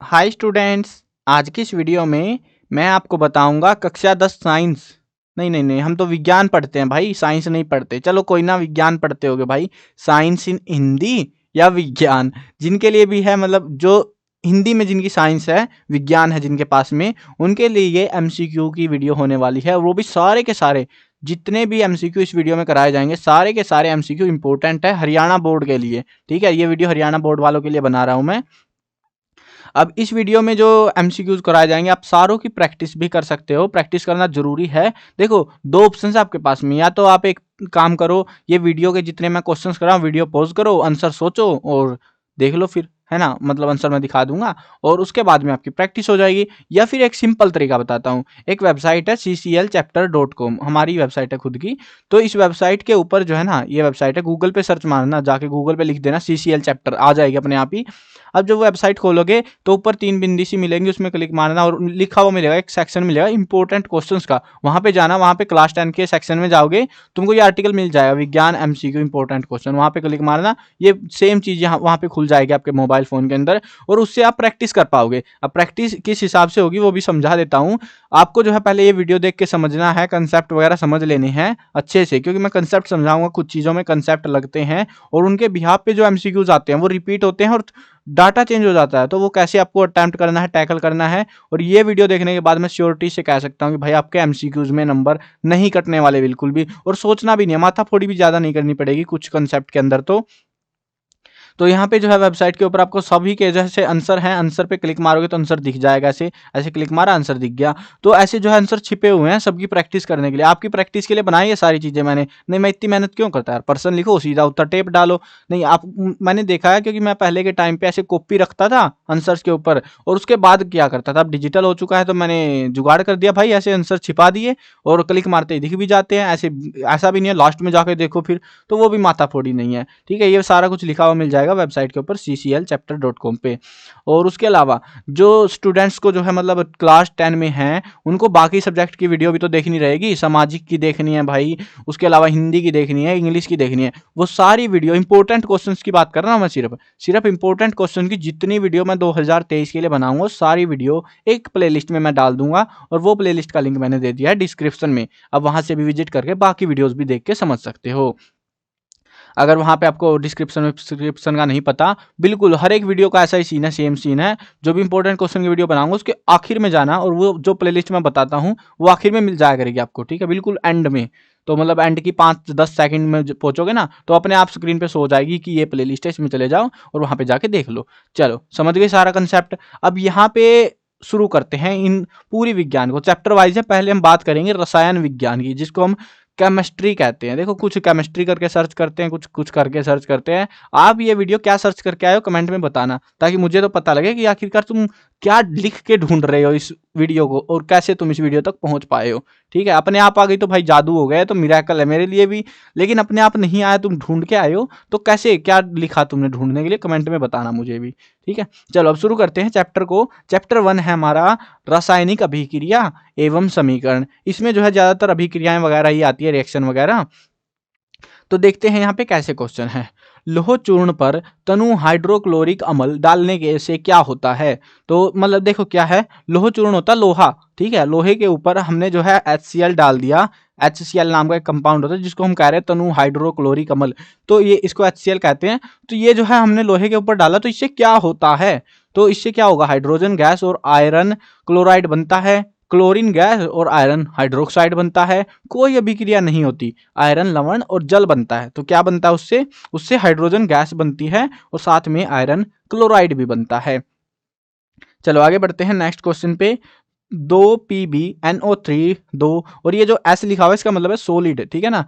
Hi students. आज की इस वीडियो में मैं आपको बताऊंगा कक्षा 10 साइंस। नहीं, हम तो विज्ञान पढ़ते हैं भाई, साइंस नहीं पढ़ते। चलो कोई ना, विज्ञान पढ़ते होगे भाई। साइंस इन हिंदी या विज्ञान, जिनके लिए भी है, मतलब जो हिंदी में जिनकी साइंस है, विज्ञान है जिनके पास में, उनके लिए ये एमसीक्यू की वीडियो होने वाली है। और वो भी सारे के सारे जितने भी एमसीक्यू इस वीडियो में कराए जाएंगे, सारे के सारे एमसीक्यू इंपॉर्टेंट है हरियाणा बोर्ड के लिए। ठीक है, ये वीडियो हरियाणा बोर्ड वालों के लिए बना रहा हूं मैं। अब इस वीडियो में जो एमसीक्यूज कराए जाएंगे, आप सारों की प्रैक्टिस भी कर सकते हो। प्रैक्टिस करना जरूरी है। देखो, दो ऑप्शन है आपके पास में। या तो आप एक काम करो, ये वीडियो के जितने मैं क्वेश्चंस कर रहा हूँ, वीडियो पॉज करो, आंसर सोचो और देख लो फिर, है ना। मतलब आंसर मैं दिखा दूंगा और उसके बाद में आपकी प्रैक्टिस हो जाएगी। या फिर एक सिंपल तरीका बताता हूँ। एक वेबसाइट है cclchapter.com, हमारी वेबसाइट है खुद की। तो इस वेबसाइट के ऊपर जो है ना, ये वेबसाइट है, गूगल पे सर्च मारना, जाके गूगल पे लिख देना CCL चैप्टर, आ जाएगी अपने आप ही। अब जब वो वेबसाइट खोलोगे तो ऊपर तीन बिंदी सी मिलेंगी, उसमें क्लिक मारना और लिखा हुआ मिलेगा, एक सेक्शन मिलेगा इंपॉर्टेंट क्वेश्चंस का। वहां पे जाना, वहां पे क्लास 10 के सेक्शन में जाओगे, तुमको ये आर्टिकल मिल जाएगा, विज्ञान एमसीक्यू इंपॉर्टेंट क्वेश्चन। वहां पे क्लिक मारना, ये सेम चीज यहाँ वहां पे खुल जाएगी आपके मोबाइल फोन के अंदर, और उससे आप प्रैक्टिस कर पाओगे। अब प्रैक्टिस किस हिसाब से होगी वो भी समझा देता हूँ आपको। जो है पहले ये वीडियो देख के समझना है, कंसेप्ट वगैरह समझ लेने हैं अच्छे से, क्योंकि मैं कंसेप्ट समझाऊंगा। कुछ चीजों में कंसेप्ट लगते हैं और उनके बिहाफ पे जो एमसीक्यूज आते हैं वो रिपीट होते हैं और डाटा चेंज हो जाता है। तो वो कैसे आपको अटेम्प्ट करना है, टैकल करना है। और ये वीडियो देखने के बाद मैं श्योरिटी से कह सकता हूँ कि भाई आपके एमसीक्यूज में नंबर नहीं कटने वाले बिल्कुल भी। और सोचना भी नहीं है, माथा फोड़ी भी ज्यादा नहीं करनी पड़ेगी कुछ कंसेप्ट के अंदर। तो यहाँ पे जो है वेबसाइट के ऊपर आपको सभी के जैसे आंसर हैं, आंसर पे क्लिक मारोगे तो आंसर दिख जाएगा। ऐसे ऐसे क्लिक मारा, आंसर दिख गया। तो ऐसे जो है आंसर छिपे हुए हैं सबकी प्रैक्टिस करने के लिए, आपकी प्रैक्टिस के लिए बनाई ये सारी चीजें मैंने। नहीं, मैं इतनी मेहनत क्यों करता यार, पर्सन लिखो, सीधा उत्तर टेप डालो। नहीं, आप, मैंने देखा है, क्योंकि मैं पहले के टाइम पे ऐसे कॉपी रखता था आंसर्स के ऊपर, और उसके बाद क्या करता था। अब डिजिटल हो चुका है तो मैंने जुगाड़ कर दिया भाई, ऐसे आंसर छिपा दिए और क्लिक मारते ही दिख भी जाते हैं। ऐसे ऐसा भी नहीं है लास्ट में जाके देखो फिर, तो वो भी माथा फोड़ी नहीं है। ठीक है, ये सारा कुछ लिखा हुआ मिल जाएगा वेबसाइट के ऊपर cclchapter.com पे। और उसके अलावा जो स्टूडेंट्स को जो है, मतलब क्लास 10 में हैं, उनको बाकी सब्जेक्ट की वीडियो भी तो देखनी रहेगी। सामाजिक की देखनी है भाई, उसके अलावा हिंदी की देखनी है, इंग्लिश की देखनी है। वो सारी वीडियो इंपॉर्टेंट क्वेश्चंस की बात कर रहा हूँ मैं, सिर्फ सिर्फ इंपॉर्टेंट क्वेश्चन की जितनी वीडियो मैं 2023 के लिए बनाऊंगा, सारी वीडियो एक प्लेलिस्ट में मैं डाल दूंगा। और वो प्लेलिस्ट का लिंक मैंने दे दिया है डिस्क्रिप्शन में। अब वहां से भी विजिट करके बाकी वीडियोस भी देख के समझ सकते हो। अगर वहां पे आपको डिस्क्रिप्शन का नहीं पता, बिल्कुल हर एक वीडियो का ऐसा ही सीन है, सेम सीन है। जो भी इंपॉर्टेंट क्वेश्चन की वीडियो बनाऊंगा उसके आखिर में जाना, और वो जो प्लेलिस्ट मैं बताता हूँ वो आखिर में मिल जाया करेगी आपको। ठीक है, बिल्कुल एंड में। तो मतलब एंड की 5-10 सेकंड में पहुंचोगे ना, तो अपने आप स्क्रीन पे शो हो जाएगी कि ये प्लेलिस्ट है, इसमें चले जाओ और वहां पे जाके देख लो। चलो, समझ गए सारा कंसेप्ट। अब यहाँ पे शुरू करते हैं इन पूरी विज्ञान को, चैप्टर वाइज है। पहले हम बात करेंगे रसायन विज्ञान की, जिसको हम केमिस्ट्री कहते हैं। देखो, कुछ केमिस्ट्री करके सर्च करते हैं, कुछ कुछ करके सर्च करते हैं। आप ये वीडियो क्या सर्च करके आए हो कमेंट में बताना, ताकि मुझे तो पता लगे कि आखिरकार तुम क्या लिख के ढूंढ रहे हो इस वीडियो को, और कैसे तुम इस वीडियो तक पहुंच पाए हो। ठीक है, अपने आप आ गई तो भाई जादू हो गया, तो मिरेकल है मेरे लिए भी। लेकिन अपने आप नहीं आया, तुम ढूंढ के आए हो, तो कैसे, क्या लिखा तुमने ढूंढने के लिए, कमेंट में बताना मुझे भी। ठीक है, चलो अब शुरू करते हैं चैप्टर को। चैप्टर 1 है हमारा रासायनिक अभिक्रिया एवं समीकरण। इसमें जो है ज्यादातर अभिक्रियाएं वगैरह ही आती है, रिएक्शन वगैरह। तो देखते हैं यहाँ पे कैसे क्वेश्चन है। लोह चूर्ण पर तनु हाइड्रोक्लोरिक अम्ल डालने के से क्या होता है। तो मतलब देखो क्या है, लोह चूर्ण होता है लोहा। ठीक है, लोहे के ऊपर हमने जो है HCl डाल दिया। HCl नाम का एक कंपाउंड होता है जिसको हम कह रहे हैं तनु हाइड्रोक्लोरिक अम्ल। तो ये इसको HCl कहते हैं। तो ये जो है हमने लोहे के ऊपर डाला, तो इससे क्या होता है। तो इससे क्या होगा, हाइड्रोजन गैस और आयरन क्लोराइड बनता है। क्लोरीन गैस और आयरन हाइड्रोक्साइड बनता है। कोई अभिक्रिया नहीं होती, आयरन लवण और जल बनता है। तो क्या बनता है उससे, उससे हाइड्रोजन गैस बनती है और साथ में आयरन क्लोराइड भी बनता है। चलो आगे बढ़ते हैं नेक्स्ट क्वेश्चन पे। 2PbNO3 2, और ये जो एस लिखा हुआ है इसका मतलब है सॉलिड। ठीक है ना,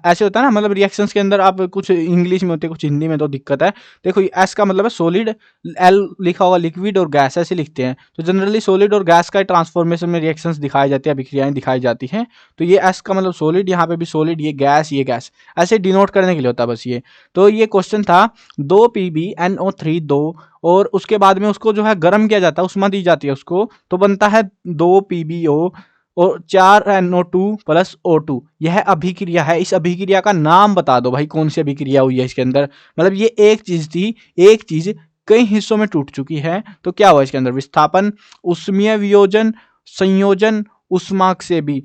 ऐसे होता है ना, मतलब रिएक्शंस के अंदर आप कुछ इंग्लिश में होते हैं, कुछ हिंदी में, तो दिक्कत है। देखो, एस का मतलब है सॉलिड, एल लिखा होगा लिक्विड और गैस, ऐसे लिखते हैं। तो जनरली सॉलिड और गैस का ट्रांसफॉर्मेशन में रिएक्शंस दिखाई जाती है, अभिक्रियाएं दिखाई जाती हैं। तो ये एस का मतलब सॉलिड, यहाँ पे भी सॉलिड, ये गैस, ऐसे डिनोट करने के लिए होता है बस ये। तो ये क्वेश्चन था 2PbNO3 2, और उसके बाद में उसको जो है गर्म किया जाता है, उष्मा दी जाती है उसको, तो बनता है 2PbO और 4NO2 प्लस O2। यह अभिक्रिया है। इस अभिक्रिया का नाम बता दो भाई, कौन सी अभिक्रिया हुई है इसके अंदर। मतलब ये एक चीज थी, एक चीज कई हिस्सों में टूट चुकी है, तो क्या हुआ इसके अंदर? विस्थापन, उष्मीय वियोजन, संयोजन, उष्माक्षेपी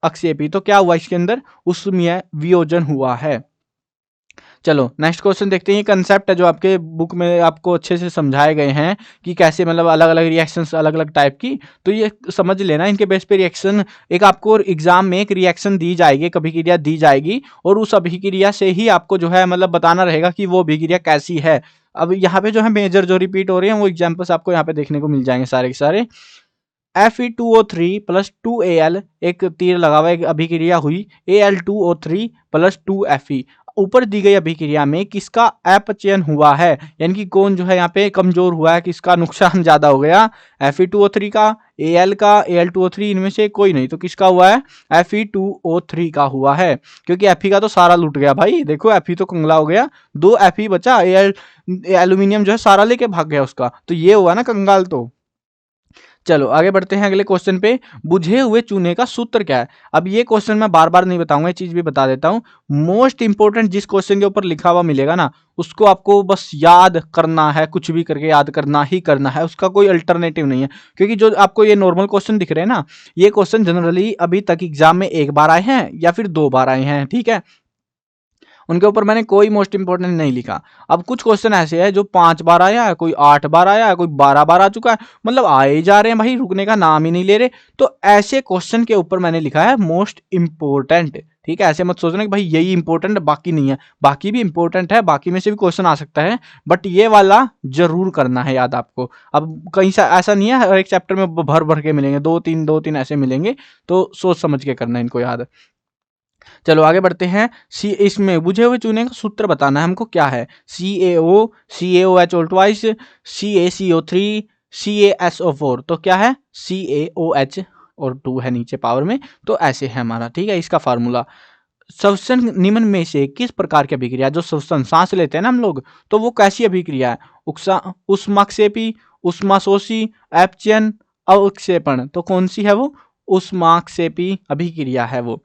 अक्षेपी। तो क्या हुआ इसके अंदर? उष्मीय वियोजन हुआ है। चलो नेक्स्ट क्वेश्चन देखते हैं। ये कंसेप्ट है जो आपके बुक में आपको अच्छे से समझाए गए हैं कि कैसे मतलब अलग अलग रिएक्शंस अलग अलग टाइप की, तो ये समझ लेना। इनके बेस पे रिएक्शन, एक आपको एग्जाम में एक रिएक्शन दी जाएगी, एक अभिक्रिया दी जाएगी, और उस अभिक्रिया से ही आपको जो है मतलब बताना रहेगा कि वो अभिक्रिया कैसी है। अब यहाँ पे जो है मेजर जो रिपीट हो रही है वो एग्जाम्पल्स आपको यहाँ पे देखने को मिल जाएंगे सारे के सारे। Fe2O3 प्लस 2Al, एक तीर लगा हुआ एक अभिक्रिया हुई Al2O3 प्लस 2Fe। ऊपर दी गई अभिक्रिया में किसका अपचयन हुआ है, यानी कि कौन जो है यहाँ पे कमजोर हुआ है, किसका नुकसान ज्यादा हो गया? Fe2O3 का, Al का, Al2O3, इनमें से कोई नहीं, तो किसका हुआ है? Fe2O3 का हुआ है, क्योंकि Fe का तो सारा लूट गया भाई। देखो Fe तो कंगला हो गया, 2 Fe बचा, एल्यूमिनियम जो है सारा लेके भाग गया उसका, तो ये हुआ ना कंगाल। तो चलो आगे बढ़ते हैं अगले क्वेश्चन पे। बुझे हुए चूने का सूत्र क्या है? अब ये क्वेश्चन मैं बार बार नहीं बताऊंगा, ये चीज भी बता देता हूं। मोस्ट इंपोर्टेंट जिस क्वेश्चन के ऊपर लिखा हुआ मिलेगा ना, उसको आपको बस याद करना है, कुछ भी करके याद करना ही करना है, उसका कोई अल्टरनेटिव नहीं है। क्योंकि जो आपको ये नॉर्मल क्वेश्चन दिख रहे हैं ना, ये क्वेश्चन जनरली अभी तक एग्जाम में एक बार आए हैं या फिर 2 बार आए हैं, ठीक है। उनके ऊपर मैंने कोई मोस्ट इंपोर्टेंट नहीं लिखा। अब कुछ क्वेश्चन ऐसे हैं जो 5 बार आया है, कोई 8 बार आया है, कोई 12 बार आ चुका है, मतलब आए ही जा रहे हैं भाई, रुकने का नाम ही नहीं ले रहे। तो ऐसे क्वेश्चन के ऊपर मैंने लिखा है मोस्ट इंपोर्टेंट, ठीक है। ऐसे मत सोचना कि भाई यही इंपॉर्टेंट है बाकी नहीं है, बाकी भी इंपॉर्टेंट है, बाकी में से भी क्वेश्चन आ सकता है, बट ये वाला जरूर करना है याद आपको। अब कहीं सा ऐसा नहीं है हर एक चैप्टर में भर भर के मिलेंगे, 2-3 ऐसे मिलेंगे, तो सोच समझ के करना है इनको याद। चलो आगे बढ़ते हैं। सी, इसमें बुझे हुए चूने का सूत्र बताना है हमको, क्या है? CaO, CaOH all twice, CaCO3, CaSO4। तो क्या है? CaOH और 2 है नीचे पावर में, तो ऐसे है हमारा, ठीक है। इसका फार्मूला, श्वसन निम्न में से किस प्रकार की अभिक्रिया, जो श्वसन सांस लेते हैं ना हम लोग, तो वो कैसी अभिक्रिया है? उष्माक्षेपी, उष्माशोषी, अपचयन, अवक्षेपण। तो कौन सी है वो? उष्माक्षेपी अभिक्रिया है वो।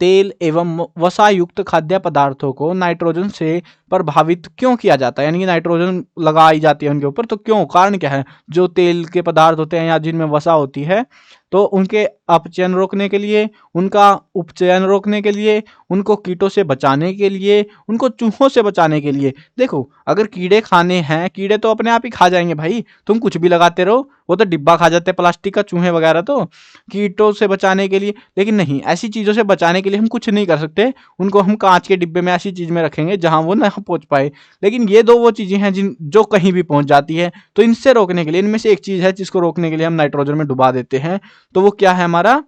तेल एवं वसा युक्त खाद्य पदार्थों को नाइट्रोजन से प्रभावित क्यों किया जाता है, यानी कि नाइट्रोजन लगाई जाती है उनके ऊपर, तो क्यों, कारण क्या है? जो तेल के पदार्थ होते हैं या जिनमें वसा होती है, तो उनके अपचयन रोकने के लिए, उनका उपचयन रोकने के लिए, उनको कीटों से बचाने के लिए, उनको चूहों से बचाने के लिए। देखो अगर कीड़े खाने हैं, कीड़े तो अपने आप ही खा जाएंगे भाई, तुम कुछ भी लगाते रहो, वो तो डिब्बा खा जाते हैं प्लास्टिक का, चूहे वगैरह। तो कीटों से बचाने के लिए, लेकिन नहीं, ऐसी चीजों से बचाने के लिए हम कुछ नहीं कर सकते, उनको हम कांच के डिब्बे में ऐसी चीज में रखेंगे जहां वो ना पहुंच पाए। लेकिन ये दो वो चीजें हैं जो कहीं भी पहुंच जाती है, तो इनसे रोकने के लिए, इनमें से एक चीज है जिसको रोकने के लिए हम नाइट्रोजन में डुबा देते हैं, तो वो क्या है हमारा?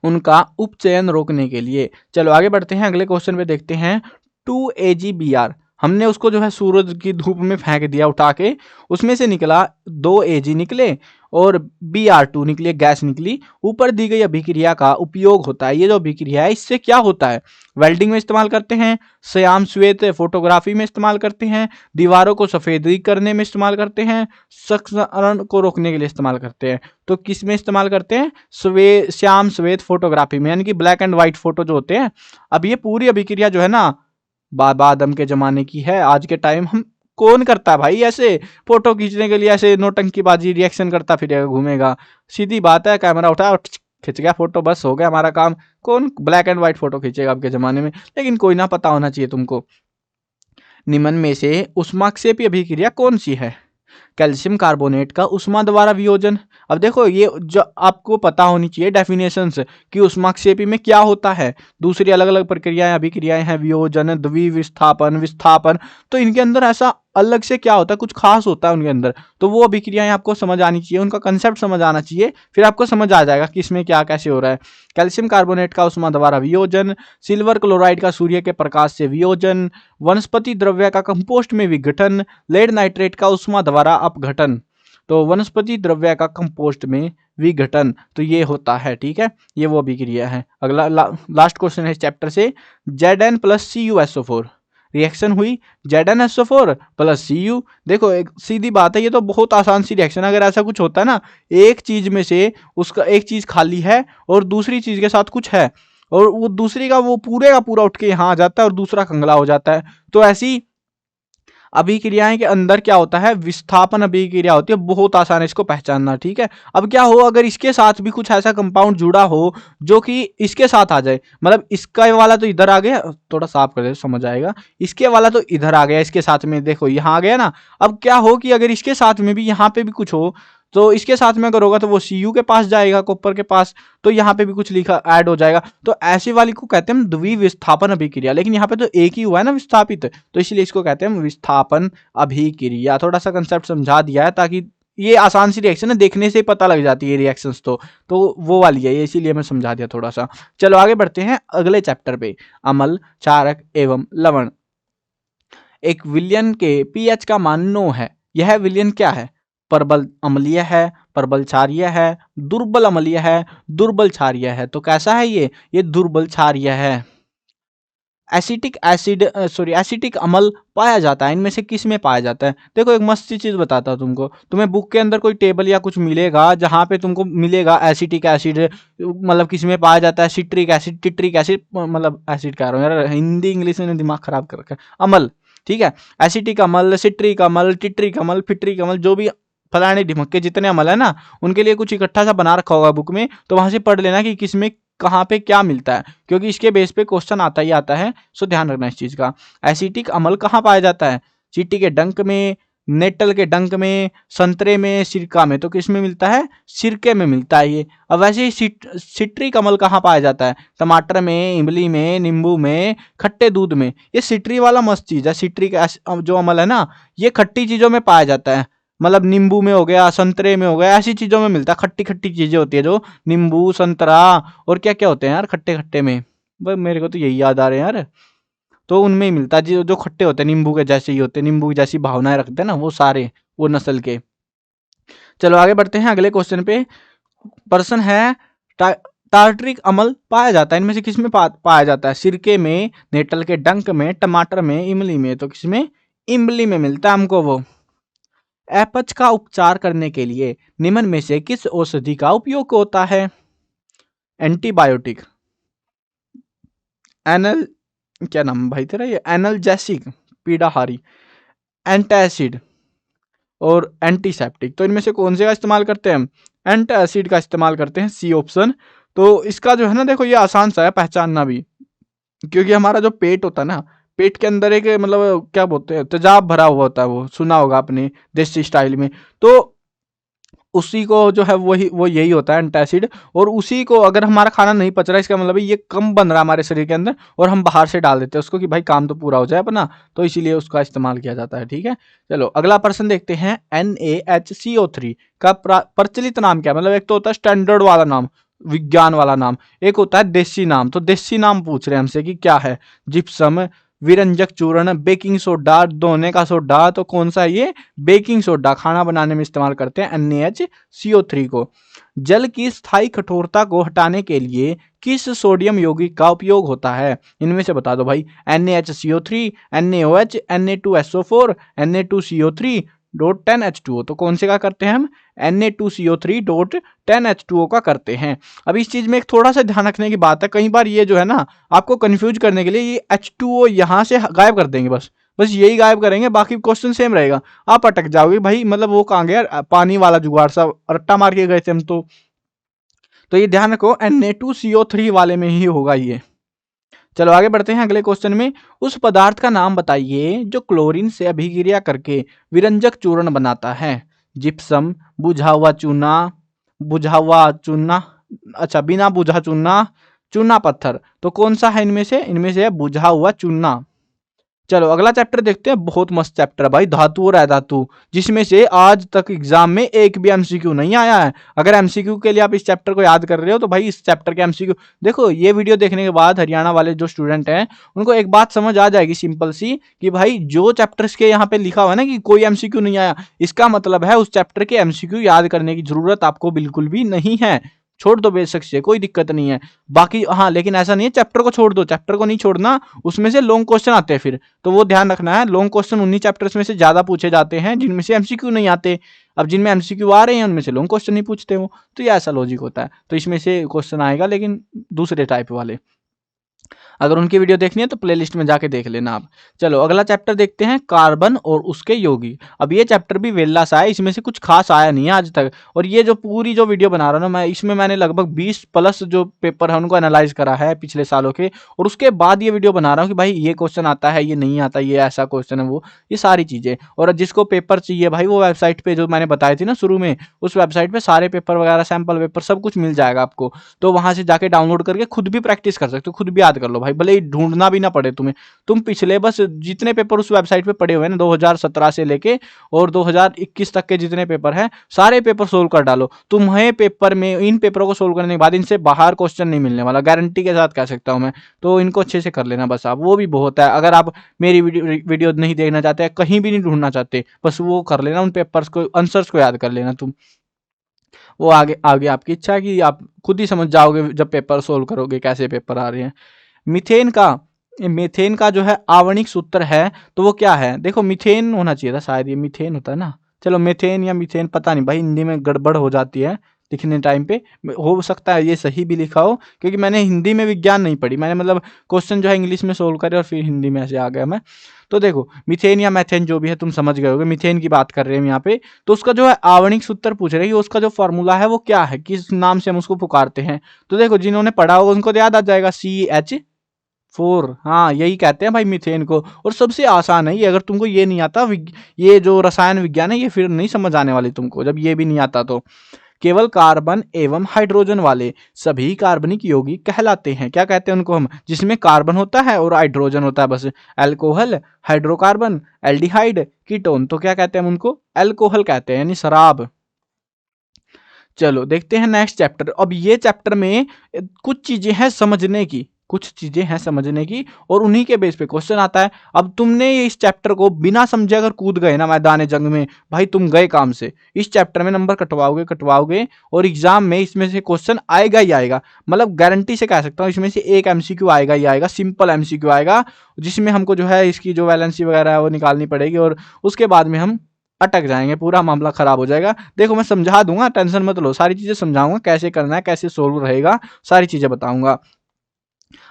उनका उपचयन रोकने के लिए। चलो आगे बढ़ते हैं, अगले क्वेश्चन पे देखते हैं। 2AgBr, हमने उसको जो है सूरज की धूप में फेंक दिया उठा के, उसमें से निकला 2Ag निकले और Br2 निकले, गैस निकली। ऊपर दी गई अभिक्रिया का उपयोग होता है, ये जो अभिक्रिया है इससे क्या होता है? वेल्डिंग में इस्तेमाल करते हैं, श्याम श्वेत फोटोग्राफी में इस्तेमाल करते हैं, दीवारों को सफेदी करने में इस्तेमाल करते हैं, क्षरण को रोकने के लिए इस्तेमाल करते हैं। तो किस में इस्तेमाल करते हैं? श्याम श्वेत फोटोग्राफी में, यानी कि ब्लैक एंड व्हाइट फोटो जो होते हैं। अब ये पूरी अभिक्रिया जो है ना, बाबा आदम के जमाने की है, आज के टाइम हम कौन करता है भाई ऐसे फोटो खींचने के लिए, ऐसे नोटंकीबाजी रिएक्शन करता फिरेगा घूमेगा? सीधी बात है, कैमरा उठाया खिंच गया फोटो, बस हो गया हमारा काम। कौन ब्लैक एंड व्हाइट फोटो खींचेगा आपके जमाने में? लेकिन कोई ना, पता होना चाहिए तुमको। निम्न में से उष्माक्षेपी अभिक्रिया कौन सी है? कैल्शियम कार्बोनेट का उष्मा द्वारा वियोजन। अब देखो ये जो आपको पता होनी चाहिए डेफिनेशंस कि उष्माक्षेपी में क्या होता है। दूसरी अलग अलग प्रक्रियाएं अभिक्रियाएं हैं, वियोजन, द्विविस्थापन, विस्थापन, तो इनके अंदर ऐसा अलग से क्या होता है, कुछ खास होता है उनके अंदर, तो वो अभिक्रियाएं आपको समझ आनी चाहिए, उनका कंसेप्ट समझ आना चाहिए, फिर आपको समझ आ जाएगा कि इसमें क्या कैसे हो रहा है। कैल्शियम कार्बोनेट का उष्मा द्वारा वियोजन, सिल्वर क्लोराइड का सूर्य के प्रकाश से वियोजन, वनस्पति द्रव्य का कंपोस्ट में विघटन, लेड नाइट्रेट का उष्मा द्वारा अपघटन। तो वनस्पति द्रव्य का कंपोस्ट में विघटन, तो ये होता है, ठीक है, ये वो अभिक्रिया है। अगला लास्ट क्वेश्चन है इस चैप्टर से। Zn प्लस CuSO4 रिएक्शन हुई, ZnSO4 प्लस Cu। देखो एक सीधी बात है, ये तो बहुत आसान सी रिएक्शन। अगर ऐसा कुछ होता है ना, एक चीज में से उसका एक चीज खाली है और दूसरी चीज के साथ कुछ है, और वो दूसरी का वो पूरे का पूरा उठ के यहाँ आ जाता है और दूसरा कंगला हो जाता है, तो ऐसी अभिक्रियाएं के अंदर क्या होता है, विस्थापन अभिक्रिया होती है। बहुत आसान है इसको पहचानना, ठीक है। अब क्या हो, अगर इसके साथ भी कुछ ऐसा कंपाउंड जुड़ा हो जो कि इसके साथ आ जाए, मतलब इसका वाला तो इधर आ गया, थोड़ा साफ कर दे समझ आएगा, इसके वाला तो इधर आ गया, इसके साथ में देखो यहाँ आ गया ना। अब क्या हो कि अगर इसके साथ में भी यहाँ पे भी कुछ हो, तो इसके साथ में अगर होगा तो वो Cu के पास जाएगा, कॉपर के पास, तो यहाँ पे भी कुछ लिखा ऐड हो जाएगा। तो ऐसी वाली को कहते हैं हम द्विविस्थापन अभिक्रिया। लेकिन यहाँ पे तो एक ही हुआ है ना विस्थापित, तो इसलिए इसको कहते हैं हम विस्थापन अभिक्रिया। थोड़ा सा कंसेप्ट समझा दिया है ताकि ये आसान सी रिएक्शन है, देखने से ही पता लग जाती है रिएक्शंस, तो वो वाली है ये, इसीलिए मैं समझा दिया थोड़ा सा। चलो आगे बढ़ते हैं अगले चैप्टर पे, अम्ल, क्षारक एवं लवण। एक विलयन के पीएच का मान 9 है। यह विलयन क्या है? प्रबल अम्लीय है, प्रबल क्षारीय है, दुर्बल अम्लीय है, दुर्बल क्षारीय है। तो कैसा है ये दुर्बल क्षारीय है। एसिटिक एसिड एसिटिक अम्ल पाया जाता है, इनमें से किस में पाया जाता है? देखो एक मस्त सी चीज बताता हूँ तुमको, तुम्हें बुक के अंदर कोई टेबल या कुछ मिलेगा जहां पे तुमको मिलेगा एसिटिक एसिड, मतलब किस में पाया जाता है, सिट्रिक एसिड, टिट्रिक एसिड, मतलब एसिड कह रहा हूँ यार, हिंदी इंग्लिश में दिमाग खराब कर रखा है, अम्ल, ठीक है। एसिटिक अम्ल, सिट्रिक अम्ल, टिट्रिक अम्ल, फिट्रिक अम्ल, जो भी फलाने ढिमके जितने अम्ल है ना, उनके लिए कुछ इकट्ठा सा बना रखा होगा बुक में, तो वहां से पढ़ लेना कि किसमें कहाँ पे क्या मिलता है, क्योंकि इसके बेस पे क्वेश्चन आता ही आता है, सो ध्यान रखना इस चीज का। एसिटिक अम्ल कहाँ पाया जाता है? चींटी के डंक में, नेटल के डंक में, संतरे में, सिरका में। तो किस में मिलता है? सिरके में मिलता है ये। अब वैसे ही सिट्रिक अम्ल कहाँ पाया जाता है? टमाटर में, इमली में, नींबू में, खट्टे दूध में। ये सिट्री वाला मस्त चीज है। सिट्रिक जो अम्ल है ना, ये खट्टी चीजों में पाया जाता है, मतलब नींबू में हो गया, संतरे में हो गया, ऐसी चीजों में मिलता है। खट्टी खट्टी चीजें होती है जो नींबू, संतरा और क्या क्या होते हैं यार खट्टे खट्टे में, भाई मेरे को तो यही याद आ रहे हैं यार, तो उनमें ही मिलता है जो जो खट्टे होते हैं, नींबू के जैसे ही होते हैं, नींबू की जैसी भावनाएं रखते हैं ना वो सारे, वो नस्ल के। चलो आगे बढ़ते हैं अगले क्वेश्चन पे। प्रश्न है टार्टरिक अम्ल पाया जाता है, इनमें से किसमें पाया जाता है? सिरके में, नेटल के डंक में, टमाटर में, इमली में। तो किसमें? इमली में मिलता है हमको वो। अपच का उपचार करने के लिए निम्न में से किस औषधि का उपयोग होता है? एंटीबायोटिक, एनल, क्या नाम भाई तेरा ये, एनल्जेसिक, पीड़ाहारी, एंटासिड और एंटीसेप्टिक। तो इनमें से कौन से का इस्तेमाल करते हैं हम? एंटासिड का इस्तेमाल करते हैं, सी ऑप्शन। तो इसका जो है ना, देखो ये आसान सा है पहचानना भी, क्योंकि हमारा जो पेट होता है ना, पेट के अंदर एक मतलब क्या बोलते हैं, तेजाब भरा हुआ होता है, वो सुना होगा आपने देसी स्टाइल में। तो उसी को जो है वही वो यही होता है एंटासिड। और उसी को अगर हमारा खाना नहीं पच रहा, इसका मतलब ये कम बन रहा है हमारे शरीर के अंदर, और हम बाहर से डाल देते हैं उसको कि भाई काम तो पूरा हो जाए अपना, तो इसीलिए उसका इस्तेमाल किया जाता है, ठीक है। चलो अगला प्रश्न देखते हैं। NaHCO3 का प्रचलित नाम क्या है? मतलब एक तो होता है स्टैंडर्ड वाला नाम, विज्ञान वाला नाम, एक होता है देसी नाम। तो देसी नाम पूछ रहे हैं हमसे कि क्या है? जिप्सम, विरंजक चूर्ण, बेकिंग सोडा, धोने का सोडा। तो कौन सा है ये? बेकिंग सोडा, खाना बनाने में इस्तेमाल करते हैं NaHCO3 को। जल की स्थायी कठोरता को हटाने के लिए किस सोडियम यौगिक का उपयोग होता है? इनमें से बता दो भाई। NaHCO3, NaOH, Na2SO4, Na2CO3.10H2O। तो कौन से का करते हैं हम? Na2CO3.10H2O का करते हैं। अब इस चीज में एक थोड़ा सा ध्यान रखने की बात है, कई बार ये जो है ना, आपको कंफ्यूज करने के लिए ये H2O यहां से गायब कर देंगे, बस यही गायब करेंगे, बाकी क्वेश्चन सेम रहेगा। आप अटक जाओगे भाई, मतलब वो कहाँ गया, पानी वाला जुगाड़ सा रट्टा मार के गए थे हम तो ये ध्यान रखो Na2CO3 वाले में ही होगा ये। चलो आगे बढ़ते हैं अगले क्वेश्चन में। उस पदार्थ का नाम बताइए जो क्लोरीन से अभिक्रिया करके विरंजक चूर्ण बनाता है। जिप्सम, बुझा हुआ चूना, बुझा हुआ चूना, अच्छा बिना बुझा चूना, चूना पत्थर। तो कौन सा है इनमें से? इनमें से है बुझा हुआ चूना। चलो अगला चैप्टर देखते हैं, बहुत मस्त चैप्टर है भाई, धातु और अधातु, जिसमें से आज तक एग्जाम में एक भी एमसीक्यू नहीं आया है। अगर एमसीक्यू के लिए आप इस चैप्टर को याद कर रहे हो तो भाई इस चैप्टर के एमसीक्यू देखो। ये वीडियो देखने के बाद हरियाणा वाले जो स्टूडेंट हैं उनको एक बात समझ आ जाएगी सिंपल सी, कि भाई जो चैप्टर्स के यहाँ पे लिखा हुआ है ना कि कोई एमसीक्यू नहीं आया, इसका मतलब है उस चैप्टर के एमसीक्यू याद करने की जरूरत आपको बिल्कुल भी नहीं है। छोड़ दो बेशक से, कोई दिक्कत नहीं है। बाकी हाँ, लेकिन ऐसा नहीं है चैप्टर को छोड़ दो, चैप्टर को नहीं छोड़ना, उसमें से लॉन्ग क्वेश्चन आते हैं फिर, तो वो ध्यान रखना है। लॉन्ग क्वेश्चन उन्हीं चैप्टर्स में से ज्यादा पूछे जाते हैं जिनमें से एमसीक्यू नहीं आते। अब जिनमें एमसीक्यू आ रहे हैं उनमें से लॉन्ग क्वेश्चन नहीं पूछते वो, तो ये ऐसा लॉजिक होता है। तो इसमें से क्वेश्चन आएगा लेकिन दूसरे टाइप वाले। अगर उनकी वीडियो देखनी है तो प्लेलिस्ट में जाके देख लेना आप। चलो अगला चैप्टर देखते हैं, कार्बन और उसके यौगिक। अब ये चैप्टर भी वेल्ला सा है, इसमें से कुछ खास आया नहीं है आज तक। और ये जो पूरी जो वीडियो बना रहा हूँ ना मैं, इसमें मैंने लगभग 20 प्लस जो पेपर है उनको एनालाइज करा है पिछले सालों के, और उसके बाद ये वीडियो बना रहा हूँ कि भाई ये क्वेश्चन आता है, ये नहीं आता, ये ऐसा क्वेश्चन है, वो ये सारी चीजें। और जिसको पेपर चाहिए भाई वो वेबसाइट पे जो मैंने बताई थी ना शुरू में, उस वेबसाइट पे सारे पेपर वगैरह, सैंपल पेपर सब कुछ मिल जाएगा आपको। तो वहां से जाके डाउनलोड करके खुद भी प्रैक्टिस कर सकते हो, खुद भी याद कर लो भाई, भले ही ढूंढना भी ना पड़े तुम्हें। तुम पिछले बस जितने पेपर उस वेबसाइट पे पड़े हुए हैं ना 2017 से लेके और 2021 तक के जितने पेपर हैं सारे पेपर सोल्व कर डालो। तुम्हें पेपर में इन पेपरों को सोल्व करने के बाद इनसे बाहर क्वेश्चन नहीं मिलने वाला, गारंटी के साथ कह सकता हूं मैं। तो इनको अच्छे से कर लेना बस आप, वो भी बहुत है। अगर आप मेरी वीडियो नहीं देखना चाहते, कहीं भी नहीं ढूंढना चाहते, बस वो कर लेना, उन पेपर्स को, आंसर्स को याद कर लेना तुम। वो आगे आगे आपकी इच्छा है कि आप खुद ही समझ जाओगे जब पेपर सोल्व करोगे कैसे पेपर आ रहे हैं। मीथेन का, मीथेन का जो है आवरणिक सूत्र है तो वो क्या है, देखो मीथेन होना चाहिए था शायद, ये मीथेन होता है ना, चलो मीथेन या मीथेन पता नहीं भाई, हिंदी में गड़बड़ हो जाती है लिखने टाइम पे, हो सकता है ये सही भी लिखा हो, क्योंकि मैंने हिंदी में विज्ञान नहीं पढ़ी, मैंने मतलब क्वेश्चन जो है इंग्लिश में सोल्व करे और फिर हिंदी में ऐसे आ गया मैं। तो देखो मीथेन या मैथेन जो भी है तुम समझ गए होगे, मीथेन की बात कर रहे हैं यहाँ पे। तो उसका जो है आवरणिक सूत्र पूछ रहे हैं कि उसका जो फॉर्मूला है वो क्या है, किस नाम से हम उसको पुकारते हैं। तो देखो जिन्होंने पढ़ा होगा उनको तो याद आ जाएगा, CH4, हाँ यही कहते हैं भाई मीथेन को। और सबसे आसान है ये, अगर तुमको ये नहीं आता, ये जो रसायन विज्ञान है ये फिर नहीं समझ आने वाली तुमको जब ये भी नहीं आता तो। केवल कार्बन एवं हाइड्रोजन वाले सभी कार्बनिक यौगिक कहलाते हैं, क्या कहते हैं उनको हम, जिसमें कार्बन होता है और हाइड्रोजन होता है बस, अल्कोहल, हाइड्रोकार्बन, एल्डिहाइड, कीटोन, तो क्या कहते हैं हम उनको, अल्कोहल कहते हैं, यानी शराब। चलो देखते हैं नेक्स्ट चैप्टर। अब ये चैप्टर में कुछ चीजें हैं समझने की, कुछ चीजें हैं समझने की, और उन्हीं के बेस पे क्वेश्चन आता है। अब तुमने इस चैप्टर को बिना समझे अगर कूद गए ना मैदान जंग में, भाई तुम गए काम से। इस चैप्टर में नंबर कटवाओगे कटवाओगे, और एग्जाम में इसमें से क्वेश्चन आएगा ही आएगा, मतलब गारंटी से कह सकता हूँ इसमें से एक MCQ आएगा ही आएगा, सिंपल MCQ आएगा, जिसमें हमको जो है इसकी जो वैलेंसी वगैरह है वो निकालनी पड़ेगी, और उसके बाद में हम अटक जाएंगे, पूरा मामला खराब हो जाएगा। देखो मैं समझा दूंगा, टेंशन मत लो, सारी चीजें समझाऊंगा, कैसे करना है, कैसे सोल्व रहेगा, सारी चीजें बताऊंगा।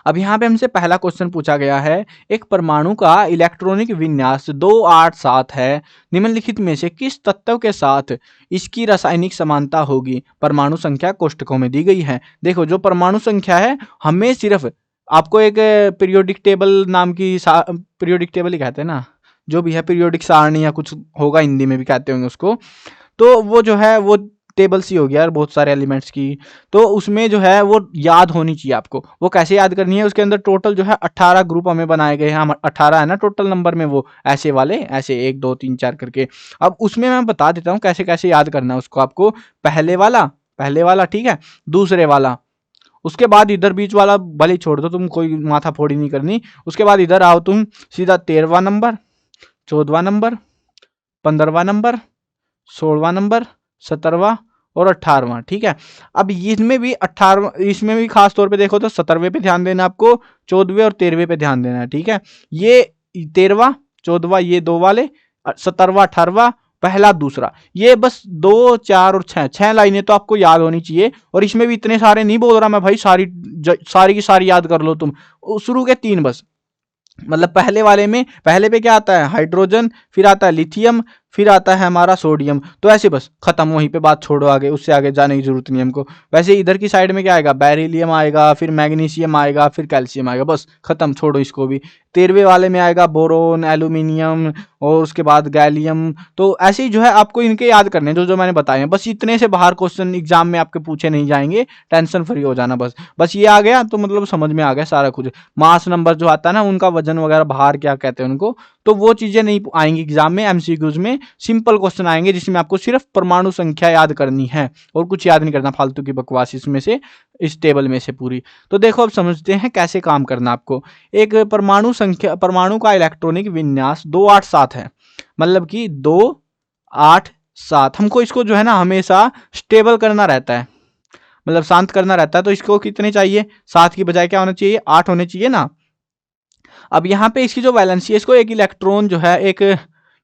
अब यहाँ पे हमसे पहला क्वेश्चन पूछा गया है, एक परमाणु का इलेक्ट्रॉनिक विन्यास 287 है, निम्नलिखित में से किस तत्व के साथ इसकी रासायनिक समानता होगी। परमाणु संख्या कोष्ठकों में दी गई है। देखो जो परमाणु संख्या है, हमें सिर्फ आपको एक पीरियोडिक टेबल नाम की, पीरियोडिक टेबल ही कहते हैं ना, जो भी है पीरियोडिक सारणी या कुछ होगा, हिंदी में भी कहते होंगे उसको, तो वो जो है वो टेबल सी हो गया यार बहुत सारे एलिमेंट्स की। तो उसमें जो है वो याद होनी चाहिए आपको। वो कैसे याद करनी है, उसके अंदर टोटल जो है 18 ग्रुप हमें बनाए गए हैं, हम 18 है ना टोटल नंबर में, वो ऐसे वाले, ऐसे 1 2 3 4 करके। अब उसमें मैं बता देता हूँ कैसे कैसे याद करना है उसको आपको। पहले वाला ठीक है, दूसरे वाला, उसके बाद इधर बीच वाला भले ही छोड़ दो, तुम कोई माथा फोड़ी नहीं करनी। उसके बाद इधर आओ तुम सीधा 13वां नंबर, 14वां नंबर, 15वां नंबर, 16वां नंबर, 17वां और 18वां, ठीक है। अब इसमें भी 18, इसमें भी खास तौर पे देखो तो 17वें पे ध्यान देना आपको, 14वें और 13वें पे ध्यान देना है, ठीक है। ये 13वां 14वां ये दो वाले, 17वां 18वां, पहला दूसरा, ये बस 2 4 और 6 लाइनें तो आपको याद होनी चाहिए। और इसमें भी इतने सारे नहीं बोल रहा मैं भाई, सारी की सारी याद कर लो तुम, शुरू के 3 बस। मतलब पहले वाले में, पहले पे क्या आता है, हाइड्रोजन, फिर आता है लिथियम, फिर आता है हमारा सोडियम, तो ऐसे बस खत्म, वहीं पे बात छोड़ो, आगे उससे आगे जाने की जरूरत नहीं हमको। वैसे इधर की साइड में क्या आएगा, बेरिलियम आएगा, फिर मैग्नीशियम आएगा, फिर कैल्शियम आएगा, बस खत्म, छोड़ो इसको भी। 13वें वाले में आएगा बोरोन, एल्यूमिनियम, और उसके बाद गैलियम। तो ऐसे ही जो है आपको इनके याद करने जो जो मैंने बताए हैं, बस इतने से बाहर क्वेश्चन एग्जाम में आपके पूछे नहीं जाएंगे, टेंशन फ्री हो जाना बस। बस ये आ गया तो मतलब समझ में आ गया सारा कुछ। मास नंबर जो आता है ना, उनका वजन वगैरह, बाहर क्या कहते हैं उनको, तो वो चीजें नहीं आएंगी एग्जाम में। MCQs में सिंपल क्वेश्चन आएंगे जिसमें आपको सिर्फ परमाणु संख्या याद करनी है और कुछ याद नहीं करना, फालतू की बकवास इसमें से, इस टेबल में से पूरी। तो देखो अब समझते हैं कैसे काम करना आपको। एक परमाणु संख्या, परमाणु का इलेक्ट्रॉनिक विन्यास 287 है, मतलब कि 287, हमको इसको जो है ना हमेशा स्टेबल करना रहता है, मतलब शांत करना रहता है। तो इसको कितने चाहिए, 7 की बजाय क्या होना चाहिए, 8 होने चाहिए ना। अब यहाँ पे इसकी जो वैलेंसी है, इसको एक इलेक्ट्रॉन जो है, एक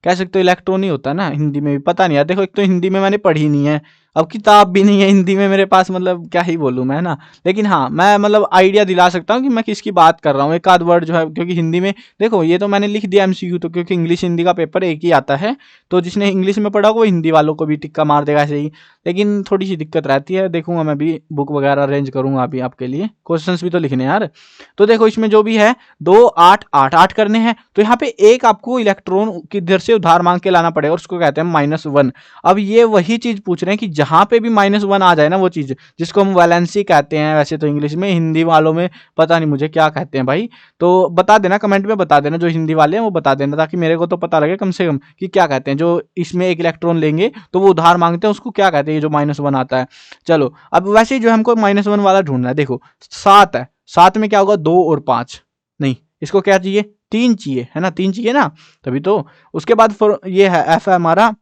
कह सकते हो इलेक्ट्रॉन ही होता है ना हिंदी में भी, पता नहीं यार, देखो एक तो हिंदी में मैंने पढ़ी नहीं है, अब किताब भी नहीं है हिंदी में मेरे पास, मतलब क्या ही बोलूँ मैं, है ना। लेकिन हाँ, मैं मतलब आइडिया दिला सकता हूँ कि मैं किसकी बात कर रहा हूँ, एक आध वर्ड जो है, क्योंकि हिंदी में देखो ये तो मैंने लिख दिया एमसीक्यू, तो क्योंकि इंग्लिश हिंदी का पेपर एक ही आता है, तो जिसने इंग्लिश में पढ़ा वो हिंदी वालों को भी टिक्का मार देगा ऐसे ही। लेकिन थोड़ी सी दिक्कत रहती है, देखूंगा मैं भी बुक वगैरह अरेंज करूंगा अभी आपके लिए, क्वेश्चंस भी तो लिखने यार। तो देखो इसमें जो भी है 2 8 8 8 करने हैं, तो यहाँ पे एक आपको इलेक्ट्रॉन किधर से उधार मांग के लाना पड़ेगा, उसको कहते हैं -1। अब ये वही चीज पूछ रहे हैं कि जहां पे भी -1 आ जाए ना, वो चीज जिसको हम वैलेंसी कहते हैं वैसे तो इंग्लिश में, हिंदी वालों में पता नहीं मुझे क्या कहते हैं भाई, तो बता देना कमेंट में, बता देना जो हिंदी वाले हैं वो बता देना, ताकि मेरे को तो पता लगे कम से कम कि क्या कहते हैं, जो इसमें एक इलेक्ट्रॉन लेंगे तो वो उधार मांगते हैं उसको क्या कहते हैं, ये जो -1 आता है। चलो अब वैसे ही जो हमको -1 वाला ढूंढना है, देखो 7 है, 7 में क्या होगा 2 और 5, नहीं इसको क्या चाहिए 3 चाहिए, है ना, 3 चाहिए ना, तभी तो। उसके बाद ये है एफ है हमारा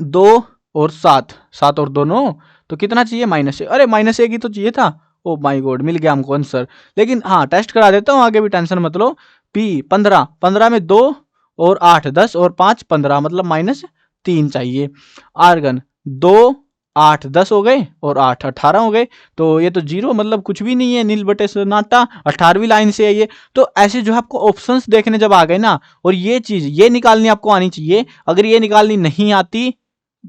2 और 7, 7 और 2 9, तो कितना चाहिए -1, अरे -1 ही तो चाहिए था, ओ माय गॉड मिल गया हमको आंसर। लेकिन हाँ टेस्ट करा देता हूँ, आगे भी टेंशन मत लो। पी 15, 15 में 2 और 8 10 और 5 15, मतलब -3 चाहिए। आर्गन 2 8 10 हो गए और 8 18 हो गए, तो ये तो 0, मतलब कुछ भी नहीं है, नील बटे सन्नाटा, 18वीं लाइन से है ये। तो ऐसे जो है आपको ऑप्शंस देखने जब आ गए ना, और ये चीज ये निकालनी आपको आनी चाहिए, अगर ये निकालनी नहीं आती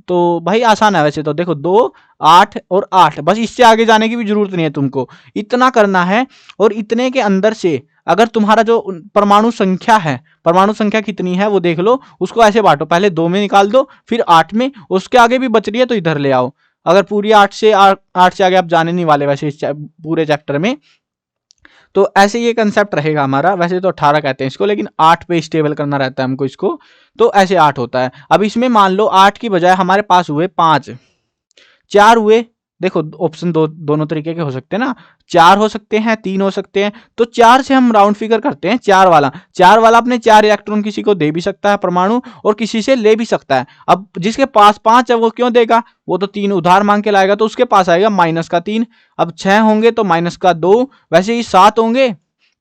तो भाई आसान है वैसे तो, देखो 2 8 और 8, बस इससे आगे जाने की भी जरूरत नहीं है तुमको, इतना करना है। और इतने के अंदर से अगर तुम्हारा जो परमाणु संख्या है, परमाणु संख्या कितनी है वो देख लो, उसको ऐसे बांटो, पहले 2 में निकाल दो, फिर 8 में, उसके आगे भी बच रही है तो इधर ले आओ। अगर पूरी 8 से आगे आप जाने नहीं वाले वैसे इस पूरे चैप्टर में, तो ऐसे ये कंसेप्ट रहेगा हमारा। वैसे तो 18 कहते हैं इसको, लेकिन 8 पे स्टेबल करना रहता है हमको इसको, तो ऐसे 8 होता है। अब इसमें मान लो 8 की बजाय हमारे पास हुए 5, 4 हुए, देखो ऑप्शन दोनों तरीके के हो सकते हैं ना, 4 हो सकते हैं 3 हो सकते हैं, तो 4 से हम राउंड फिगर करते हैं, 4 वाला अपने 4 इलेक्ट्रॉन किसी को दे भी सकता है परमाणु, और किसी से ले भी सकता है। अब जिसके पास 5 है वो क्यों देगा, वो तो 3 उधार मांग के लाएगा, तो उसके पास आएगा -3। अब 6 होंगे तो -2, वैसे ही 7 होंगे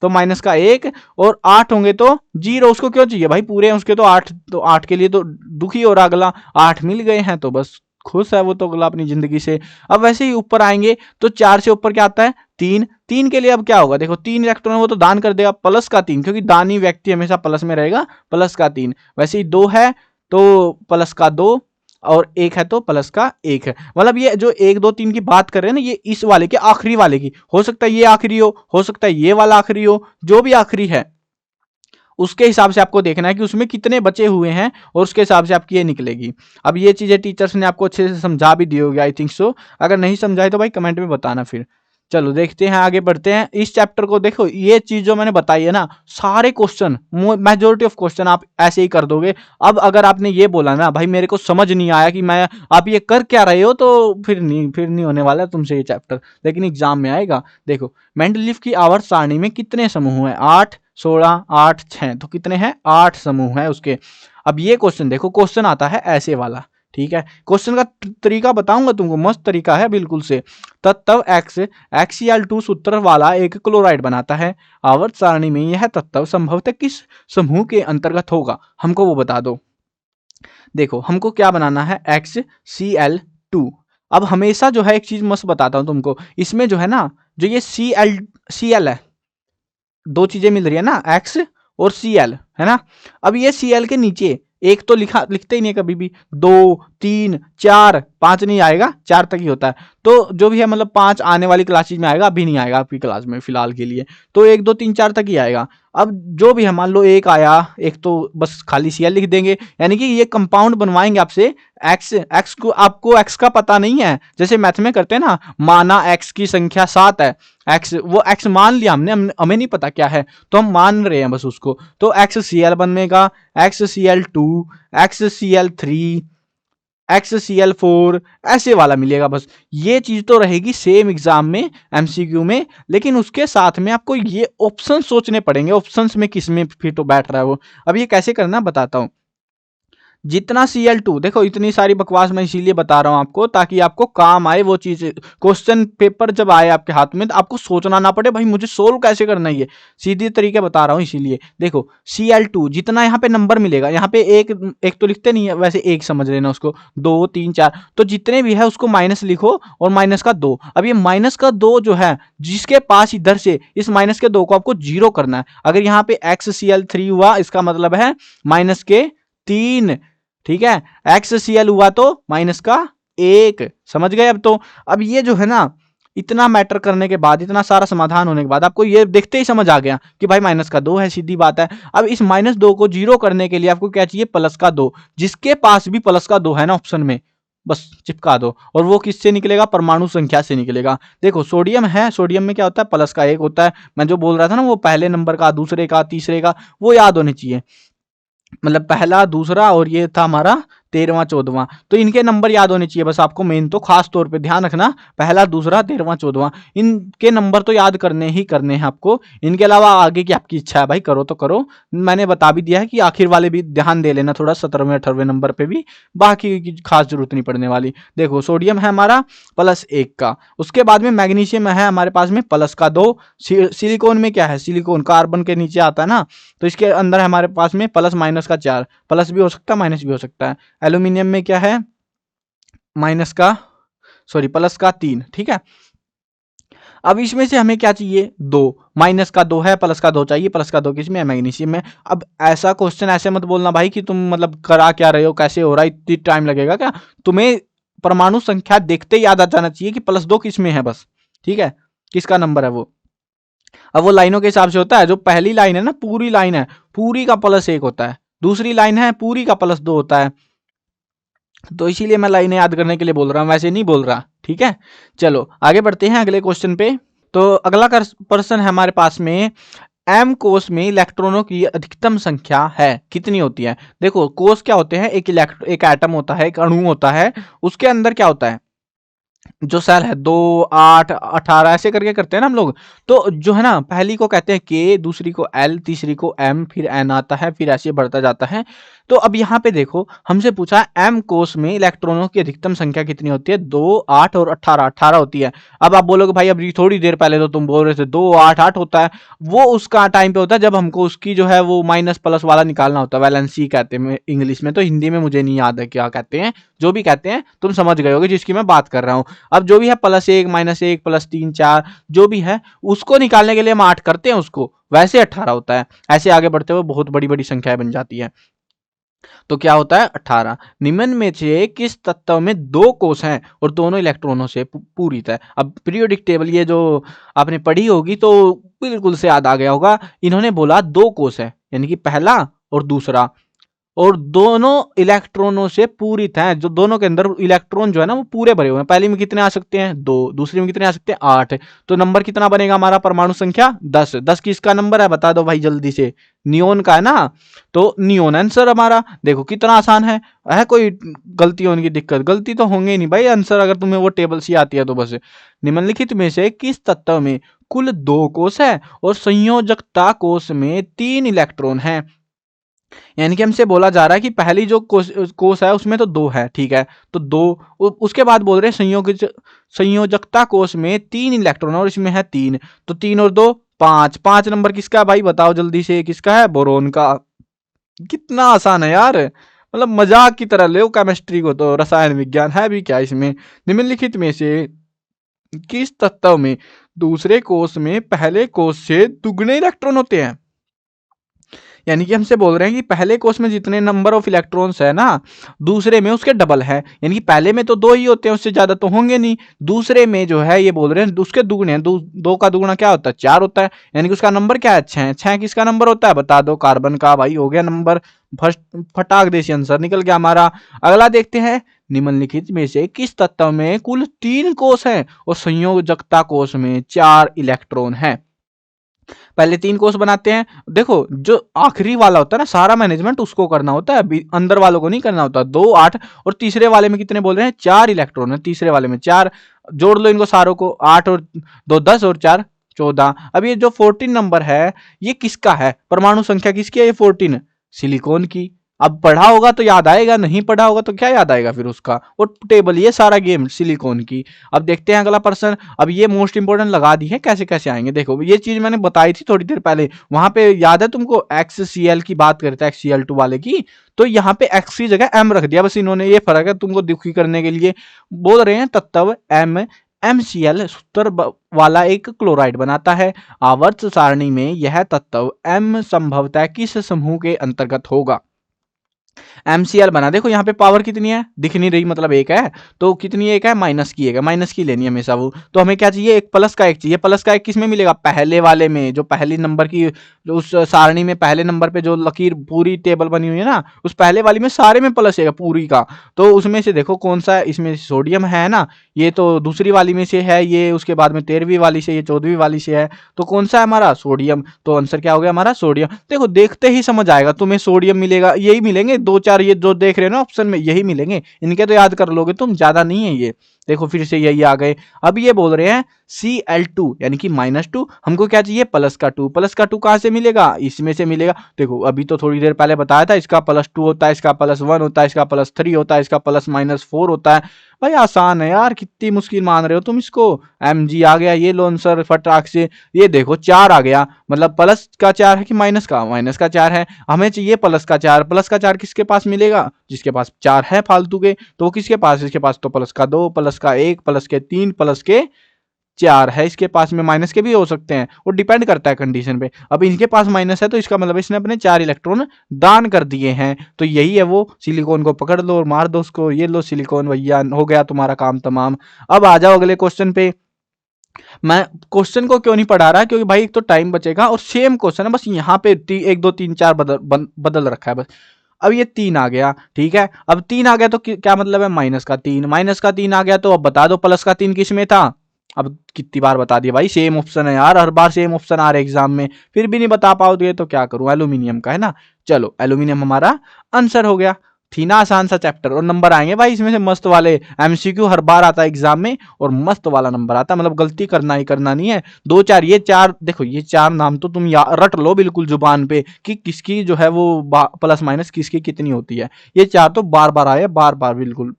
तो -1, और 8 होंगे तो 0, उसको क्यों चाहिए भाई, पूरे हैं उसके तो 8, तो 8 के लिए तो दुखी हो रहा अगला, 8 मिल गए हैं तो बस खुश है वो तो अगला अपनी जिंदगी से। अब वैसे ही ऊपर आएंगे तो 4 से ऊपर क्या आता है 3, 3 के लिए अब क्या होगा, देखो 3 इलेक्ट्रॉन वो तो दान कर देगा +3, क्योंकि दानी व्यक्ति हमेशा प्लस में रहेगा, +3। वैसे ही 2 है तो +2, और 1 है तो +1 है। मतलब ये जो 1 2 3 की बात कर रहे हैं ना, ये इस वाले के आखिरी वाले की, हो सकता है ये आखिरी हो सकता है ये वाला आखिरी हो, जो भी आखिरी है उसके हिसाब से आपको देखना है कि उसमें कितने बचे हुए हैं, और उसके हिसाब से आपकी ये निकलेगी। अब ये चीजें टीचर्स ने आपको अच्छे से समझा भी दी होगी आई थिंक सो, अगर नहीं समझाए तो भाई कमेंट में बताना फिर। चलो देखते हैं आगे बढ़ते हैं इस चैप्टर को। देखो ये चीज जो मैंने बताई है ना, सारे क्वेश्चन मेजोरिटी ऑफ क्वेश्चन आप ऐसे ही कर दोगे। अब अगर आपने ये बोला ना भाई मेरे को समझ नहीं आया कि मैं आप ये कर क्या रहे हो, तो फिर नहीं होने वाला तुमसे ये चैप्टर, लेकिन एग्जाम में आएगा। देखो मेंडलीफ की आवर्त सारणी में कितने समूह हैं, 8 16 8 6, तो कितने हैं 8 समूह हैं उसके। अब ये क्वेश्चन देखो, क्वेश्चन आता है ऐसे वाला, ठीक है, क्वेश्चन का तरीका बताऊंगा तुमको, मस्त तरीका है बिल्कुल से। तत्व X HCl2 सूत्र वाला एक क्लोराइड बनाता है, आवर्त सारणी में यह तत्व संभवतः किस समूह के अंतर्गत होगा, हमको वो बता दो। देखो हमको क्या बनाना है HCl2। अब हमेशा जो है एक चीज मस्त बताता हूं तुमको, इसमें जो है ना, जो ये Cl है, दो चीजें मिल रही है ना, X और Cl, है ना। अब ये Cl के नीचे एक तो लिखते ही नहीं कभी भी, 2 3 4 5 नहीं आएगा, 4 तक ही होता है। तो जो भी है मतलब 5 आने वाली क्लासेज में आएगा, अभी नहीं आएगा आपकी क्लास में फिलहाल के लिए, तो 1 2 3 4 तक ही आएगा। अब जो भी है मान लो 1 आया, एक तो बस खाली Cl लिख देंगे, यानी कि ये कंपाउंड बनवाएंगे आपसे। एक्स को आपको x का पता नहीं है, जैसे मैथ में करते हैं ना, माना x की संख्या 7 है, वो x मान लिया हमने, हमें नहीं पता क्या है, तो हम मान रहे हैं बस उसको, तो XCl बनेगा, XCl2 XCl3 XCl4 ऐसे वाला मिलेगा। बस ये चीज तो रहेगी सेम एग्जाम में MCQ में, लेकिन उसके साथ में आपको ये ऑप्शन सोचने पड़ेंगे, ऑप्शंस में किस में फिट बैठ रहा है वो। अब ये कैसे करना बताता हूं। जितना Cl2, देखो इतनी सारी बकवास मैं इसीलिए बता रहा हूं आपको ताकि आपको काम आए वो चीज। क्वेश्चन पेपर जब आए आपके हाथ में तो आपको सोचना ना पड़े भाई मुझे सोल्व कैसे करना है, ये सीधी तरीके बता रहा हूं। इसीलिए देखो Cl2 जितना यहाँ पे नंबर मिलेगा, यहाँ पे एक एक तो लिखते नहीं है, वैसे एक समझ लेना उसको, 2 3 4, तो जितने भी है उसको माइनस लिखो और माइनस का 2। अब ये माइनस का 2 जो है जिसके पास इधर से इस माइनस के 2 को आपको जीरो करना है। अगर यहाँ पे XCl3 हुआ इसका मतलब है माइनस के 3, ठीक है। XCl हुआ तो माइनस का 1, समझ गए अब तो। अब ये जो है ना, इतना मैटर करने के बाद, इतना सारा समाधान होने के बाद आपको ये देखते ही समझ आ गया कि भाई माइनस का 2 है, सीधी बात है। अब इस माइनस 2 को जीरो करने के लिए आपको क्या चाहिए, प्लस का 2। जिसके पास भी प्लस का 2 है ना ऑप्शन में, बस चिपका दो। और वो किससे निकलेगा, परमाणु संख्या से निकलेगा। देखो सोडियम है, सोडियम में क्या होता है, प्लस का 1 होता है। मैं जो बोल रहा था ना वो पहले नंबर का, दूसरे का, तीसरे का, वो याद होने चाहिए। मतलब पहला, दूसरा और ये था हमारा 13वां 14वां, तो इनके नंबर याद होने चाहिए बस आपको। मेन तो खास तौर पे ध्यान रखना, पहला, दूसरा, 13वां 14वां, इनके नंबर तो याद करने ही करने हैं आपको। इनके अलावा आगे की आपकी इच्छा है भाई, करो तो करो। मैंने बता भी दिया है कि आखिर वाले भी ध्यान दे लेना थोड़ा, 17वें 18वें नंबर पे भी, बाकी की खास जरूरत नहीं पड़ने वाली। देखो सोडियम है हमारा +1 का, उसके बाद में मैग्नीशियम है हमारे पास में प्लस का 2। सिलिकॉन में क्या है, सिलिकॉन कार्बन के नीचे आता है ना, तो इसके अंदर हमारे पास में प्लस माइनस का 4, प्लस भी हो सकता है माइनस भी हो सकता है। एल्यूमिनियम में क्या है, प्लस का 3, ठीक है। अब इसमें से हमें क्या चाहिए, 2, माइनस का 2 है, प्लस का 2 चाहिए, प्लस का 2 किसमें है, मैग्नीशियम में। अब ऐसा क्वेश्चन ऐसे मत बोलना भाई कि तुम मतलब करा क्या रहे हो, कैसे हो रहा है, इतनी टाइम लगेगा क्या। तुम्हें परमाणु संख्या देखते याद आ जाना चाहिए कि +2 किसमें है, बस, ठीक है, किसका नंबर है वो। अब वो लाइनों के हिसाब से होता है, जो पहली लाइन है ना, पूरी लाइन है, पूरी का +1 होता है। दूसरी लाइन है पूरी का +2 होता है। तो इसीलिए मैं लाइनें याद करने के लिए बोल रहा हूं, वैसे नहीं बोल रहा, ठीक है। चलो आगे बढ़ते हैं अगले क्वेश्चन पे। तो अगला प्रश्न है हमारे पास में, एम कोष में इलेक्ट्रॉनों की अधिकतम संख्या है कितनी होती है। देखो कोष क्या होते हैं, एक एटम होता है, एक अणु होता है, उसके अंदर क्या होता है, जो सेल है 2 8 18 ऐसे करके करते हैं ना हम लोग। तो जो है ना, पहली को कहते हैं के, दूसरी को एल, तीसरी को एम, फिर एन आता है, फिर ऐसे बढ़ता जाता है। तो अब यहाँ पे देखो हमसे पूछा एम कोष में इलेक्ट्रॉनों की अधिकतम संख्या कितनी होती है, 2 8 और 18 होती है। अब आप बोलोगे भाई अभी थोड़ी देर पहले तो तुम बोल रहे थे 2 8 8 होता है। वो उसका टाइम पे होता है जब हमको उसकी जो है वो माइनस प्लस वाला निकालना होता है, वैलेंसी कहते हैं इंग्लिश में, तो हिंदी में मुझे नहीं याद है क्या कहते हैं, जो भी कहते हैं तुम समझ गए होगे जिसकी मैं बात कर रहा हूँ। अब जो भी है +1 -1 +3 4 जो भी है उसको निकालने के लिए हम 8 करते हैं उसको, वैसे 18 होता है। ऐसे आगे बढ़ते हुए बहुत बड़ी बड़ी संख्याएं बन जाती है। तो क्या होता है 18। निम्न में से किस तत्व में 2 कोष हैं और दोनों इलेक्ट्रॉनों से पूरित है। अब पीरियोडिक टेबल ये जो आपने पढ़ी होगी तो बिल्कुल से याद आ गया होगा। इन्होंने बोला 2 कोष है, यानी कि पहला और दूसरा, और दोनों इलेक्ट्रॉनों से पूरित हैं, जो दोनों के अंदर इलेक्ट्रॉन जो है ना वो पूरे भरे हुए हैं। पहली में कितने आ सकते हैं, 2, दूसरी में कितने आ सकते हैं, 8। तो नंबर कितना बनेगा हमारा परमाणु संख्या, 10। 10 किसका नंबर है बता दो भाई जल्दी से, नियोन का है ना, तो नियोन आंसर हमारा। देखो कितना आसान है कोई गलती होने की दिक्कत, गलती तो होंगे नहीं भाई, आंसर अगर तुम्हें वो टेबल सी आती है तो बस। निम्नलिखित में से किस तत्व में कुल 2 कोष है और संयोजकता कोष में 3 इलेक्ट्रॉन है। यानी कि हमसे बोला जा रहा है कि पहली जो कोष है उसमें तो 2 है, ठीक है, तो 2, उसके बाद बोल रहे हैं संयोजकता कोष में 3 इलेक्ट्रॉन और इसमें है 3, तो 3 और 2 5। 5 नंबर किसका है भाई बताओ जल्दी से, किसका है, बोरोन का। कितना आसान है यार, मतलब मजाक की तरह ले केमिस्ट्री को, तो रसायन विज्ञान है भी क्या इसमें। निम्नलिखित में से किस तत्व में दूसरे कोष में पहले कोष से दुगने इलेक्ट्रॉन होते हैं। यानी कि हमसे बोल रहे हैं कि पहले कोष में जितने नंबर ऑफ इलेक्ट्रॉन्स है ना, दूसरे में उसके डबल है। यानी कि पहले में तो 2 ही होते हैं, उससे ज्यादा तो होंगे नहीं। दूसरे में जो है ये बोल रहे हैं उसके दुगने हैं, 2 का दुगना क्या होता है, 4 होता है। यानी कि उसका नंबर क्या है, 6। 6 किसका नंबर होता है बता दो, कार्बन का। भाई हो गया नंबर, फर्स्ट फटाक देसी आंसर निकल गया हमारा। अगला देखते हैं, निम्नलिखित में से किस तत्व में कुल 3 कोष हैं और संयोजकता कोष में 4 इलेक्ट्रॉन हैं। पहले 3 कोष बनाते हैं। देखो जो आखिरी वाला होता है ना, सारा मैनेजमेंट उसको करना होता है, अभी अंदर वालों को नहीं करना होता। 2 8 और तीसरे वाले में कितने बोल रहे हैं, 4 इलेक्ट्रॉन है, तीसरे वाले में 4। जोड़ लो इनको सारों को, 8 और 2 10 और 4 14। अब ये जो 14 नंबर है ये किसका है, परमाणु संख्या किसकी है ये 14, सिलिकॉन की। अब पढ़ा होगा तो याद आएगा, नहीं पढ़ा होगा तो क्या याद आएगा फिर उसका। वो टेबल, ये सारा गेम सिलिकॉन की। अब देखते हैं अगला पर्सन। अब ये मोस्ट इंपोर्टेंट लगा दी है, कैसे कैसे आएंगे देखो, ये चीज मैंने बताई थी थोड़ी देर पहले, वहां पे याद है तुमको XCl की बात करते हैं, XCl2 वाले की, तो यहाँ पे X की जगह M रख दिया, बस इन्होंने, ये फर्क है तुमको दुखी करने के लिए। बोल रहे हैं तत्व M MCl सूत्र वाला एक क्लोराइड बनाता है। आवर्त सारणी में यह तत्व M संभवतः किस समूह के अंतर्गत होगा। MCl बना, देखो यहाँ पे पावर कितनी है दिख नहीं रही, मतलब एक है, तो कितनी एक है, माइनस की एक है, माइनस की लेनी है हमेशा वो। तो हमें क्या चाहिए, एक प्लस का एक चाहिए। प्लस का एक किस में मिलेगा, पहले वाले में, जो पहली नंबर की, जो उस सारणी में पहले नंबर पे जो लकीर पूरी टेबल बनी हुई है ना, उस पहले वाली में सारे में प्लस है पूरी का। तो उसमें से देखो कौन सा, इसमें सोडियम है ना, ये तो दूसरी वाली में से है, ये उसके बाद में 13वीं वाली से, ये 14वीं वाली से है, तो कौन सा है हमारा, सोडियम। तो आंसर क्या हो गया हमारा, सोडियम। देखो देखते ही समझ आएगा तुम्हें, सोडियम मिलेगा, यही मिलेंगे दो चार, ये जो देख रहे हो ना ऑप्शन में यही मिलेंगे, इनके तो याद कर लोगे तुम, ज्यादा नहीं है ये। देखो फिर से यही आ गए। अब ये बोल रहे हैं Cl2 यानी कि -2, हमको क्या चाहिए, प्लस का 2। प्लस का 2 कहां से मिलेगा, इसमें से मिलेगा। देखो अभी तो थोड़ी देर पहले बताया था, इसका +2 होता है, इसका +1 होता है, इसका +3 होता है, इसका +-4 होता है। भाई आसान है यार, कितनी मुश्किल मान रहे हो तुम इसको। Mg आ गया, ये लो आंसर फटाक से। ये देखो 4 आ गया, मतलब प्लस का 4 है कि माइनस का, माइनस का 4 है, हमें चाहिए प्लस का 4। प्लस का 4 किसके पास मिलेगा, जिसके पास 4 है फालतू के, तो किसके पास, इसके पास तो प्लस का 2, प्लस का 1, प्लस के 3, प्लस के 4 है, इसके पास में माइनस के भी हो सकते हैं, वो डिपेंड करता है कंडीशन पे। अब इनके पास माइनस है तो इसका मतलब इसने अपने 4 इलेक्ट्रॉन दान कर दिए हैं, तो यही है वो। सिलिकॉन को पकड़ लो और मार दो उसको, ये लो सिलिकॉन भैया, हो गया तुम्हारा काम तमाम। अब आ जाओ अगले क्वेश्चन पे। मैं क्वेश्चन को क्यों नहीं पढ़ा रहा, क्योंकि भाई एक तो टाइम बचेगा, और सेम क्वेश्चन है, बस यहाँ पे 1 2 3 4 बदल रखा है बस। अब ये 3 आ गया, ठीक है, अब 3 आ गया तो क्या मतलब है, -3, -3 आ गया, तो अब बता दो +3 किस में था। अब कितनी बार बता दिया भाई, सेम ऑप्शन है यार, हर बार सेम ऑप्शन आ रहे एग्जाम में, फिर भी नहीं बता पाओगे तो क्या करूं, एल्यूमिनियम का है ना। चलो एल्यूमिनियम हमारा आंसर हो गया। थी ना आसान सा चैप्टर, और नंबर आएंगे भाई इसमें से मस्त वाले। एमसीक्यू हर बार आता है एग्जाम में, और मस्त वाला नंबर आता है, मतलब गलती करना ही करना नहीं है। 2 4, ये 4 देखो, ये 4 नाम तो तुम रट लो बिल्कुल जुबान पे, कि किसकी जो है वो प्लस माइनस किसकी कितनी होती है। ये 4 तो बार बार आए, बार बार, बिल्कुल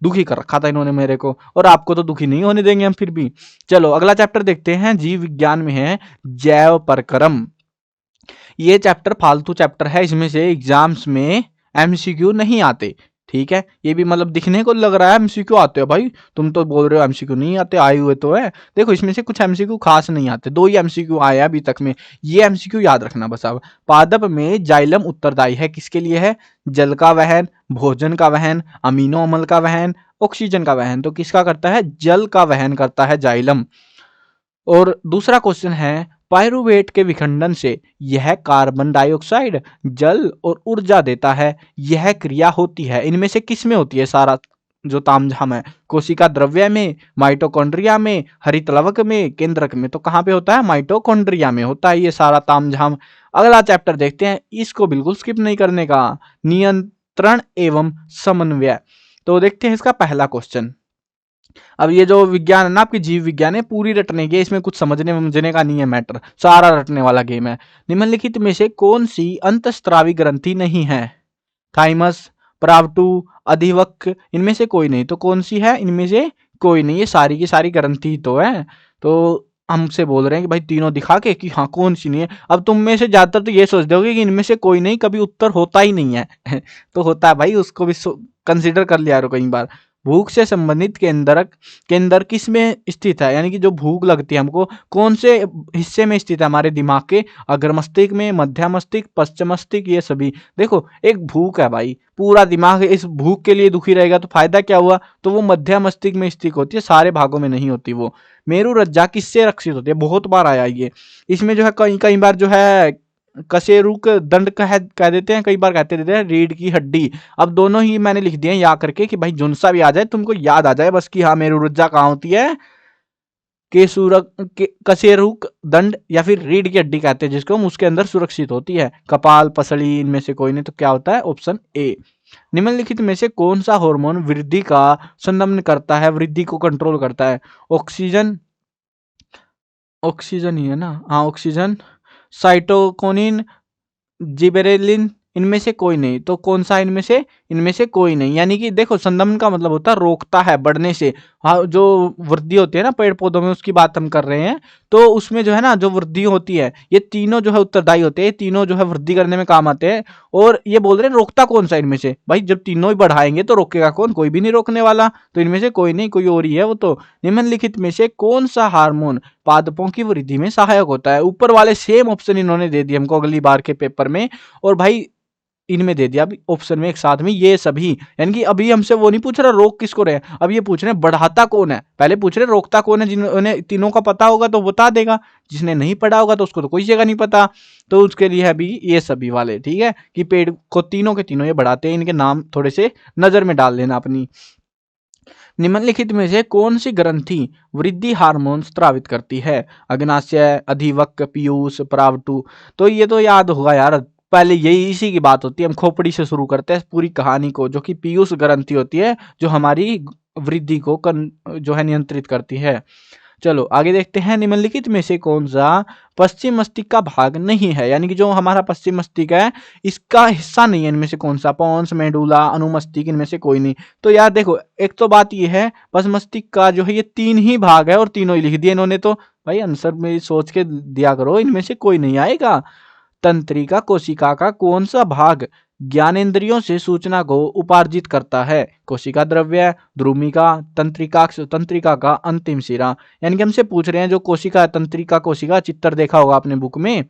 दुखी कर रखा था इन्होंने मेरे को, और आपको तो दुखी नहीं होने देंगे हम फिर भी। चलो अगला चैप्टर देखते हैं, जीव विज्ञान में है जैव परक्रम। ये चैप्टर फालतू चैप्टर है, इसमें से एग्जाम्स में एमसीक्यू नहीं आते, ठीक है। ये भी मतलब दिखने को लग रहा है एमसीक्यू आते हो भाई, तुम तो बोल रहे हो एमसीक्यू नहीं आते, आए हुए तो है। देखो इसमें से कुछ एमसीक्यू खास नहीं आते, 2 ही एमसीक्यू आए अभी तक में, ये एमसीक्यू याद रखना बस। अब पादप में जाइलम उत्तरदायी है किसके लिए है, जल का वहन, भोजन का वहन, अमीनो अम्ल का वहन, ऑक्सीजन का वहन। तो किसका करता है, जल का वहन करता है जाइलम। और दूसरा क्वेश्चन है, पायरुवेट के विखंडन से यह कार्बन डाइऑक्साइड, जल और ऊर्जा देता है, यह क्रिया होती है, इनमें से किस में होती है सारा जो तामझाम है, कोशिका द्रव्य में, माइटोकॉन्ड्रिया में, हरितलवक में, केंद्रक में। तो कहां पे होता है, माइटोकॉन्ड्रिया में होता है ये सारा तामझाम। अगला चैप्टर देखते हैं, इसको बिल्कुल स्किप नहीं करने का, नियंत्रण एवं समन्वय। तो देखते हैं इसका पहला क्वेश्चन। अब ये जो विज्ञान है ना, आपकी जीव विज्ञान है, पूरी रटने की, इसमें कुछ समझने का नहीं है मैटर, सारा रटने वाला गेम है। निम्नलिखित में से कौन सी अंतःस्रावी ग्रंथि नहीं है, थाइमस, प्रावटू, अधिवक्र, इनमें से कोई नहीं। तो कौन सी है, इनमें से कोई नहीं, ये सारी की सारी ग्रंथि तो है। तो हमसे बोल रहे हैं कि भाई तीनों दिखा के कि हाँ कौन सी नहीं है। अब तुम में से ज्यादातर तो ये सोच दोगे कि इनमें से कोई नहीं, कभी उत्तर होता ही नहीं है तो होता है भाई, उसको भी कंसिडर कर लिया कई बार। भूख से संबंधित केंद्र किस में स्थित है, यानी कि जो भूख लगती है हमको, कौन से हिस्से में स्थित है हमारे दिमाग के, अग्र मस्तिष्क में, मध्य मस्तिष्क, पश्चिम मस्तिष्क, ये सभी। देखो एक भूख है भाई, पूरा दिमाग इस भूख के लिए दुखी रहेगा तो फायदा क्या हुआ, तो वो मध्य मस्तिष्क में स्थित होती है, सारे भागों में नहीं होती वो। मेरु रज्जा किससे रक्षित होती है, बहुत बार आया ये, इसमें जो है कई कई बार जो है कशेरुक दंड कह देते हैं, कई बार कहते देते हैं रीढ़ की हड्डी। अब दोनों ही मैंने लिख दिए याद करके कि भाई जुनसा भी आ जाए तुमको याद आ जाए बस कि हाँ मेरुरज्जा कहाँ होती है, कशेरुक दंड या फिर रीढ़ की हड्डी कहते हैं जिसको, हम उसके अंदर सुरक्षित होती है। कपाल, पसली, इनमें से कोई नहीं, तो क्या होता है ऑप्शन ए। निम्नलिखित में से कौन सा हार्मोन वृद्धि का संदमन करता है, वृद्धि को कंट्रोल करता है, ऑक्सीजन, ऑक्सीजन ही है ना, हाँ ऑक्सीजन, साइटोकिनिन, जिबेरेलिन, इनमें से कोई नहीं। तो कौन सा इनमें से कोई नहीं, यानी कि देखो संदमन का मतलब होता है रोकता है बढ़ने से। हाँ, जो वृद्धि होती है ना पेड़ पौधों में, उसकी बात हम कर रहे हैं। तो उसमें जो है ना, जो वृद्धि होती है, ये तीनों जो है उत्तरदायी होते हैं, ये तीनों जो है वृद्धि करने में काम आते हैं। और ये बोल रहे हैं रोकता कौन सा इनमें से, भाई जब तीनों ही बढ़ाएंगे तो रोकेगा कौन, कोई भी नहीं रोकने वाला। तो इनमें से कोई नहीं, कोई और ही है वो तो। निम्नलिखित में से कौन सा हार्मोन पादपों की वृद्धि में सहायक होता है? ऊपर वाले सेम ऑप्शन इन्होंने दे दिए हमको अगली बार के पेपर में, और भाई इनमें दे दिया ऑप्शन में एक साथ में ये सभी। यानी कि अभी हमसे वो नहीं पूछ रहा रोक किसको रहे, अब ये पूछ रहे बढ़ाता कौन है, पहले पूछ रहे रोकता कौन है। जिन्होंने तीनों का पता होगा तो बता देगा, जिसने नहीं पढ़ा होगा तो उसको तो कोई जगह नहीं पता। तो उसके लिए है भी ये सभी वाले, ठीक है, कि पेड़ को तीनों के तीनों ये बढ़ाते हैं। इनके नाम थोड़े से नजर में डाल लेना अपनी। निम्नलिखित में से कौन सी ग्रंथि वृद्धि हार्मोन स्रावित करती है? अग्नाशय, अधिवक्र, पीयूष, परावटु। तो ये तो याद होगा यार, पहले यही इसी की बात होती है। हम खोपड़ी से शुरू करते हैं पूरी कहानी को, जो कि पीयूष ग्रंथि होती है, जो हमारी वृद्धि को जो है नियंत्रित करती है। चलो आगे देखते हैं, निम्नलिखित में से कौन सा पश्चिम मस्तिष्क का भाग नहीं है? यानी कि जो हमारा पश्चिम मस्तिष्क है, इसका हिस्सा नहीं है। इनमें से कौन सा? पोन्स, मेडुला, अनुमस्तिष्क, इनमें से कोई नहीं। तो यार देखो, एक तो बात ये है पश्चिम मस्तिष्क का जो है ये 3 ही भाग है और तीनों ही लिख दिए इन्होंने। तो भाई आंसर में सोच के दिया करो, इनमें से कोई नहीं आएगा। तंत्रिका कोशिका का कौन सा भाग ज्ञानेंद्रियों से सूचना को उपार्जित करता है? कोशिका द्रव्य, द्रुमिका, तंत्रिकाक्ष, तंत्रिका का अंतिम सिरा। यानी कि हमसे पूछ रहे हैं जो कोशिका, तंत्रिका कोशिका, चित्र देखा होगा आपने बुक में,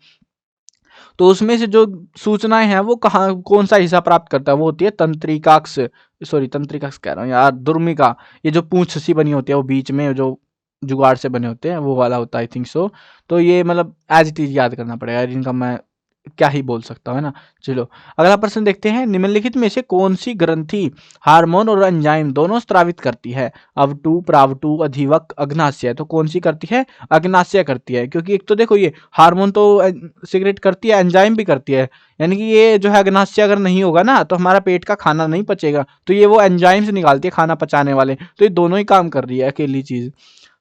तो उसमें से जो सूचनाएं हैं वो कहाँ, कौन सा हिस्सा प्राप्त करता है? वो होती है तंत्रिकाक्ष, सॉरी तंत्रिकाक्ष कह रहा हूँ यार, दुर्मिका। ये जो पूंछ सी बनी होती है वो बीच में जो जुगाड़ से बने होते हैं वो वाला होता है, आई थिंक सो। तो ये मतलब एज इट इज याद करना पड़ेगा, इनका मैं क्या ही बोल सकता हूँ, है ना। चलो अगला प्रश्न देखते हैं, निम्नलिखित में से कौन सी ग्रंथि हार्मोन और एंजाइम दोनों स्रावित करती है? अवटु, प्रावटु, अधिवक, अग्नाशय। तो कौन सी करती है? अग्नाशय करती है, क्योंकि एक तो देखो ये हार्मोन तो सिगरेट करती है, एंजाइम भी करती है। यानी कि ये जो है अग्नाशय अगर नहीं होगा ना तो हमारा पेट का खाना नहीं पचेगा, तो ये वो एंजाइम से निकालती है खाना पचाने वाले। तो ये दोनों ही काम कर रही है अकेली चीज।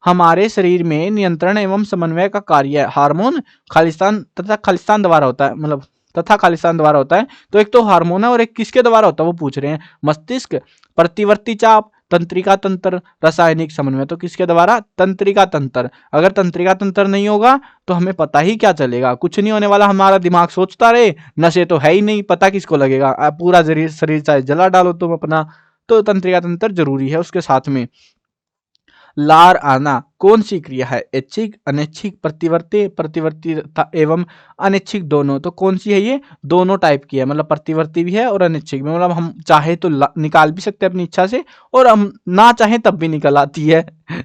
हमारे शरीर में नियंत्रण एवं समन्वय का कार्य हार्मोन खालिस्तान तथा खालिस्तान द्वारा होता है, मतलब तथा खालिस्तान द्वारा होता है। तो एक तो हार्मोन है और एक किसके द्वारा होता है वो पूछ रहे हैं। मस्तिष्क, प्रतिवर्ती चाप, तंत्रिका तंत्र, रासायनिक समन्वय। तो किसके द्वारा? तंत्रिका तंत्र। अगर तंत्रिका तंत्र नहीं होगा तो हमें पता ही क्या चलेगा, कुछ नहीं होने वाला। हमारा दिमाग सोचता रहे, नशे तो है ही नहीं, पता किसको लगेगा? पूरा शरीर चाहे जला डालो तुम अपना। तो तंत्रिका तंत्र जरूरी है उसके साथ में। लार आना कौन सी क्रिया है? ऐच्छिक, अनैच्छिक, प्रतिवर्ती, प्रतिवर्ती एवं अनैच्छिक दोनों। तो कौन सी है ये? दोनों टाइप की है, मतलब प्रतिवर्ती भी है और अनैच्छिक भी। मतलब हम चाहे तो निकाल भी सकते हैं अपनी इच्छा से, और हम ना चाहे तब भी निकल आती है।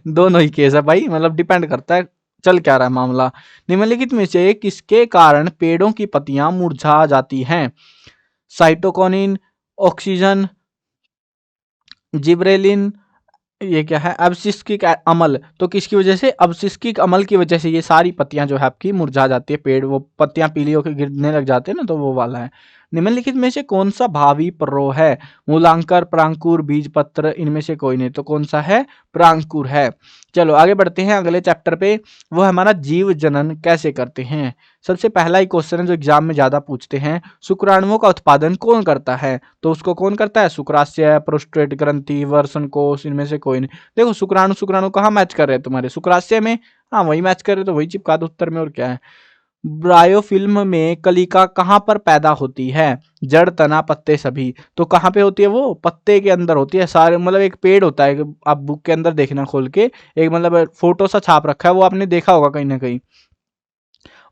दोनों ही केस है भाई, मतलब डिपेंड करता है चल क्या रहा है मामला। निम्नलिखित में से किसके कारण पेड़ों की पत्तियां मुरझा जाती हैं? साइटोकिनिन, ऑक्सीजन, जिब्रेलिन, ये क्या है? अवशिष्टिक अमल। तो किसकी वजह से? अवशिष्टिक अमल की वजह से ये सारी पत्तियां जो है आपकी मुरझा जाती है, पेड़ वो पत्तियां पीली होकर गिरने लग जाते हैं ना, तो वो वाला है। निम्नलिखित में से कौन सा भावी पर्रोह है? मूलांकर, प्रांकुर, बीजपत्र, इनमें से कोई नहीं। तो कौन सा है? प्रांकुर है। चलो आगे बढ़ते हैं अगले चैप्टर पे, वो हमारा जीव जनन कैसे करते हैं। सबसे पहला ही क्वेश्चन है जो एग्जाम में ज्यादा पूछते हैं, शुक्राणुओं का उत्पादन कौन करता है? तो उसको कौन करता है? शुक्राशय, प्रोस्टेट ग्रंथि, वर्षण कोष, इनमें से कोई नहीं। देखो शुक्राणु शुक्राणु कहाँ मैच कर रहे हैं तुम्हारे? शुक्राशय में, हाँ वही मैच कर रहे, तो वही चिपका दो उत्तर में, और क्या है। ब्रायोफिल्म में कलिका कहाँ पर पैदा होती है? जड़, तना, पत्ते सभी। तो कहाँ पे होती है वो? पत्ते के अंदर होती है सारे, मतलब एक पेड़ होता है, आप बुक के अंदर देखना खोल के, एक मतलब फोटो सा छाप रखा है, वो आपने देखा होगा कहीं ना कहीं।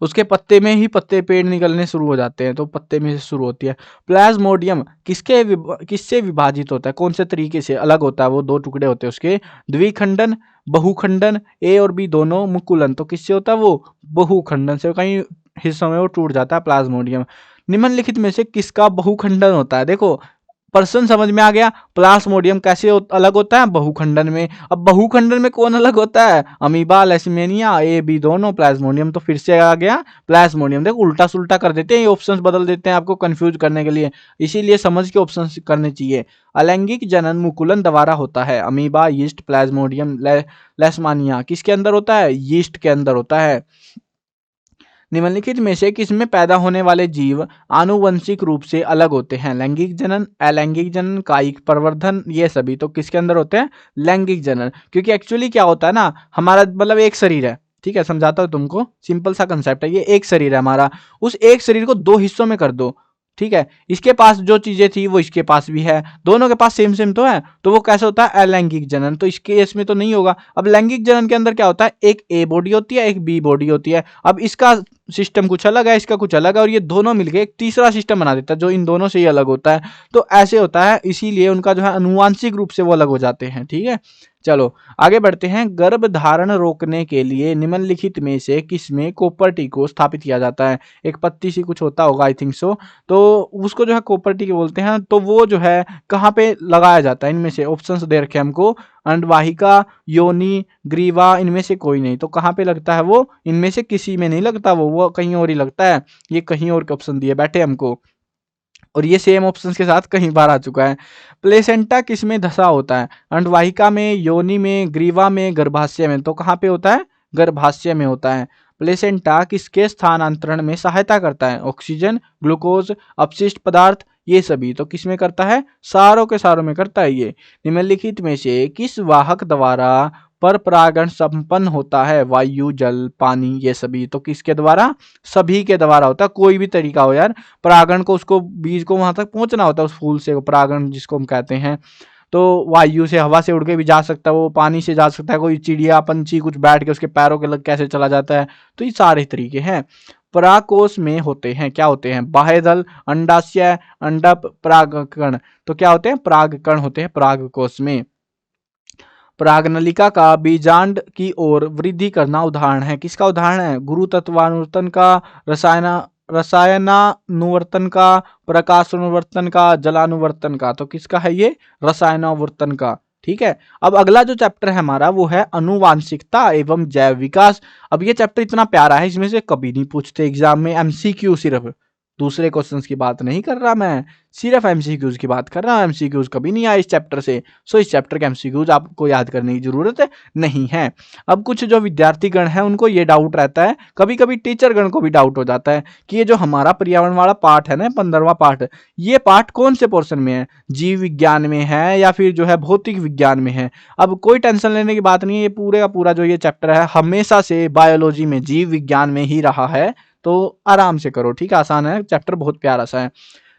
उसके पत्ते में ही पत्ते पेड़ निकलने शुरू हो जाते हैं, तो पत्ते में से शुरू होती है। प्लाज्मोडियम किससे विभाजित होता है? कौन से तरीके से अलग होता है? वो दो टुकड़े होते हैं उसके, द्विखंडन, बहुखंडन, ए और बी दोनों, मुकुलन। तो किससे होता है वो? बहुखंडन से। कई हिस्सों में वो टूट जाता है प्लाज्मोडियम। निम्नलिखित में से किसका बहुखंडन होता है? देखो प्रश्न समझ में आ गया। प्लाज्मोडियम कैसे अलग होता है? बहुखंडन में। अब बहुखंडन में कौन अलग होता है? अमीबा, लेशमेनिया, ए बी दोनों, प्लाज्मोडियम। तो फिर से आ गया प्लाज्मोडियम। देखो उल्टा सुल्टा कर देते हैं, ये ऑप्शंस बदल देते हैं आपको कंफ्यूज करने के लिए, इसीलिए समझ के ऑप्शंस करने चाहिए। अलैंगिक जनन मुकुलन द्वारा होता है, अमीबा, यीस्ट, प्लाज्मोडियम, लेशमानिया। किसके अंदर होता है? यीस्ट के अंदर होता है। निम्नलिखित में से किसमें पैदा होने वाले जीव आनुवंशिक रूप से अलग होते हैं? लैंगिक जनन, अलैंगिक जनन, कायिक प्रवर्धन, ये सभी। तो किसके अंदर होते हैं? लैंगिक जनन। क्योंकि एक्चुअली क्या होता है ना, हमारा मतलब एक शरीर है, ठीक है, समझाता हूं तुमको, सिंपल सा कंसेप्ट है। ये एक शरीर है हमारा, उस एक शरीर को दो हिस्सों में कर दो, ठीक है, इसके पास जो चीजें थी वो इसके पास भी है, दोनों के पास सेम सेम तो है, तो वो कैसे होता है? अलैंगिक जनन। तो इसके इसमें तो नहीं होगा। अब लैंगिक जनन के अंदर क्या होता है? एक ए बॉडी होती है, एक बी बॉडी होती है। अब इसका सिस्टम कुछ अलग है, इसका कुछ अलग है, और ये दोनों मिलके एक तीसरा सिस्टम बना देता है जो इन दोनों से ही अलग होता है। तो ऐसे होता है, इसीलिए उनका जो है अनुवांशिक रूप से वो अलग हो जाते हैं, ठीक है। चलो आगे बढ़ते हैं। गर्भ धारण रोकने के लिए निम्नलिखित में से किसमें कॉपर टी को स्थापित किया जाता है? एक पत्ती सी कुछ होता होगा, आई थिंक सो, तो उसको जो है कॉपर टी बोलते हैं। तो वो जो है कहाँ पे लगाया जाता है? इनमें से ऑप्शंस दे रखे हैं हमको, अंडवाहिका, योनि, ग्रीवा, इनमें से कोई नहीं। तो कहाँ पे लगता है वो? इनमें से किसी में नहीं लगता, वो कहीं और ही लगता है। ये कहीं और के ऑप्शन दिए बैठे हमको, और ये सेम ऑप्शंस के साथ कहीं बार आ चुका है। प्लेसेंटा किसमें धसा होता है? अंडवाहिका में, योनि में, ग्रीवा में, गर्भाशय में। तो कहाँ पे होता है? गर्भाशय में होता है। प्लेसेंटा किसके स्थानांतरण में सहायता करता है? ऑक्सीजन, ग्लूकोज, अपशिष्ट पदार्थ, ये सभी। तो किसमें करता है? सारों के सारों में करता है ये। निम्नलिखित में से किस वाहक द्वारा पर परागण संपन्न होता है? वायु, जल, पानी, ये सभी। तो किसके द्वारा? सभी के द्वारा होता है। कोई भी तरीका हो यार, परागण को, उसको बीज को वहां तक पहुंचना होता है, उस फूल से, परागण जिसको हम कहते हैं। तो वायु से, हवा से उड़ के भी जा सकता है, वो पानी से जा सकता है, कोई चिड़िया पंछी कुछ बैठ के उसके पैरों के लग कैसे चला जाता है। तो ये सारे तरीके हैं। परागकोश में होते हैं, क्या होते हैं? बाह्यदल, अंडाशय, अंडप, परागकण। तो क्या होते हैं? परागकण होते हैं परागकोश में। परागनलिका का बीजांड की ओर वृद्धि करना उदाहरण है, किसका उदाहरण है? गुरुतत्वानुवर्तन का, रसायनानुवर्तन का, प्रकाशानुवर्तन का, जलानुवर्तन का। तो किसका है ये? रसायनानुवर्तन का, ठीक है। अब अगला जो चैप्टर है हमारा वो है अनुवांशिकता एवं जैव विकास। अब ये चैप्टर इतना प्यारा है, इसमें से कभी नहीं पूछते एग्जाम में, एमसीक्यू सिर्फ, दूसरे क्वेश्चंस की बात नहीं कर रहा मैं, सिर्फ एमसीक्यूज की बात कर रहा हूं। एमसीक्यूज कभी नहीं आए इस चैप्टर से, सो इस चैप्टर के एमसीक्यूज आपको याद करने की जरूरत नहीं है। अब कुछ जो विद्यार्थी गण है उनको ये डाउट रहता है, कभी कभी टीचर गण को भी डाउट हो जाता है कि ये जो हमारा पर्यावरण वाला पार्ट है ना, 15वां पार्ट, ये पार्ट कौन से पोर्शन में है? जीव विज्ञान में है या फिर जो है भौतिक विज्ञान में है? अब कोई टेंशन लेने की बात नहीं है, ये पूरे का पूरा जो ये चैप्टर है हमेशा से बायोलॉजी में, जीव विज्ञान में ही रहा है। तो आराम से करो, ठीक है, आसान है चैप्टर, बहुत प्यारा सा है।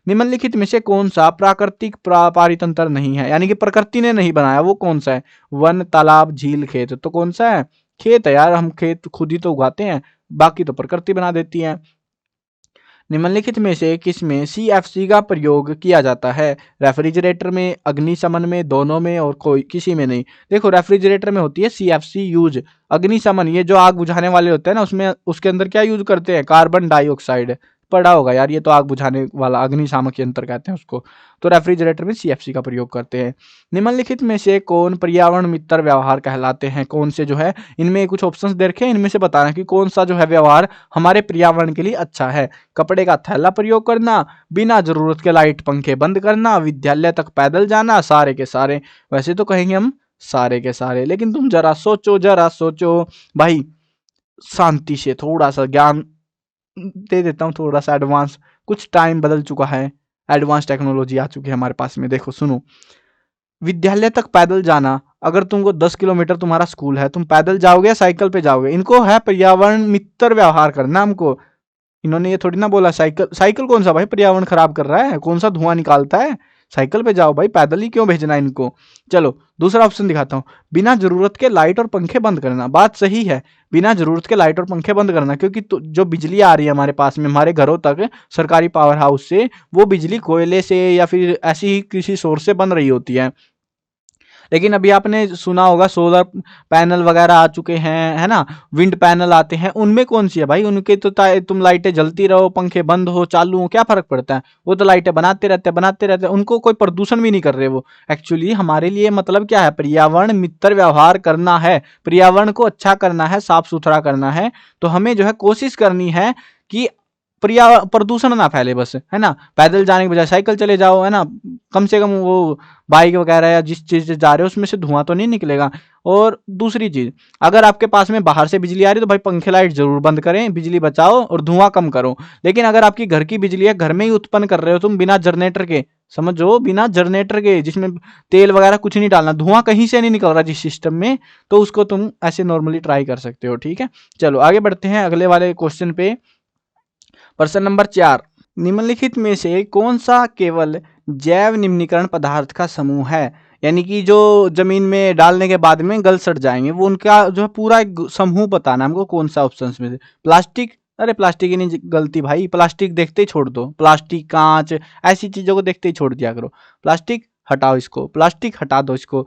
निम्नलिखित में से कौन सा प्राकृतिक पारितंत्र नहीं है, यानी कि प्रकृति ने नहीं बनाया, वो कौन सा है? वन, तालाब, झील, खेत। तो कौन सा है? खेत है यार, हम खेत खुद ही तो उगाते हैं, बाकी तो प्रकृति बना देती है। निम्नलिखित में से किसमें CFC का प्रयोग किया जाता है? रेफ्रिजरेटर में, अग्निशमन में, दोनों में, और कोई किसी में नहीं। देखो रेफ्रिजरेटर में होती है CFC यूज। अग्निशमन, ये जो आग बुझाने वाले होते हैं ना, उसमें, उसके अंदर क्या यूज करते हैं? Carbon dioxide. पढ़ा होगा यार, ये तो आग बुझाने वाला अग्निशामक यंत्र कहते हैं उसको। तो रेफ्रिजरेटर में CFC का प्रयोग करते हैं। निम्नलिखित में से कौन पर्यावरण मित्र व्यवहार कहलाते हैं? कौन से जो है, इनमें कुछ ऑप्शंस दे रखे हैं, इनमें से बताना कि कौन सा जो है व्यवहार हमारे पर्यावरण के लिए अच्छा है। कपड़े का थैला प्रयोग करना, बिना जरूरत के लाइट पंखे बंद करना, विद्यालय तक पैदल जाना, सारे के सारे। वैसे तो कहेंगे हम सारे के सारे, लेकिन तुम जरा सोचो, जरा सोचो भाई, शांति से थोड़ा सा ज्ञान दे देता हूँ, थोड़ा सा एडवांस, कुछ टाइम बदल चुका है, एडवांस टेक्नोलॉजी आ चुकी है हमारे पास में। देखो सुनो, विद्यालय तक पैदल जाना, अगर तुमको 10 किलोमीटर तुम्हारा स्कूल है, तुम पैदल जाओगे या साइकिल पे जाओगे? इनको है पर्यावरण मित्र व्यवहार करना हमको। इन्होंने ये थोड़ी ना बोला साइकिल, साइकिल कौन सा भाई पर्यावरण खराब कर रहा है, कौन सा धुआं निकालता है? साइकिल पे जाओ भाई, पैदल ही क्यों भेजना इनको। चलो दूसरा ऑप्शन दिखाता हूँ, बिना जरूरत के लाइट और पंखे बंद करना। बात सही है, बिना जरूरत के लाइट और पंखे बंद करना, क्योंकि जो बिजली आ रही है हमारे पास में, हमारे घरों तक सरकारी पावर हाउस से, वो बिजली कोयले से या फिर ऐसी ही किसी सोर्स से बन रही होती है। लेकिन अभी आपने सुना होगा सोलर पैनल वगैरह आ चुके हैं, है ना, विंड पैनल आते हैं, उनमें कौन सी है भाई? उनके तो तुम लाइटें जलती रहो, पंखे बंद हो चालू हो, क्या फर्क पड़ता है? वो तो लाइटें बनाते रहते हैं, बनाते रहते हैं, उनको कोई प्रदूषण भी नहीं कर रहे वो। एक्चुअली हमारे लिए मतलब क्या है? पर्यावरण मित्र व्यवहार करना है, पर्यावरण को अच्छा करना है, साफ सुथरा करना है। तो हमें जो है कोशिश करनी है कि प्रदूषण ना फैले बस, है ना। पैदल जाने के बजाय साइकिल चले जाओ, है ना। कम से कम वो बाइक वगैरह या जिस चीज से जा रहे हो उसमें से धुआं तो नहीं निकलेगा। और दूसरी चीज, अगर आपके पास में बाहर से बिजली आ रही है तो भाई पंखे लाइट जरूर बंद करें, बिजली बचाओ और धुआं कम करो। लेकिन अगर आपकी घर की बिजली है, घर में ही उत्पन्न कर रहे हो तुम बिना जनरेटर के, समझो बिना जनरेटर के, जिसमें तेल वगैरह कुछ नहीं डालना, धुआं कहीं से नहीं निकल रहा जिस सिस्टम में, तो उसको तुम ऐसे नॉर्मली ट्राई कर सकते हो, ठीक है। चलो आगे बढ़ते हैं अगले वाले क्वेश्चन पे। प्रश्न नंबर 4, निम्नलिखित में से कौन सा केवल जैव निम्नीकरण पदार्थ का समूह है, यानी कि जो जमीन में डालने के बाद में गल सड़ जाएंगे, वो उनका जो है पूरा एक समूह बताना है हमको, कौन सा ऑप्शन में से। प्लास्टिक, अरे प्लास्टिक ही नहीं गलती भाई, प्लास्टिक देखते ही छोड़ दो, प्लास्टिक कांच ऐसी चीजों को देखते ही छोड़ दिया करो। प्लास्टिक हटाओ इसको, प्लास्टिक हटा दो इसको।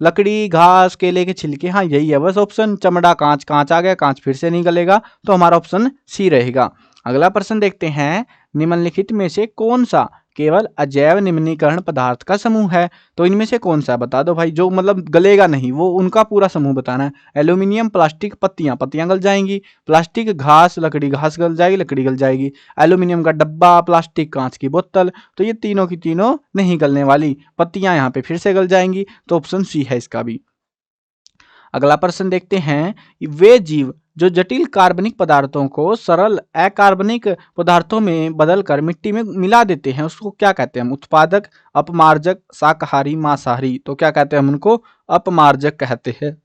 लकड़ी, घास, केले के छिलके, हाँ यही है बस ऑप्शन। चमड़ा, कांच, कांच आ गया, कांच फिर से नहीं गलेगा, तो हमारा ऑप्शन सी रहेगा। अगला प्रश्न देखते हैं, निम्नलिखित में से कौन सा केवल अजैव निम्नीकरण पदार्थ का समूह है, तो इनमें से कौन सा बता दो भाई, जो मतलब गलेगा नहीं, वो उनका पूरा समूह बताना है। एल्यूमिनियम, प्लास्टिक, पत्तियां, पत्तियां गल जाएंगी। प्लास्टिक, घास, लकड़ी, घास गल जाएगी, लकड़ी गल जाएगी। एल्यूमिनियम का डब्बा, प्लास्टिक, कांच की बोतल, तो ये तीनों की तीनों नहीं गलने वाली। पत्तियां यहाँ पे फिर से गल जाएंगी, तो ऑप्शन सी है इसका भी। अगला प्रश्न देखते हैं, वे जीव जो जटिल कार्बनिक पदार्थों को सरल अकार्बनिक पदार्थों में बदलकर मिट्टी में मिला देते हैं, उसको क्या कहते हैं हम? उत्पादक, अपमार्जक, शाकाहारी, मांसाहारी, तो क्या कहते हैं हम उनको? अपमार्जक कहते हैं।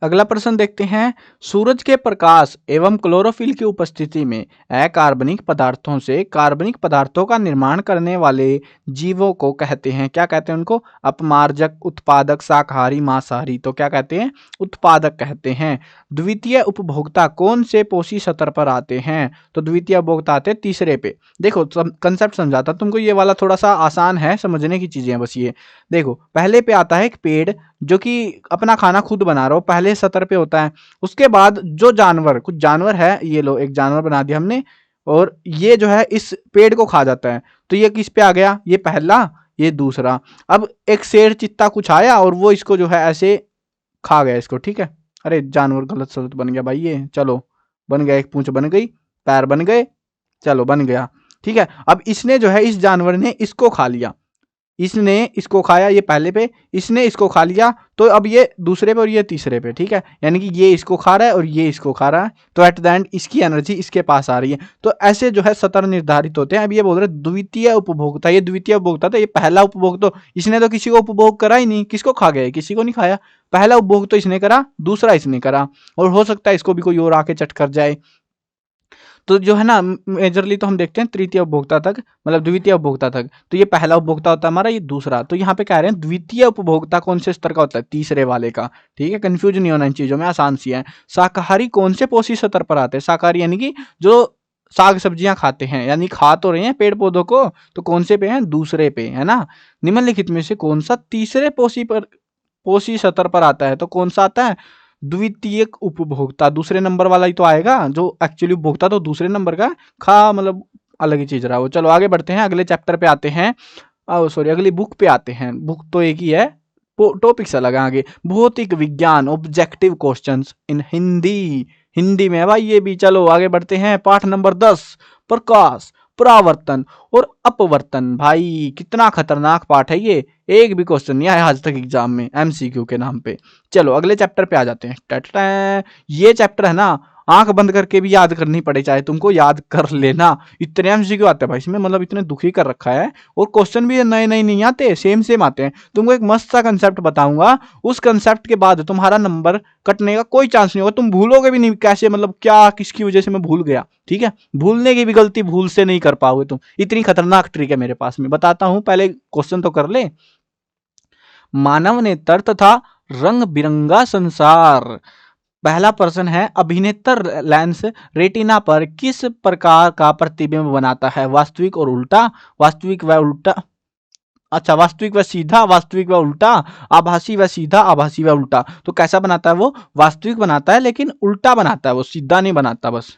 अगला प्रश्न देखते हैं, सूरज के प्रकाश एवं क्लोरोफिल की उपस्थिति में अकार्बनिक पदार्थों से कार्बनिक पदार्थों का निर्माण करने वाले जीवों को कहते हैं, क्या कहते हैं उनको? अपमार्जक, उत्पादक, शाकाहारी, मांसाहारी, तो क्या कहते हैं? उत्पादक कहते हैं। द्वितीय उपभोक्ता कौन से पोषी स्तर पर आते हैं? तो द्वितीय उपभोक्ता आते हैं तीसरे पे। देखो कंसेप्ट समझाता तुमको, ये वाला थोड़ा सा आसान है, समझने की चीजें हैं बस। ये देखो, पहले पे आता है एक पेड़ जो कि अपना खाना खुद बना रहा हो, पहले सतर पे होता है। उसके बाद जो जानवर, कुछ जानवर है, ये लो एक जानवर बना दिया हमने, और ये जो है इस पेड़ को खा जाता है, तो ये किस पे आ गया? ये पहला, ये दूसरा। अब एक शेर चित्ता कुछ आया और वो इसको जो है ऐसे खा गया इसको, ठीक है। अरे जानवर गलत शब्द बन गया भाई ये, चलो बन गया, एक पूंछ बन गई, पैर बन गए, चलो बन गया, ठीक है। अब इसने जो है, इस जानवर ने इसको खा लिया, इसने इसको खाया, ये पहले पे, इसने इसको खा लिया, तो अब ये दूसरे पे और ये तीसरे पे, ठीक है। यानी कि ये इसको खा रहा है और ये इसको खा रहा है, तो एट द एंड इसकी एनर्जी इसके पास आ रही है। तो ऐसे जो है सतर निर्धारित होते हैं। अब ये बोल रहे द्वितीय उपभोक्ता, ये द्वितीय उपभोक्ता था, ये पहला उपभोग तो इसने तो किसी को उपभोग करा ही नहीं, किसको खा गया? किसी को नहीं खाया। पहला उपभोग तो इसने करा, दूसरा इसने करा, और हो सकता है इसको भी कोई और आके चट कर जाए। तो जो है ना, मेजरली तो हम देखते हैं तृतीय उपभोक्ता तक, मतलब द्वितीय उपभोक्ता तक। तो ये पहला उपभोक्ता होता है हमारा, ये दूसरा। तो यहाँ पे कह रहे हैं द्वितीय उपभोक्ता कौन से स्तर का होता है? तीसरे वाले का, ठीक है। कंफ्यूज नहीं होना इन चीजों में, आसान सी है। शाकाहारी कौन से पोषी स्तर पर आते हैं? शाकाहारी यानी कि जो साग सब्जियां खाते हैं, यानी खा तो रहे हैं पेड़ पौधों को, तो कौन से पे हैं? दूसरे पे, है ना। निम्नलिखित में से कौन सा तीसरे पोषी स्तर पर आता है? तो कौन सा आता है? द्वितीय उपभोक्ता, दूसरे नंबर वाला ही तो आएगा, जो एक्चुअली उपभोक्ता तो दूसरे नंबर का, खा मतलब अलग ही चीज रहा वो। चलो आगे बढ़ते हैं, अगले चैप्टर पे आते हैं, सॉरी अगली बुक पे आते हैं। बुक तो एक ही है, टॉपिक्स अलग है आगे। भौतिक विज्ञान objective questions in Hindi, Hindi में है भाई ये भी। चलो आगे बढ़ते हैं, पाठ नंबर 10, प्रकाश, परावर्तन और अपवर्तन। भाई कितना खतरनाक पाठ है ये, एक भी क्वेश्चन नहीं आया आज तक एग्जाम में एमसीक्यू के नाम पे। चलो अगले चैप्टर पे आ जाते हैं। ये चैप्टर है ना, आंख बंद करके भी याद करनी पड़े, चाहे तुमको याद कर लेना, इतने एमसीक्यू आते हैं भाई इसमें, मतलब इतने दुखी कर रखा है। और क्वेश्चन भी नए नए नहीं आते, सेम सेम आते हैं। तुमको एक मस्त सा कंसेप्ट बताऊंगा, उस कंसेप्ट के बाद तुम्हारा नंबर कटने का कोई चांस नहीं होगा, तुम भूलोगे भी नहीं कैसे, मतलब क्या किसकी वजह से मैं भूल गया, ठीक है। भूलने की भी गलती भूल से नहीं कर पाओगे तुम, इतनी खतरनाक ट्रिक है मेरे पास में। बताता हूं, पहले क्वेश्चन तो कर ले। मानव नेत्र तथा रंग बिरंगा संसार। पहला प्रश्न है, अभिनेत्र लेंस रेटिना पर किस प्रकार का प्रतिबिंब बनाता है? वास्तविक और उल्टा, वास्तविक व उल्टा, अच्छा वास्तविक व सीधा, वास्तविक व उल्टा, आभासी व सीधा, आभासी व उल्टा। तो कैसा बनाता है वो? वास्तविक बनाता है, लेकिन उल्टा बनाता है वो, सीधा नहीं बनाता बस,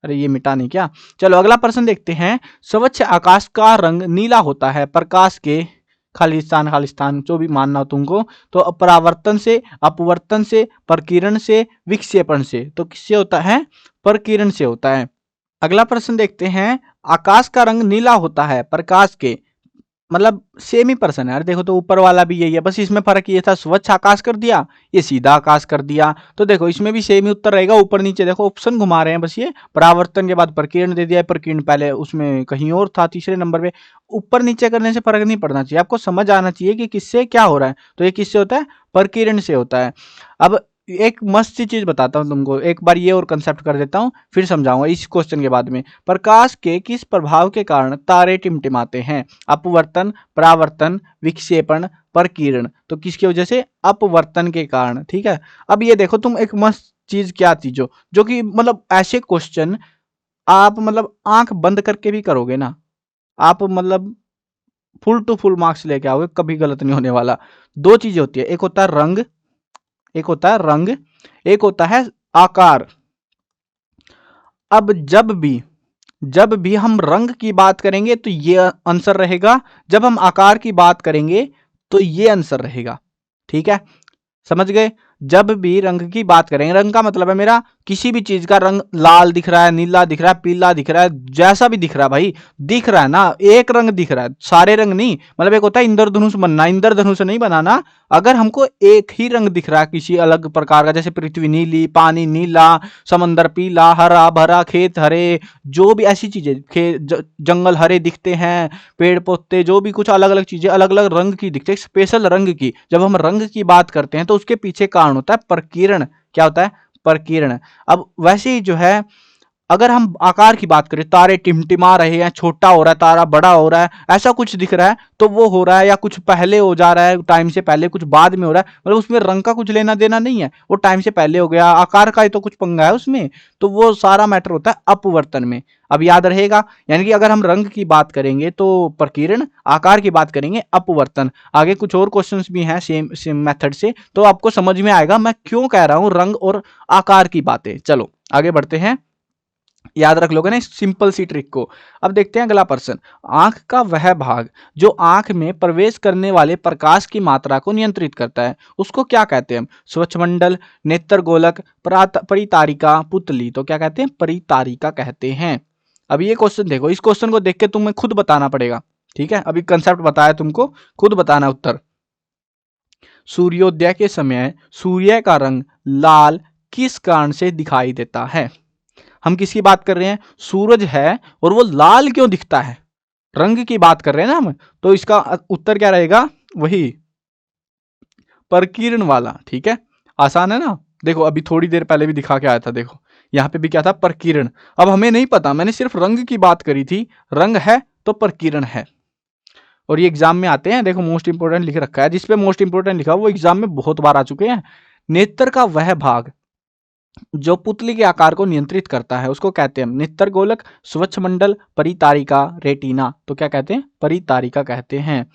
अरे ये मिटा नहीं क्या। चलो अगला प्रश्न देखते हैं। स्वच्छ आकाश का रंग नीला होता है प्रकाश के खालिस्तान खालिस्तान जो भी मानना हो तुमको, तो परावर्तन से, अपवर्तन से, प्रकीर्ण से, विक्षेपण से। तो किससे होता है? प्रकीर्ण से होता है। अगला प्रश्न देखते हैं। आकाश का रंग नीला होता है प्रकाश के, मतलब सेम ही पर्सन है यार, देखो तो ऊपर वाला भी यही है, बस इसमें फर्क ये था स्वच्छ आकाश कर दिया, ये सीधा आकाश कर दिया। तो देखो इसमें भी सेम ही उत्तर रहेगा, ऊपर नीचे देखो ऑप्शन घुमा रहे हैं बस, ये परावर्तन के बाद प्रकीर्ण दे दिया है, प्रकीर्ण पहले उसमें कहीं और था तीसरे नंबर पे। ऊपर नीचे करने से फर्क नहीं पड़ना चाहिए, आपको समझ आना चाहिए कि किससे क्या हो रहा है। तो ये किससे होता है? प्रकीर्ण से होता है। अब एक मस्त सी चीज बताता हूँ तुमको, एक बार ये और कंसेप्ट कर देता हूँ फिर समझाऊंगा इस क्वेश्चन के बाद में। प्रकाश के किस प्रभाव के कारण तारे टिमटिमाते हैं? अपवर्तन, परावर्तन, विक्षेपण, प्रकीर्ण। तो किसकी वजह से? अपवर्तन के कारण। ठीक है। अब ये देखो तुम, एक मस्त चीज क्या थी जो कि मतलब ऐसे क्वेश्चन आप मतलब आंख बंद करके भी करोगे ना, आप मतलब फुल टू फुल मार्क्स लेके आओगे, कभी गलत नहीं होने वाला। दो चीजें होती है, एक होता है रंग, एक होता है रंग, एक होता है आकार। अब जब भी हम रंग की बात करेंगे तो ये आंसर रहेगा, जब हम आकार की बात करेंगे तो ये आंसर रहेगा। ठीक है, समझ गए? जब भी रंग की बात करेंगे, रंग का मतलब है मेरा किसी भी चीज का रंग, लाल दिख रहा है, नीला दिख रहा है, पीला दिख रहा है, जैसा भी दिख रहा है भाई, दिख रहा है ना, एक रंग दिख रहा है, सारे रंग नहीं। मतलब एक होता है इंद्रधनुष बनना, इंद्रधनुष नहीं बनाना। अगर हमको एक ही रंग दिख रहा है किसी अलग प्रकार का, जैसे पृथ्वी नीली, पानी नीला, समंदर पीला, हरा भरा, खेत हरे, जो भी ऐसी चीजें, जंगल हरे दिखते हैं, पेड़ पौधे, जो भी कुछ अलग अलग चीजें अलग अलग रंग की दिखते हैं, स्पेशल रंग की। जब हम रंग की बात करते हैं तो उसके पीछे कारण होता है प्रकीर्ण। क्या होता है? प्रकीर्ण। अब वैसे ही जो है, अगर हम आकार की बात करें, तारे टिमटिमा रहे हैं, छोटा हो रहा है तारा, बड़ा हो रहा है, ऐसा कुछ दिख रहा है, तो वो हो रहा है, या कुछ पहले हो जा रहा है टाइम से पहले, कुछ बाद में हो रहा है, मतलब उसमें रंग का कुछ लेना देना नहीं है, वो टाइम से पहले हो गया, आकार का ही तो कुछ पंगा है उसमें। तो वो सारा मैटर होता है अपवर्तन में। अब याद रहेगा, यानी कि अगर हम रंग की बात करेंगे तो प्रकीर्ण, आकार की बात करेंगे अपवर्तन। आगे कुछ और क्वेश्चंस भी हैं सेम सेम मेथड से, तो आपको समझ में आएगा मैं क्यों कह रहा हूं रंग और आकार की बातें। चलो आगे बढ़ते हैं, याद रख लोगे ना इस सिंपल सी ट्रिक को। अब देखते हैं अगला प्रश्न। आंख का वह भाग जो आंख में प्रवेश करने वाले प्रकाश की मात्रा को नियंत्रित करता है, उसको क्या कहते हैं हम? स्वच्छमंडल, नेत्र गोलक, परितारिका, पुतली। तो क्या कहते हैं? परितारिका कहते हैं। अब ये क्वेश्चन देखो, इस क्वेश्चन को देख के तुम्हें खुद बताना पड़ेगा। ठीक है, अभी कंसेप्ट बताया तुमको, खुद बताना उत्तर। सूर्योदय के समय सूर्य का रंग लाल किस कारण से दिखाई देता है? हम किसकी बात कर रहे हैं? सूरज है और वो लाल क्यों दिखता है? रंग की बात कर रहे हैं ना हम, तो इसका उत्तर क्या रहेगा? वही प्रकीर्ण वाला। ठीक है, आसान है ना। देखो अभी थोड़ी देर पहले भी दिखा के आया था, देखो यहाँ पे भी क्या था? प्रकीर्ण। अब हमें नहीं पता, मैंने सिर्फ रंग की बात करी थी, रंग है तो प्रकीर्ण है। और ये एग्जाम में आते हैं, देखो मोस्ट इंपोर्टेंट लिख रखा है, जिसपे मोस्ट इंपोर्टेंट लिखा वो एग्जाम में बहुत बार आ चुके हैं। नेत्र का वह भाग जो पुतली के आकार को नियंत्रित करता है उसको कहते हैं नेत्र गोलक, स्वच्छमंडल, परितारिका, रेटिना। तो क्या कहते हैं? परितारिका कहते हैं।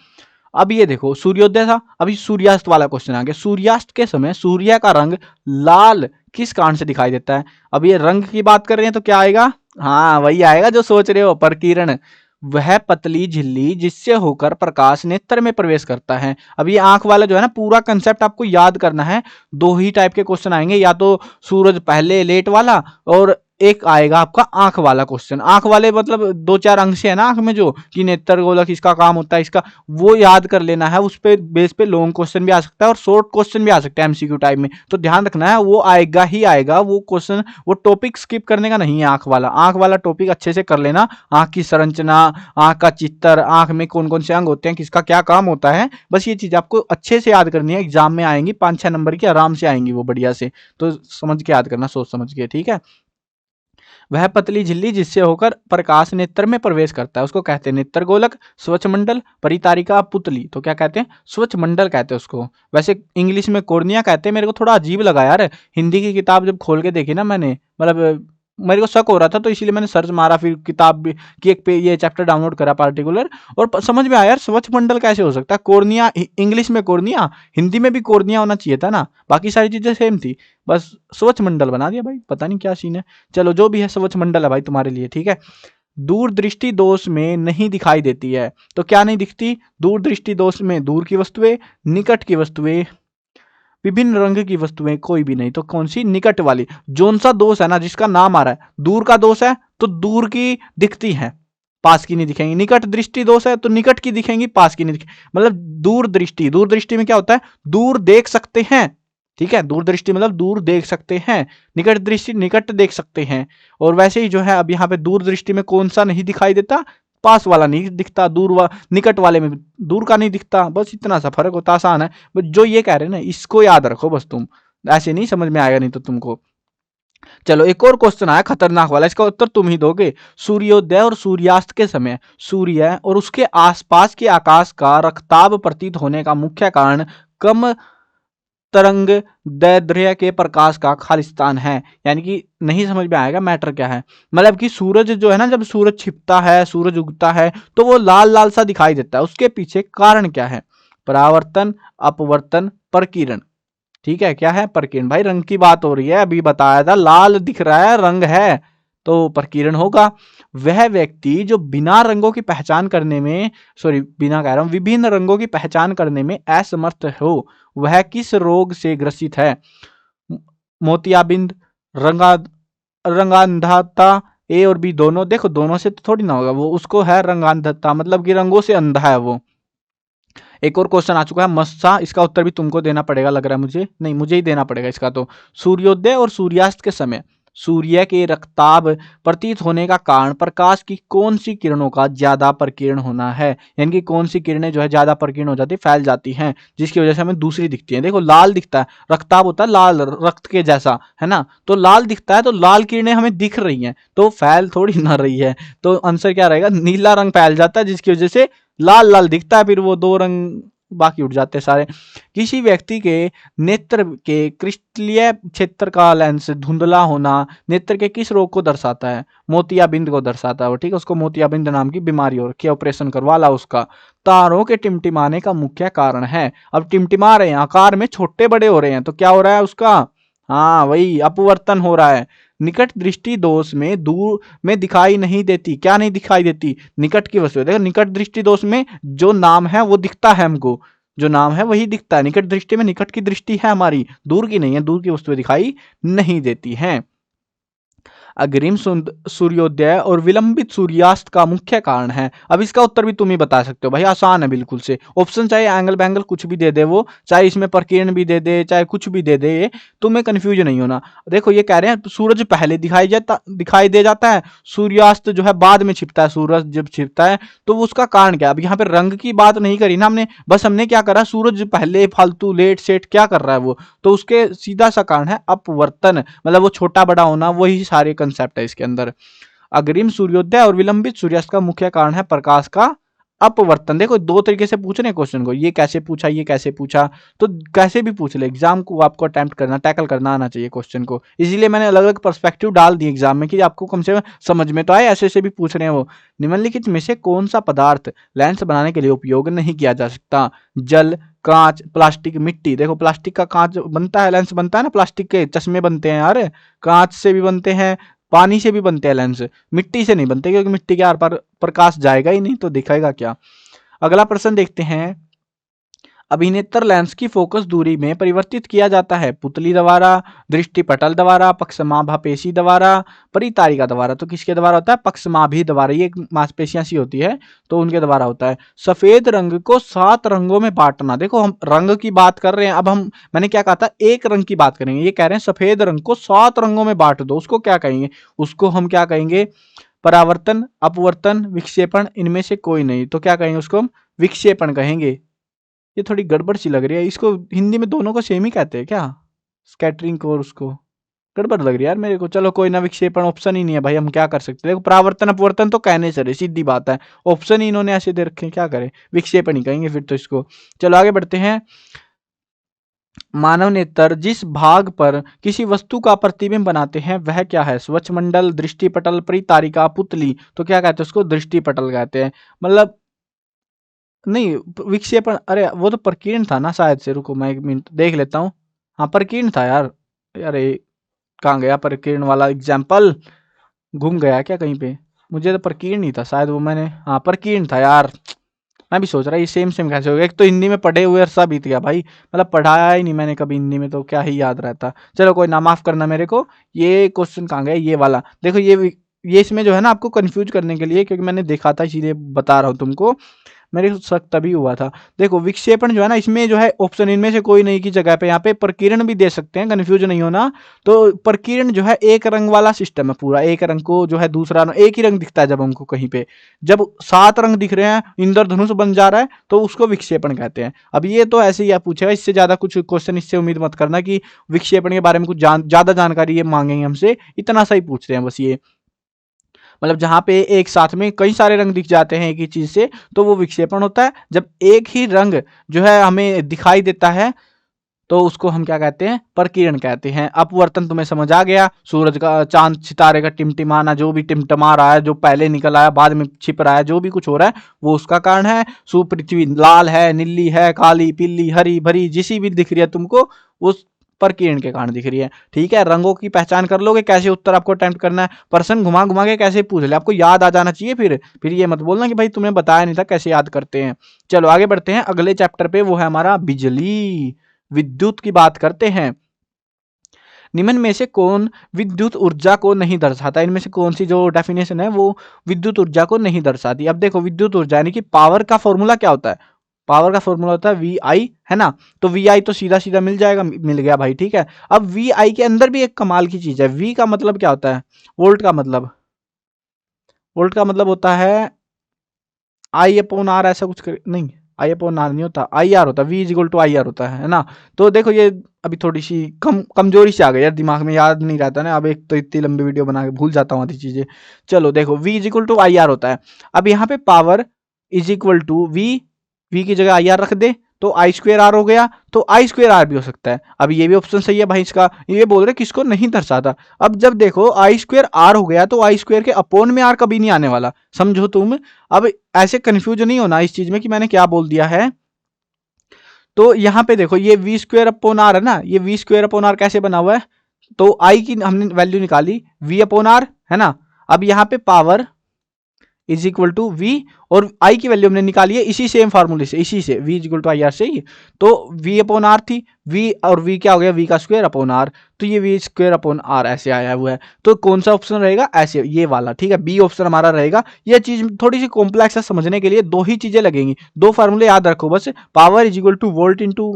अब ये देखो सूर्योदय था, अभी सूर्यास्त वाला क्वेश्चन आ गया। सूर्यास्त के समय सूर्य का रंग लाल किस कारण से दिखाई देता है? अब ये रंग की बात कर रहे हैं तो क्या आएगा? हाँ वही आएगा जो सोच रहे हो, प्रकीर्ण। वह पतली झिल्ली जिससे होकर प्रकाश नेत्र में प्रवेश करता है। अब ये आंख वाला जो है ना, पूरा कंसेप्ट आपको याद करना है। दो ही टाइप के क्वेश्चन आएंगे, या तो सूरज पहले लेट वाला, और एक आएगा आपका आंख वाला क्वेश्चन। आंख वाले मतलब दो चार अंक से है ना आंख में, जो कि नेत्र गोलक इसका काम होता है, इसका वो याद कर लेना है। उस पे बेस पे लॉन्ग क्वेश्चन भी आ सकता है और शॉर्ट क्वेश्चन भी आ सकता है एमसीक्यू टाइप में, तो ध्यान रखना है वो आएगा ही आएगा वो क्वेश्चन। वो टॉपिक स्किप करने का नहीं है आंख वाला। आंख वाला टॉपिक अच्छे से कर लेना, आंख की संरचना, आंख का चित्र, आंख में कौन कौन से अंग होते हैं, किसका क्या काम होता है, बस ये चीज आपको अच्छे से याद करनी है। एग्जाम में आएंगी 5-6 नंबर की आराम से आएंगी वो, बढ़िया से। तो समझ के याद करना, सोच समझ के। ठीक है, वह पतली झिल्ली जिससे होकर प्रकाश नेत्र में प्रवेश करता है उसको कहते हैं नेत्र गोलक, स्वच्छमंडल, परितारिका, पुतली। तो क्या कहते हैं? स्वच्छमंडल कहते हैं उसको। वैसे इंग्लिश में कॉर्निया कहते हैं। मेरे को थोड़ा अजीब लगा यार, हिंदी की किताब जब खोल के देखी ना मैंने, मतलब मेरे को शक हो रहा था तो इसीलिए मैंने सर्च मारा, फिर किताब भी की एक पे ये चैप्टर डाउनलोड करा पार्टिकुलर, और समझ में आया यार स्वच्छ मंडल कैसे हो सकता है। कोर्निया इंग्लिश में कोर्निया, हिंदी में भी कोर्निया होना चाहिए था ना, बाकी सारी चीजें सेम थी, बस स्वच्छ मंडल बना दिया भाई, पता नहीं क्या सीन है। चलो जो भी है, स्वच्छ मंडल है भाई तुम्हारे लिए, ठीक है। दूरदृष्टि दोष में नहीं दिखाई देती है, तो क्या नहीं दिखती? दूरदृष्टि दोष में दूर की वस्तुएं, निकट की वस्तुएं, विभिन्न रंग की वस्तुएं, कोई भी नहीं। तो कौन सी? निकट वाली। जोन सा दोष है ना जिसका नाम आ रहा है, दूर का दोष है तो दूर की दिखती है, पास की नहीं दिखेंगी। निकट दृष्टि दोष है तो निकट की दिखेंगी, पास की नहीं दिखेंगी। मतलब दूर दृष्टि, दूर दृष्टि में क्या होता है? दूर देख सकते हैं, ठीक है। दूर दृष्टि मतलब दूर देख सकते हैं, निकट दृष्टि निकट देख सकते हैं। और वैसे ही जो है अब यहाँ पे दूर दृष्टि में कौन सा नहीं दिखाई देता? पास वाला नहीं दिखता, निकट वाले में दूर का नहीं दिखता, बस इतना सा फर्क होता, आसान है। बस जो ये कह रहे हैं ना इसको याद रखो बस, तुम ऐसे नहीं समझ में आएगा नहीं तो तुमको। चलो एक और क्वेश्चन आया खतरनाक वाला, इसका उत्तर तुम ही दोगे। सूर्योदय और सूर्यास्त के समय सूर्य और उसके आसपास के आकाश का रक्ताभ प्रतीत होने का मुख्य कारण कम तरंग दैर्ध्य के प्रकाश का खालिस्तान है। यानी कि नहीं समझ में आएगा मैटर क्या है। मतलब कि सूरज जो है ना, जब सूरज छिपता है, सूरज उगता है तो वो लाल लाल सा दिखाई देता है, उसके पीछे कारण क्या है? परावर्तन, अपवर्तन, प्रकीर्णन। ठीक है, क्या है? प्रकीर्णन। भाई रंग की बात हो रही है, अभी बताया था लाल दिख रहा है रंग है तो प्रकीर्णन होगा। वह व्यक्ति जो बिना रंगों की पहचान करने में, सॉरी बिना कह रहा हूं, विभिन्न रंगों की पहचान करने में असमर्थ हो, वह किस रोग से ग्रसित है? मोतियाबिंद, रंगा रंगांधता, ए और बी दोनों। देखो दोनों से तो थोड़ी ना होगा, वो उसको है रंगांधता, मतलब कि रंगों से अंधा है वो। एक और क्वेश्चन आ चुका है मस्सा, इसका उत्तर भी तुमको देना पड़ेगा लग रहा है मुझे, नहीं मुझे ही देना पड़ेगा इसका। तो सूर्योदय और सूर्यास्त के समय सूर्य के रक्ताभ प्रतीत होने का कारण प्रकाश की कौन सी किरणों का ज्यादा प्रकीर्ण होना है? यानी कि कौन सी किरणें जो है ज्यादा प्रकीर्ण हो जाती, फैल जाती हैं, जिसकी वजह से हमें दूसरी दिखती है। देखो लाल दिखता है, रक्ताभ होता है लाल रक्त के जैसा, है ना, तो लाल दिखता है तो लाल किरणें हमें दिख रही हैं, तो फैल थोड़ी ना रही है। तो आंसर क्या रहेगा? नीला रंग फैल जाता है जिसकी वजह से लाल लाल दिखता है, फिर वो दो रंग बाकी उठ जाते हैं सारे। किसी व्यक्ति के नेत्र के क्रिस्टलीय क्षेत्र का लेंस धुंधला होना नेत्र के किस रोग को दर्शाता है? मोतियाबिंद को दर्शाता है वो, ठीक है। उसको मोतियाबिंद नाम की बीमारी हो रखी है, ऑपरेशन करवा ला उसका। तारों के टिमटिमाने का मुख्य कारण है, अब टिमटिमा रहे हैं, आकार में छोटे बड़े हो रहे हैं, तो क्या हो रहा है उसका? हाँ वही अपवर्तन हो रहा है। निकट दृष्टि दोष में दूर में दिखाई नहीं देती, क्या नहीं दिखाई देती? निकट की वस्तु। देखो निकट दृष्टि दोष में जो नाम है वो दिखता है हमको, जो नाम है वही दिखता है। निकट दृष्टि में निकट की दृष्टि है हमारी, दूर की नहीं है, दूर की वस्तुएं दिखाई नहीं देती हैं। अग्रिम सूर्योदय और विलंबित सूर्यास्त का मुख्य कारण है। अब इसका उत्तर भी तुम ही बता सकते हो भाई, आसान है बिल्कुल से। ऑप्शन चाहे एंगल बैंगल कुछ भी दे दे वो, चाहे इसमें प्रकीर्ण भी दे दे, चाहे कुछ भी दे दे, तुम्हें कंफ्यूज नहीं होना। देखो ये कह रहे हैं सूरज पहले दिखाई दे जाता है, सूर्यास्त जो है बाद में छिपता है। सूरज जब छिपता है तो उसका कारण क्या? अब यहाँ पे रंग की बात नहीं करी ना हमने, बस हमने क्या करा, सूरज पहले फालतू लेट सेट क्या कर रहा है वो, तो उसके सीधा सा कारण है अपवर्तन, मतलब वो छोटा बड़ा होना, वही सारे कंसेप्ट है इसके अंदर। अग्रिम सूर्योदय और विलंबित सूर्यास्त का मुख्य कारण है प्रकाश का अपवर्तन। देखो दो तरीके से पूछ रहे हैं क्वेश्चन को, ये कैसे पूछा, ये कैसे पूछा, तो कैसे भी पूछ ले, एग्जाम को आपको अटेम्प्ट करना, टैकल करना आना चाहिए क्वेश्चन को। इसीलिए मैंने अलग अलग पर्सपेक्टिव डाल दिए एग्जाम में कि आपको कम से कम समझ में तो आए, ऐसे ऐसे भी पूछ रहे हैं वो। निम्नलिखित में से कौन सा पदार्थ लेंस बनाने के लिए उपयोग नहीं किया जा सकता? जल, कांच, प्लास्टिक, मिट्टी। देखो प्लास्टिक का कांच बनता है, लेंस बनता है ना, प्लास्टिक के चश्मे बनते हैं यार, कांच से भी बनते हैं, पानी से भी बनते हैं लेंस, मिट्टी से नहीं बनते, क्योंकि मिट्टी के आर पार प्रकाश जाएगा ही नहीं तो दिखाएगा क्या। अगला प्रश्न देखते हैं। अभिनेत्र लेंस की फोकस दूरी में परिवर्तित किया जाता है पुतली द्वारा, दृष्टिपटल द्वारा, पक्षमाभापेशी द्वारा, परितारिका द्वारा। तो किसके द्वारा होता है? पक्षमाभी द्वारा, ये मांसपेशियां सी होती है तो उनके द्वारा होता है। सफेद रंग को 7 रंगों में बांटना। देखो हम रंग की बात कर रहे हैं, अब हम मैंने क्या कहा था, एक रंग की बात करेंगे, ये कह रहे हैं सफेद रंग को 7 रंगों में बांट दो, उसको क्या कहेंगे? उसको हम क्या कहेंगे? परावर्तन, अपवर्तन, विक्षेपण, इनमें से कोई नहीं, तो क्या कहेंगे? उसको हम विक्षेपण कहेंगे। ये थोड़ी गड़बड़ सी लग रही है, इसको हिंदी में दोनों को सेम ही कहते हैं क्या? स्कैटरिंग को और उसको गड़बड़ लग रही है यार मेरे को। चलो कोई ना, विक्षेपण ऑप्शन ही नहीं है भाई, हम क्या कर सकते हैं। देखो परावर्तन अपवर्तन तो कहने से सीधी बात है, ऑप्शन ही इन्होंने ऐसे दे रखे हैं, क्या करें, विक्षेपण ही कहेंगे फिर तो इसको। चलो आगे बढ़ते हैं। मानव नेत्र जिस भाग पर किसी वस्तु का प्रतिबिंब बनाते हैं वह क्या है? स्वच्छ मंडल, दृष्टिपटल, परितारिका, पुतली। तो क्या कहते हैं उसको? दृष्टिपटल कहते हैं। मतलब नहीं, विक्षेपण, अरे वो तो प्रकीर्ण था ना शायद से, रुको मैं एक मिनट देख लेता हूँ। हाँ प्रकीर्ण था यार। अरे कहाँ गया प्रकीर्ण वाला एग्जाम्पल, घूम गया क्या कहीं पे? मुझे तो प्रकीर्ण ही था शायद वो, मैंने हाँ प्रकीर्ण था यार। मैं भी सोच रहा ये सेम सेम कैसे हो गया, एक तो हिंदी में पढ़े हुए अरसा बीत गया भाई, मतलब पढ़ाया ही नहीं मैंने कभी हिंदी में, तो क्या ही याद रहता। चलो कोई ना, माफ करना मेरे को। ये क्वेश्चन कहाँ गया, ये वाला देखो, ये इसमें जो है ना आपको कंफ्यूज करने के लिए, क्योंकि मैंने देखा था इसीलिए बता रहा हूँ तुमको। मेरे को शक तभी हुआ था। देखो विक्षेपण जो है ना, इसमें जो है ऑप्शन इनमें से कोई नहीं की जगह पे यहाँ पे प्रकीर्ण भी दे सकते हैं, कंफ्यूज नहीं होना। तो प्रकीर्ण जो है एक रंग वाला सिस्टम है पूरा, एक रंग को जो है दूसरा एक ही रंग दिखता है जब हमको कहीं पे, जब 7 रंग दिख रहे हैं, इंद्रधनुष बन जा रहा है, तो उसको विक्षेपण कहते हैं। अब ये तो ऐसे ही आप पूछेगा, इससे ज्यादा कुछ क्वेश्चन इससे उम्मीद मत करना कि विक्षेपण के बारे में कुछ ज्यादा जानकारी ये मांगेंगे हमसे, इतना सा ही पूछते हैं बस ये। मतलब जहां पे एक साथ में कई सारे रंग दिख जाते हैं एक ही चीज से, तो वो विक्षेपण होता है। जब एक ही रंग जो है हमें दिखाई देता है, तो उसको हम क्या कहते हैं? प्रकीर्ण कहते हैं। अपवर्तन तुम्हें समझ आ गया, सूरज का, चांद सितारे का टिमटिमाना, जो भी टिमटिमा रहा है, जो पहले निकल आया बाद में छिप रहा है, जो भी कुछ हो रहा है वो उसका कारण है। सुपृथ्वी लाल है, नीली है, काली, पीली, हरी भरी, जिसी भी दिख रही है तुमको, उस प्रकीर्ण के कारण दिख रही है। ठीक है, रंगों की पहचान कर लोगे, कैसे उत्तर आपको अटेम्प्ट करना है, पर्सन घुमा घुमा के कैसे पूछ ले, आपको याद आ जाना चाहिए। फिर ये मत बोलना कि भाई तुमने बताया नहीं था कैसे याद करते हैं। चलो आगे बढ़ते हैं अगले चैप्टर पे, वो है हमारा बिजली, विद्युत की बात करते हैं। निम्न में से कौन विद्युत ऊर्जा को नहीं दर्शाता? इनमें से कौन सी जो डेफिनेशन है वो विद्युत ऊर्जा को नहीं दर्शाती? अब देखो विद्युत ऊर्जा यानी कि पावर का फॉर्मूला क्या होता है? पावर का फॉर्मूला होता है वी आई, है ना? तो वी आई तो सीधा सीधा मिल जाएगा, मिल गया भाई। ठीक है, अब वी आई के अंदर भी एक कमाल की चीज है। वी का मतलब क्या होता है? वोल्ट का मतलब, वोल्ट का मतलब होता है आई अपॉन आर, ऐसा कुछ नहीं, आई अपॉन आर नहीं होता, आई आर होता है, V is equal to I R होता है ना? तो देखो ये अभी थोड़ी सी कमजोरी से आ गई यार, दिमाग में याद नहीं रहता ना, अब एक तो इतनी लंबी वीडियो बना के भूल जाता हूँ आधी चीजें। चलो देखो V is equal to I R होता है। अब यहाँ पे power is equal to V, V की जगह आई आर रख दे तो आई स्क्वेयर आर हो गया, तो आई स्क्वेयर आर भी हो सकता है। अब ये भी ऑप्शन सही है भाई इसका, ये बोल रहे किसको नहीं दर्शाता। अब जब देखो आई स्क्वेयर आर हो गया, तो आई स्क्वेयर के अपोन में आर कभी नहीं आने वाला, समझो तुम। अब ऐसे कंफ्यूज नहीं होना इस चीज में कि मैंने क्या बोल दिया है। तो यहाँ पे देखो ये वी स्क्वेयर अपोन आर है ना, ये वी स्क्वेयर अपोन आर कैसे बना हुआ है? तो आई की हमने वैल्यू निकाली वी अपोन आर, है ना? अब यहाँ पे power is equal to V, और आई की वैल्यू हमने निकाली है इसी सेम फार्मूले से, इसी से V is equal to I R से ही। तो वी अपॉन आर थी, वी और वी क्या हो गया? वी का स्क्वायर अपॉन आर, तो ये वी स्क्वायर अपॉन आर ऐसे आया हुआ है। तो कौन सा ऑप्शन रहेगा? ऐसे ये वाला। ठीक है, बी ऑप्शन हमारा रहेगा। ये चीज थोड़ी सी कॉम्प्लेक्स है, समझने के लिए दो ही चीजें लगेंगी, दो फार्मूले याद रखो बस, power is equal to volt into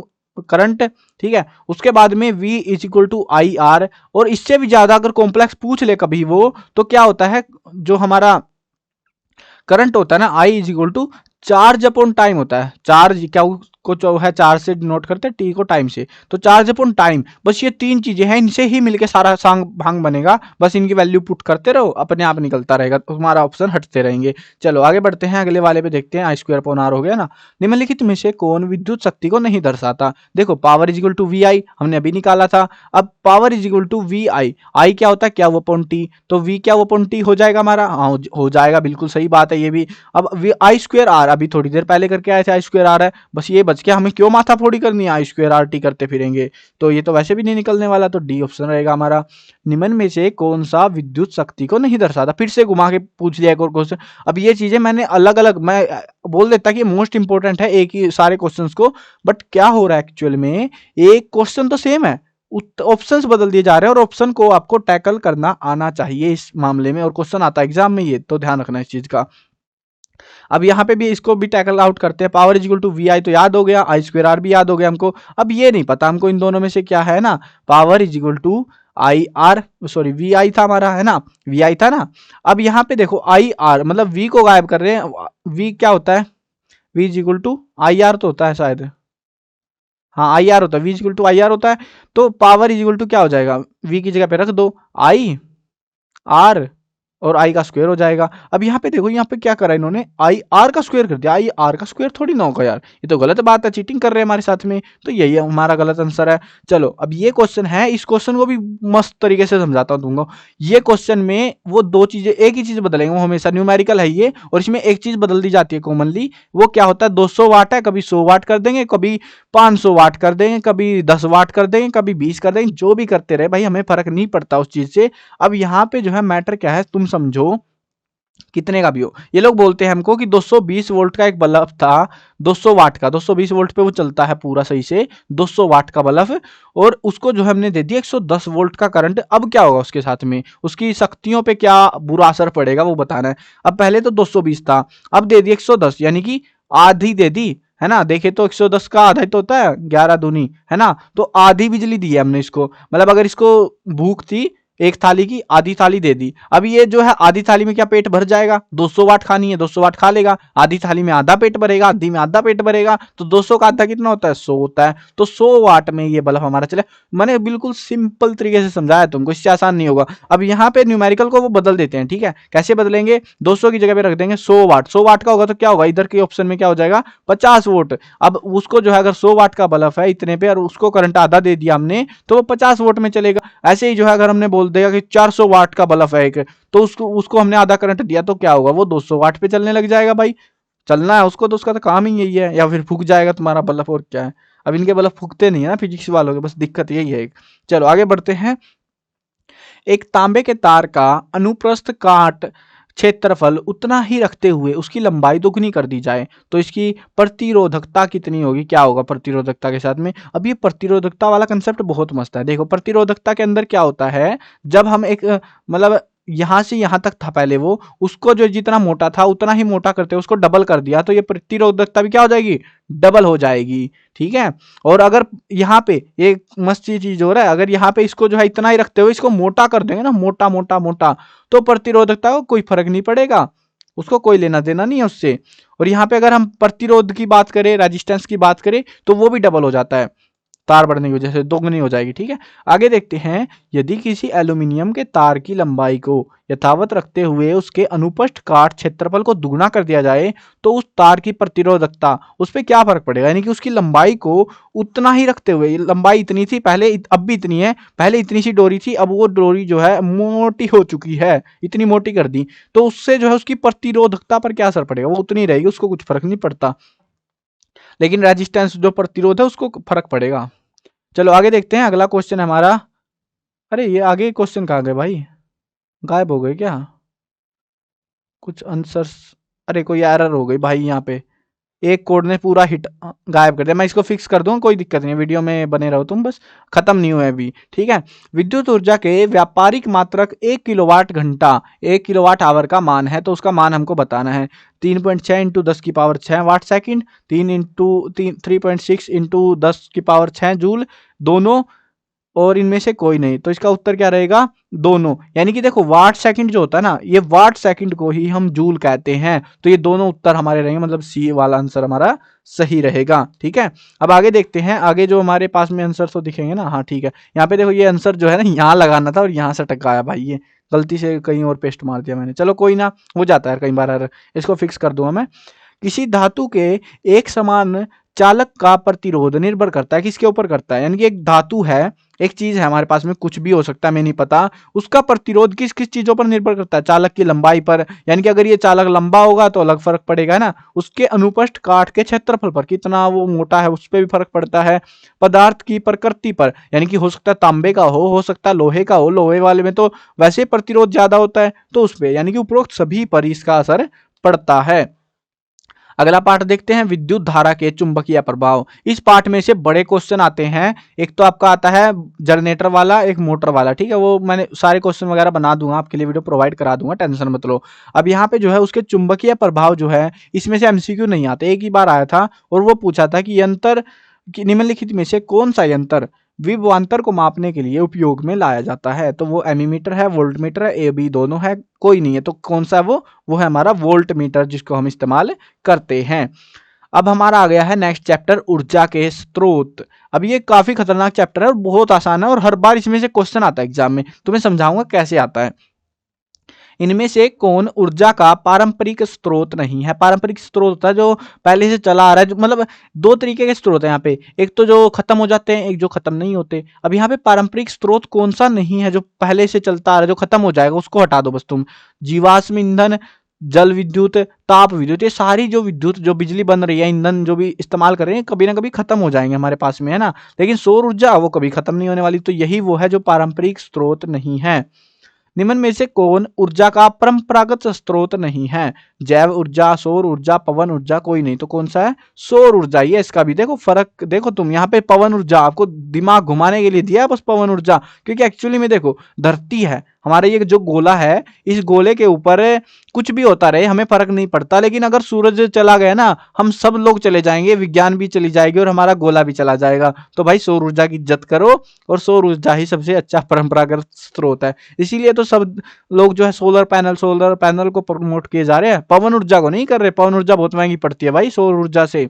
current. ठीक है, उसके बाद में v is equal to I R, और इससे भी ज्यादा अगर कॉम्प्लेक्स पूछ ले कभी वो, तो क्या होता है? जो हमारा करंट होता है ना, I is equal to charge upon time होता है। चार्ज क्या को जो है चार्ज से डिनोट करते हैं, टी को टाइम से, तो चार्ज अपॉन टाइम। बस ये तीन चीजें हैं, इनसे ही मिलके सारा सांग भांग बनेगा। बस इनकी वैल्यू पुट करते रहो, अपने आप निकलता रहेगा, तो हमारा ऑप्शन हटते रहेंगे। चलो आगे बढ़ते हैं, अगले वाले पे देखते हैं। आई स्क्वायर अपॉन आर हो गया ना। निम्नलिखित में से कौन विद्युत शक्ति को नहीं दर्शाता? देखो power is equal to V I हमने अभी निकाला था। अब power is equal to V I, I क्या होता है? क्या वो अपॉन टी, तो वी क्या वो अपॉन टी हो जाएगा हमारा? हाँ हो जाएगा, बिल्कुल सही बात है ये भी। अब आई स्क्वायर आर अभी थोड़ी देर पहले करके आए थे, आई स्क्वायर आर है, बस ये बच गया, हमें क्यों माथा फोड़ी करनी है, आई स्क्वायर आर टी करते फिरेंगे, तो ये तो वैसे भी नहीं निकलने वाला, तो डी ऑप्शन रहेगा हमारा। निम्न में से कौन सा विद्युत शक्ति को नहीं दर्शाता? फिर से घुमा के पूछ लिया एक और क्वेश्चन। अब ये चीजें मैंने अलग अलग मैं बोल देता कि मोस्ट इंपोर्टेंट है एक ही सारे क्वेश्चंस को, बट क्या हो रहा है एक्चुअल में, एक क्वेश्चन तो सेम है, ऑप्शंस बदल दिए जा रहे हैं, और ऑप्शन को आपको टैकल करना आना चाहिए इस मामले में, और क्वेश्चन आता है एग्जाम में, ये तो ध्यान रखना इस चीज का। अब यहाँ पे भी इसको भी टैकल आउट करते हैं। Power is equal to V I तो याद हो गया, आई स्क्वायर आर भी याद हो गया हमको। अब ये नहीं पता हमको इन दोनों में से क्या है ना, power is equal to I R, sorry V I था हमारा, है ना? वी आई था ना। अब यहाँ पे देखो आई आर मतलब वी को गायब कर रहे हैं, वी क्या होता है? V is equal to I R तो होता है शायद, हाँ आई आर होता है, V is equal to I R होता है। तो पावर इज इक्वल टू क्या हो जाएगा? वी की जगह पे रख दो आई आर, और आई का स्क्वायर हो जाएगा। अब यहाँ पे देखो, यहाँ पे क्या करा इन्होंने, आई आर का स्क्वायर कर दिया। आई आर का स्क्वायर थोड़ी ना होगा यार, ये तो गलत बात है, चीटिंग कर रहे हैं हमारे साथ में। तो यही हमारा गलत आंसर है। चलो अब ये क्वेश्चन है, इस क्वेश्चन को भी मस्त तरीके से समझाता हूँ तुमको। ये क्वेश्चन में वो दो चीजें, एक ही चीज बदलेंगे, वो हमेशा न्यूमेरिकल है ये, और इसमें एक चीज बदल दी जाती है कॉमनली। वो क्या होता है, 200 वाट है, कभी 100 वाट कर देंगे, कभी 500 वाट कर देंगे, कभी 10 वाट कर देंगे, कभी 20 कर देंगे, जो भी करते रहे भाई, हमें फर्क नहीं पड़ता उस चीज से। अब यहाँ पे जो है मैटर क्या है, तुम समझो, कितने का भी हो। ये लोग बोलते हैं हमको कि 220 वोल्ट का एक बल्ब था, 200 वाट का, 220 वोल्ट पे वो चलता है पूरा सही से, 200 वाट का बल्ब, और उसको जो हमने दे दिया 110 वोल्ट का करंट। अब क्या होगा उसके साथ में, उसकी शक्तियों पे क्या बुरा असर पड़ेगा वो बताना है। अब पहले तो 220 था, अब दे दी 110, यानी कि आधी दे दी, है ना। देखे तो 110 का आधा ही तो होता है, 11 दूनी, है ना। तो आधी बिजली दी है हमने इसको, मतलब अगर इसको भूख थी एक थाली की, आधी थाली दे दी। अब ये जो है आधी थाली में क्या पेट भर जाएगा, 200 वाट खानी है, 200 वाट खा लेगा। आधी थाली में आधा पेट भरेगा, आधी में आधा पेट भरेगा, तो 200 का आधा कितना होता है, 100 होता है। तो 100 वाट में ये बल्ब हमारा चले। मैंने बिल्कुल सिंपल तरीके से समझाया तुमको, इससे आसान नहीं होगा। अब यहाँ पे न्यूमेरिकल को वो बदल देते हैं, ठीक है। कैसे बदलेंगे, 200 की जगह पे रख देंगे 100 वाट। 100 वाट का होगा तो क्या होगा, इधर के ऑप्शन में क्या हो जाएगा, 50 वोट। अब उसको जो है, अगर 100 वाट का बल्ब है इतने पे, और उसको करंट आधा दे दिया हमने, तो वो 50 वोट में चलेगा। ऐसे ही जो है, अगर हमने बोल दिया कि 400 वाट का बल्ब है एक, तो उसको हमने आधा करंट दिया, तो क्या होगा, वो 200 वाट पे चलने लग जाएगा भाई। चलना है उसको, तो उसका तो काम ही यही है, या फिर फूक जाएगा तुम्हारा बल्ब, और क्या है। अब इनके बल्ब फूकते नहीं है ना फिजिक्स वालों के, बस दिक्कत यही है एक। चलो आगे बढ़ते हैं। एक तांबे के तार का अनुप्रस्थ काट क्षेत्रफल उतना ही रखते हुए उसकी लंबाई दुगनी कर दी जाए तो इसकी प्रतिरोधकता कितनी होगी। क्या होगा प्रतिरोधकता के साथ में। अब ये प्रतिरोधकता वाला कंसेप्ट बहुत मस्त है। देखो प्रतिरोधकता के अंदर क्या होता है, जब हम एक मतलब यहां से यहां तक था पहले, वो उसको जो जितना मोटा था उतना ही मोटा करते उसको डबल कर दिया, तो ये प्रतिरोधकता भी क्या हो जाएगी, डबल हो जाएगी। ठीक है। और अगर यहाँ पे एक मस्त चीज हो रहा है, अगर यहाँ पे इसको जो है इतना ही रखते हुए इसको मोटा कर देंगे ना, मोटा मोटा मोटा, तो प्रतिरोधकता को कोई फर्क नहीं पड़ेगा, उसको कोई लेना देना नहीं है उससे। और यहाँ पे अगर हम प्रतिरोध की बात करें, रेजिस्टेंस की बात करें, तो वो भी डबल हो जाता है, तार बढ़ने की वजह से दोगुनी हो जाएगी। ठीक है। आगे देखते हैं, यदि किसी एल्यूमिनियम के तार की लंबाई को यथावत रखते हुए उसके अनुपस्थ काट क्षेत्रफल को दुगना कर दिया जाए तो उस तार की प्रतिरोधकता, उस पर क्या फर्क पड़ेगा। यानी कि उसकी लंबाई को उतना ही रखते हुए, लंबाई इतनी थी पहले, अब भी इतनी है, पहले इतनी सी डोरी थी, अब वो डोरी जो है मोटी हो चुकी है, इतनी मोटी कर दी, तो उससे जो है उसकी प्रतिरोधकता पर क्या असर पड़ेगा, वो उतनी रहेगी, उसको कुछ फर्क नहीं पड़ता। लेकिन रेजिस्टेंस जो प्रतिरोध है उसको फर्क पड़ेगा। चलो आगे देखते हैं, अगला क्वेश्चन हमारा। अरे ये आगे क्वेश्चन कहाँ गए भाई, गायब हो गए क्या कुछ आंसर्स। अरे कोई एरर हो गई भाई, यहाँ पे एक कोड ने पूरा हिट गायब कर दिया। मैं इसको फिक्स कर दूंगा, कोई दिक्कत नहीं, वीडियो में बने रहो तुम, बस खत्म नहीं हुआ अभी। ठीक है। विद्युत ऊर्जा के व्यापारिक मात्रक 1 किलोवाट घंटा, 1 किलोवाट आवर का मान है, तो उसका मान हमको बताना है। 3.6 इंटू 10 की पावर 6 वाट सेकंड, 3.6 इंटू 10 की पावर 6 जूल, दोनों और इनमें से कोई नहीं, तो इसका उत्तर क्या रहेगा, दोनों। यानी कि देखो वाट सेकंड जो होता है ना, ये वाट सेकंड को ही हम जूल कहते हैं, तो ये दोनों उत्तर हमारे रहेंगे, मतलब सी वाला आंसर हमारा सही रहेगा। ठीक है। अब आगे देखते हैं, आगे जो हमारे पास में आंसर तो दिखेंगे ना, हाँ ठीक है। यहाँ पे देखो ये आंसर जो है ना, यहाँ लगाना था और यहाँ से टकराया भाई, ये गलती से कहीं और पेस्ट मार दिया मैंने। चलो कोई ना, हो जाता है कई बार, इसको फिक्स कर दूंगा मैं। किसी धातु के एक समान चालक का प्रतिरोध निर्भर करता है, किसके ऊपर करता है। यानी कि एक धातु है, एक चीज है हमारे पास में, कुछ भी हो सकता है, मैं नहीं पता, उसका प्रतिरोध किस किस चीजों पर निर्भर करता है, चालक की लंबाई पर। यानी कि अगर ये चालक लंबा होगा तो अलग फर्क पड़ेगा, है ना। उसके अनुपस्थ काट के क्षेत्रफल पर, कितना वो मोटा है, उस पर भी फर्क पड़ता है। पदार्थ की प्रकृति पर, यानी कि हो सकता है तांबे का हो सकता है लोहे का हो, लोहे वाले में तो वैसे प्रतिरोध ज्यादा होता है, तो उस पर, यानी कि उपरोक्त सभी पर इसका असर पड़ता है। अगला पार्ट देखते हैं, विद्युत धारा के चुंबकीय प्रभाव। इस पार्ट में से बड़े क्वेश्चन आते हैं। एक तो आपका आता है जनरेटर वाला, एक मोटर वाला। ठीक है, वो मैंने सारे क्वेश्चन वगैरह बना दूंगा आपके लिए, वीडियो प्रोवाइड करा दूंगा, टेंशन मत लो। अब यहाँ पे जो है उसके चुंबकीय प्रभाव जो है, इसमें से एमसीक्यू नहीं आते, एक ही बार आया था और वो पूछा था कि यंत्र निम्नलिखित में से कौन सा यंत्र विभवांतर को मापने के लिए उपयोग में लाया जाता है। तो वो एमीमीटर है, वोल्ट मीटर है, ए बी दोनों है, कोई नहीं है, तो कौन सा है वो है हमारा वोल्ट मीटर, जिसको हम इस्तेमाल करते हैं। अब हमारा आ गया है नेक्स्ट चैप्टर, ऊर्जा के स्रोत। अब ये काफी खतरनाक चैप्टर है और बहुत आसान है, और हर बार इसमें से क्वेश्चन आता है एग्जाम में, तुम्हें समझाऊंगा कैसे आता है। इनमें से कौन ऊर्जा का पारंपरिक स्रोत नहीं है? पारंपरिक स्रोत होता है जो पहले से चला आ रहा है, जो मतलब दो तरीके के स्रोत हैं यहाँ पे, एक तो जो खत्म हो जाते हैं, एक जो खत्म नहीं होते। अब यहाँ पे पारंपरिक स्रोत कौन सा नहीं है जो पहले से चलता आ रहा है, जो खत्म हो जाएगा उसको हटा दो बस तुम। जीवाश्म ईंधन, जल विद्युत, ताप विद्युत, ये सारी जो विद्युत जो बिजली बन रही है, ईंधन जो भी इस्तेमाल कर रहे हैं, कभी ना कभी खत्म हो जाएंगे हमारे पास में, है ना। लेकिन सौर ऊर्जा वो कभी खत्म नहीं होने वाली, तो यही वो है जो पारंपरिक स्रोत नहीं है। निम्न में से कौन ऊर्जा का परंपरागत स्रोत नहीं है? जैव ऊर्जा, सौर ऊर्जा, पवन ऊर्जा, कोई नहीं। तो कौन सा है? सौर ऊर्जा। ये इसका भी देखो फर्क, देखो तुम यहाँ पे पवन ऊर्जा आपको दिमाग घुमाने के लिए दिया है बस पवन ऊर्जा, क्योंकि एक्चुअली में देखो धरती है हमारा, ये जो गोला है, इस गोले के ऊपर कुछ भी होता रहे हमें फर्क नहीं पड़ता, लेकिन अगर सूरज चला गया ना, हम सब लोग चले जाएंगे, विज्ञान भी चली जाएगी और हमारा गोला भी चला जाएगा। तो भाई सौर ऊर्जा की इज्जत करो, और सौर ऊर्जा ही सबसे अच्छा परंपरागत स्रोत है। इसीलिए तो सब लोग जो है सोलर पैनल को प्रमोट किए जा रहे हैं, पवन ऊर्जा को नहीं कर रहे। पवन ऊर्जा बहुत महंगी पड़ती है भाई सौर ऊर्जा से।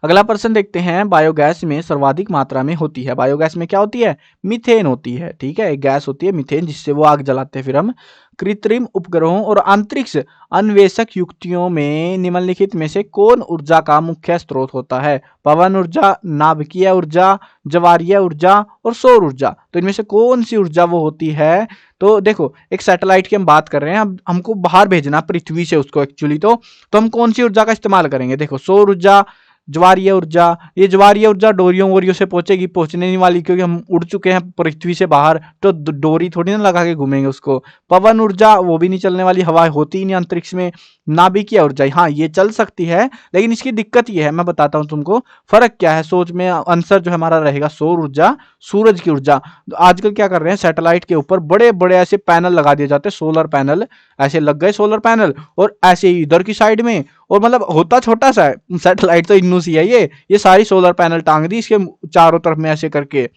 अगला प्रश्न देखते हैं, बायोगैस में सर्वाधिक मात्रा में होती है, बायोगैस में क्या होती है? मीथेन होती है, ठीक है, एक गैस होती है मीथेन, जिससे वो आग जलाते हैं फिर हम। कृत्रिम उपग्रहों और अंतरिक्ष अन्वेषक युक्तियों में निम्नलिखित में से कौन ऊर्जा का मुख्य स्रोत होता है? पवन ऊर्जा, नाभिकीय ऊर्जा, ज्वारीय ऊर्जा और सौर ऊर्जा। तो इनमें से कौन सी ऊर्जा वो होती है? तो देखो एक सैटेलाइट की हम बात कर रहे हैं, अब हमको बाहर भेजना पृथ्वी से उसको एक्चुअली, तो हम कौन सी ऊर्जा का इस्तेमाल करेंगे? देखो सौर ऊर्जा, ज्वारीय ऊर्जा। ये ज्वारीय ऊर्जा डोरियों वोरियों से पहुंचेगी, पहुंचने नहीं वाली, क्योंकि हम उड़ चुके हैं पृथ्वी से बाहर, तो डोरी थोड़ी ना लगा के घूमेंगे उसको। पवन ऊर्जा वो भी नहीं चलने वाली, हवा होती ही नहीं अंतरिक्ष में। नाभिकीय ऊर्जा हाँ ये चल सकती है, लेकिन इसकी दिक्कत ये है, मैं बताता हूँ तुमको फर्क क्या है। सोच में आंसर जो हमारा रहेगा सौर ऊर्जा, सूरज की ऊर्जा। आजकल क्या कर रहे हैं, सैटेलाइट के ऊपर बड़े बड़े ऐसे पैनल लगा दिए जाते हैं, सोलर पैनल, ऐसे लग गए सोलर पैनल, और ऐसे ही इधर की साइड में, और मतलब होता छोटा सा है सैटेलाइट, तो इन्नू सी है ये सारी सोलर पैनल टांग दी इसके चारों तरफ में ऐसे करके।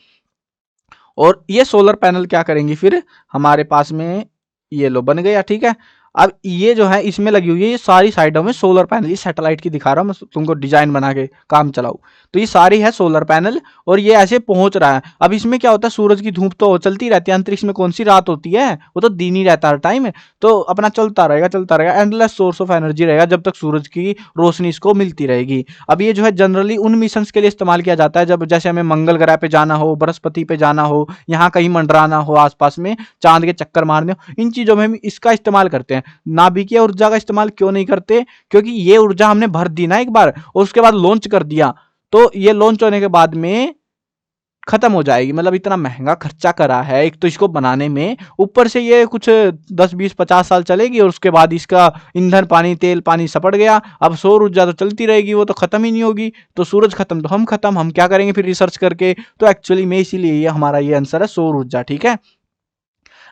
और ये सोलर पैनल क्या करेंगी फिर हमारे पास में, ये लो बन गया, ठीक है। अब ये जो है इसमें लगी हुई है, ये सारी साइडों में सोलर पैनल, ये सैटेलाइट की दिखा रहा हूं मैं तुमको डिजाइन बना के, काम चलाऊ। तो ये सारी है सोलर पैनल, और ये ऐसे पहुंच रहा है। अब इसमें क्या होता है, सूरज की धूप तो चलती रहती है, अंतरिक्ष में कौन सी रात होती है, वो तो दिन ही रहता है टाइम, तो अपना चलता रहेगा, एंडलेस सोर्स ऑफ एनर्जी रहेगा जब तक सूरज की रोशनी इसको मिलती रहेगी। अब ये जो है जनरली उन मिशन के लिए इस्तेमाल किया जाता है जब जैसे हमें मंगल ग्रह पे जाना हो, बृहस्पति पे जाना हो, यहाँ कहीं मंडराना हो आसपास में, चांद के चक्कर मारने हो, इन चीजों में हम इसका इस्तेमाल करते हैं। नाभिकीय ऊर्जा का इस्तेमाल क्यों नहीं करते? क्योंकि ये ऊर्जा हमने भर दी ना एक बार, और उसके बाद लॉन्च कर दिया, तो ये लॉन्च होने के बाद में खत्म हो जाएगी। मतलब इतना महंगा खर्चा करा है एक तो इसको बनाने में, ऊपर से ये कुछ 10-20-50 साल चलेगी, और उसके बाद इसका ईंधन पानी तेल पानी सपट गया। अब सौर ऊर्जा तो चलती रहेगी, वो तो खत्म ही नहीं होगी, तो सूरज खत्म तो हम खत्म, हम क्या करेंगे फिर रिसर्च करके? तो एक्चुअली में इसीलिए ये हमारा ये आंसर है सौर ऊर्जा, ठीक है।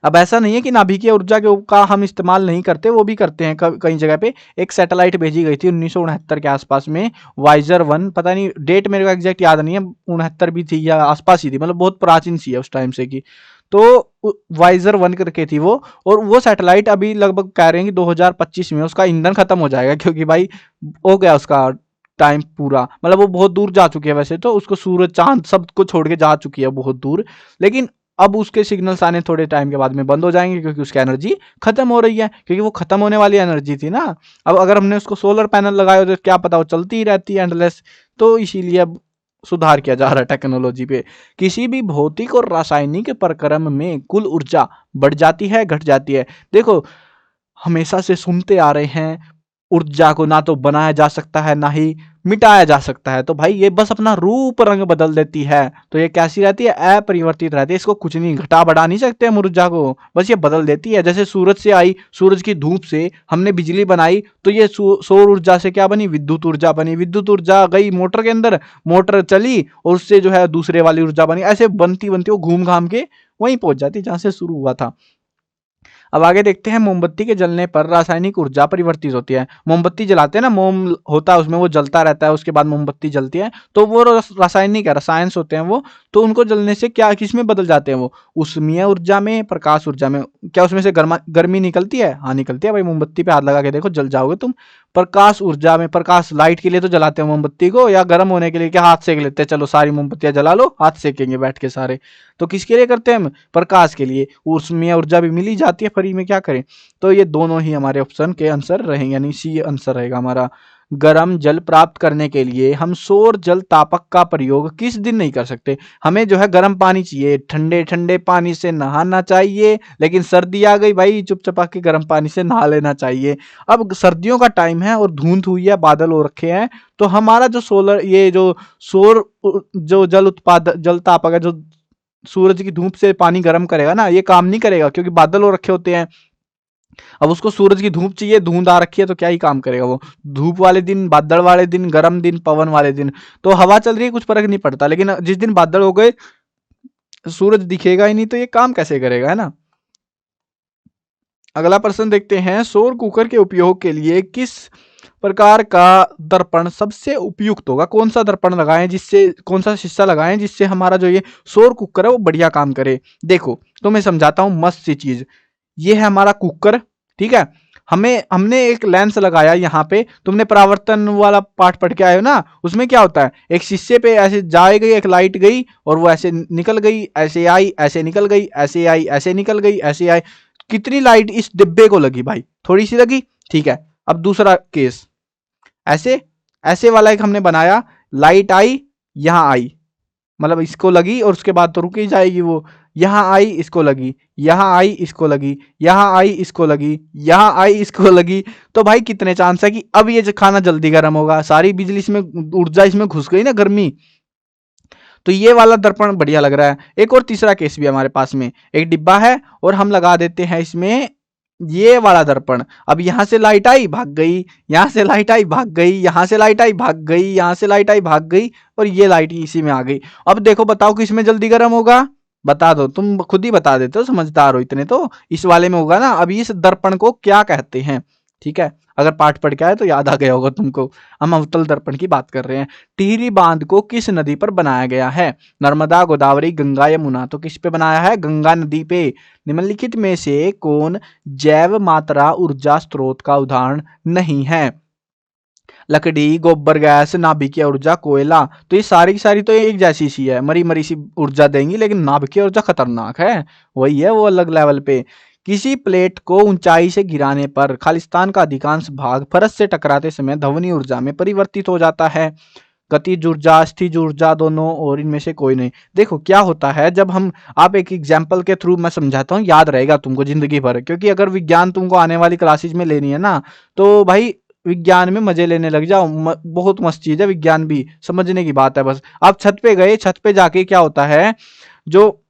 अब ऐसा नहीं है कि नाभिकीय ऊर्जा का हम इस्तेमाल नहीं करते, वो भी करते हैं कई जगह पे। एक सैटेलाइट भेजी गई थी 1969 के आसपास में, वाइजर 1, पता नहीं डेट मेरे को एग्जैक्ट याद नहीं है, 69 भी थी या आसपास ही थी, मतलब बहुत प्राचीन सी है उस टाइम से की। तो वाइजर 1 करके थी वो, और वो सैटेलाइट अभी लगभग कह रहे हैं कि 2025 में उसका ईंधन खत्म हो जाएगा, क्योंकि भाई हो गया उसका टाइम पूरा, मतलब वो बहुत दूर जा चुकी है वैसे तो, उसको सूरज चांद सब कुछ छोड़ के जा चुकी है बहुत दूर, लेकिन अब उसके सिग्नल्स आने थोड़े टाइम के बाद में बंद हो जाएंगे, क्योंकि उसकी एनर्जी खत्म हो रही है, क्योंकि वो खत्म होने वाली एनर्जी थी ना। अब अगर हमने उसको सोलर पैनल लगाए तो क्या पता वो चलती ही रहती है एंडलेस। तो इसीलिए अब सुधार किया जा रहा है टेक्नोलॉजी पे। किसी भी भौतिक और रासायनिक प्रक्रम में कुल ऊर्जा बढ़ जाती है घट जाती है? देखो हमेशा से सुनते आ रहे हैं, ऊर्जा को ना तो बनाया जा सकता है ना ही मिटाया जा सकता है, तो भाई ये बस अपना रूप रंग बदल देती है। तो ये कैसी रहती है? अपरिवर्तित रहती है, इसको कुछ नहीं घटा बढ़ा नहीं सकते हम ऊर्जा को, बस ये बदल देती है। जैसे सूरज से आई, सूरज की धूप से हमने बिजली बनाई, तो ये सौर ऊर्जा से क्या बनी? विद्युत ऊर्जा बनी। विद्युत ऊर्जा गई मोटर के अंदर, मोटर चली और उससे जो है दूसरे वाली ऊर्जा बनी, ऐसे बनती बनती वो घूम घाम के वहीं पहुंच जाती जहां से शुरू हुआ था। अब आगे देखते हैं, मोमबत्ती के जलने पर रासायनिक ऊर्जा परिवर्तित होती है। मोमबत्ती जलाते हैं ना, मोम होता है उसमें, वो जलता रहता है, उसके बाद मोमबत्ती जलती है, तो वो रासायनिक है, रसायन होते हैं वो, तो उनको जलने से क्या किस में बदल जाते हैं वो? उष्मीय ऊर्जा में, प्रकाश ऊर्जा में। क्या उसमें से गर्मी निकलती है? हाँ निकलती है भाई, मोमबत्ती पे हाथ लगा के देखो, जल जाओगे तुम। प्रकाश ऊर्जा में, प्रकाश लाइट के लिए तो जलाते हैं मोमबत्ती को, या गर्म होने के लिए क्या हाथ सेक लेते हैं, चलो सारी मोमबत्तियां जला लो, हाथ सेकेंगे बैठ के सारे। तो किसके लिए करते हैं हम? प्रकाश के लिए। उसमें ऊर्जा भी मिली जाती है फ्री में, क्या करें। तो ये दोनों ही हमारे ऑप्शन के आंसर रहेंगे, यानी सी आंसर रहेगा हमारा। गर्म जल प्राप्त करने के लिए हम सौर जल तापक का प्रयोग किस दिन नहीं कर सकते? हमें जो है गर्म पानी चाहिए, ठंडे ठंडे पानी से नहाना चाहिए, लेकिन सर्दी आ गई भाई, चुपचाप के गर्म पानी से नहा लेना चाहिए। अब सर्दियों का टाइम है और धुंध हुई है, बादल हो रखे हैं, तो हमारा जो सोलर, ये जो सौर जो जल उत्पादक जल तापक है, जो सूरज की धूप से पानी गर्म करेगा ना, ये काम नहीं करेगा, क्योंकि बादल हो रखे होते हैं। अब उसको सूरज की धूप चाहिए, धुंध आ रखी है, तो क्या ही काम करेगा वो। धूप वाले दिन, बादल वाले दिन, गर्म दिन, पवन वाले दिन तो हवा चल रही है, कुछ फर्क नहीं पड़ता, लेकिन जिस दिन बादल हो गए, सूरज दिखेगा ही नहीं, तो ये काम कैसे करेगा, है ना। अगला प्रश्न देखते हैं, सौर कुकर के उपयोग के लिए किस प्रकार का दर्पण सबसे उपयुक्त होगा? कौन सा दर्पण लगाएं, जिससे, कौन सा शीशा लगाएं जिससे हमारा जो ये सौर कुकर है वो बढ़िया काम करे। देखो तो मैं समझाता हूं मस्त सी चीज। ये है हमारा कुकर, ठीक है। हमने एक लेंस लगाया यहाँ पे, तुमने परावर्तन वाला पाठ पढ़ के आए हो ना, उसमें क्या होता है, एक शीशे पे ऐसे जाए गई, एक लाइट गई और वो ऐसे निकल गई, ऐसे आई, ऐसे निकल गई, ऐसे आई, ऐसे निकल गई, ऐसे आई। कितनी लाइट इस डिब्बे को लगी भाई? थोड़ी सी लगी, ठीक है। अब दूसरा केस, ऐसे ऐसे वाला एक हमने बनाया, लाइट आई, यहां आई, मतलब इसको लगी और उसके बाद तो रुक ही जाएगी वो। यहां आई, इसको लगी, यहां आई, इसको लगी, यहां आई, इसको लगी, यहां आई, इसको लगी। तो भाई कितने चांस है कि अब ये खाना जल्दी गर्म होगा, सारी बिजली इसमें, ऊर्जा इसमें घुस गई ना, गर्मी। तो ये वाला दर्पण बढ़िया लग रहा है। एक और तीसरा केस भी हमारे पास में, एक डिब्बा है और हम लगा देते हैं इसमें ये वाला दर्पण। अब यहां से लाइट आई, भाग गई, यहां से लाइट आई, भाग गई, यहां से लाइट आई, भाग गई, यहां से लाइट आई, भाग गई, और ये लाइट इसी में आ गई। अब देखो, बताओ किसमें जल्दी गर्म होगा? बता दो, तुम खुद ही बता देते हो, समझदार हो इतने तो। इस वाले में होगा ना। अब इस दर्पण को क्या कहते हैं? ठीक है, अगर पाठ पढ़ के आए तो याद आ गया होगा तुमको। हम अवतल दर्पण की बात कर रहे हैं। टिहरी बांध को किस नदी पर बनाया गया है? नर्मदा, गोदावरी, गंगा, यमुना। तो किस पे बनाया है? गंगा नदी पे। निम्नलिखित में से कौन जैव मात्रा ऊर्जा स्रोत का उदाहरण नहीं है? लकड़ी, गोबर गैस, नाभिकीय ऊर्जा, कोयला। तो ये सारी की सारी तो एक जैसी सी है, मरी मरी सी ऊर्जा देंगी, लेकिन नाभिकीय ऊर्जा खतरनाक है, वही है वो अलग लेवल पे। किसी प्लेट को ऊंचाई से गिराने पर खालिस्तान का अधिकांश भाग फरस से टकराते समय ध्वनि ऊर्जा में परिवर्तित हो जाता है। गतिज ऊर्जा, स्थिज ऊर्जा, दोनों, और इनमें से कोई नहीं। देखो क्या होता है, जब हम, आप एक एग्जाम्पल के थ्रू मैं समझाता हूँ, याद रहेगा तुमको जिंदगी भर, क्योंकि अगर विज्ञान तुमको आने वाली क्लासेज में लेनी है ना, तो भाई विज्ञान में मजे लेने लग जाओ। बहुत मस्त चीज है विज्ञान भी, समझने की बात है बस। आप छत पे गए, छत पे जाके क्या होता है, जो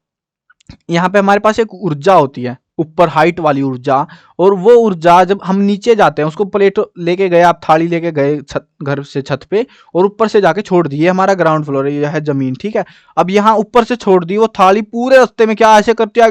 यहाँ पे हमारे पास एक ऊर्जा होती है, ऊपर हाइट वाली ऊर्जा, और वो ऊर्जा जब हम नीचे जाते हैं, उसको प्लेट लेके गए, आप थाली लेके गए घर से छत पे, और ऊपर से जाके छोड़ दी, हमारा ग्राउंड फ्लोर है, यह है जमीन, ठीक है। अब यहाँ ऊपर से छोड़ दी वो थाली, पूरे रास्ते में क्या ऐसे करती है,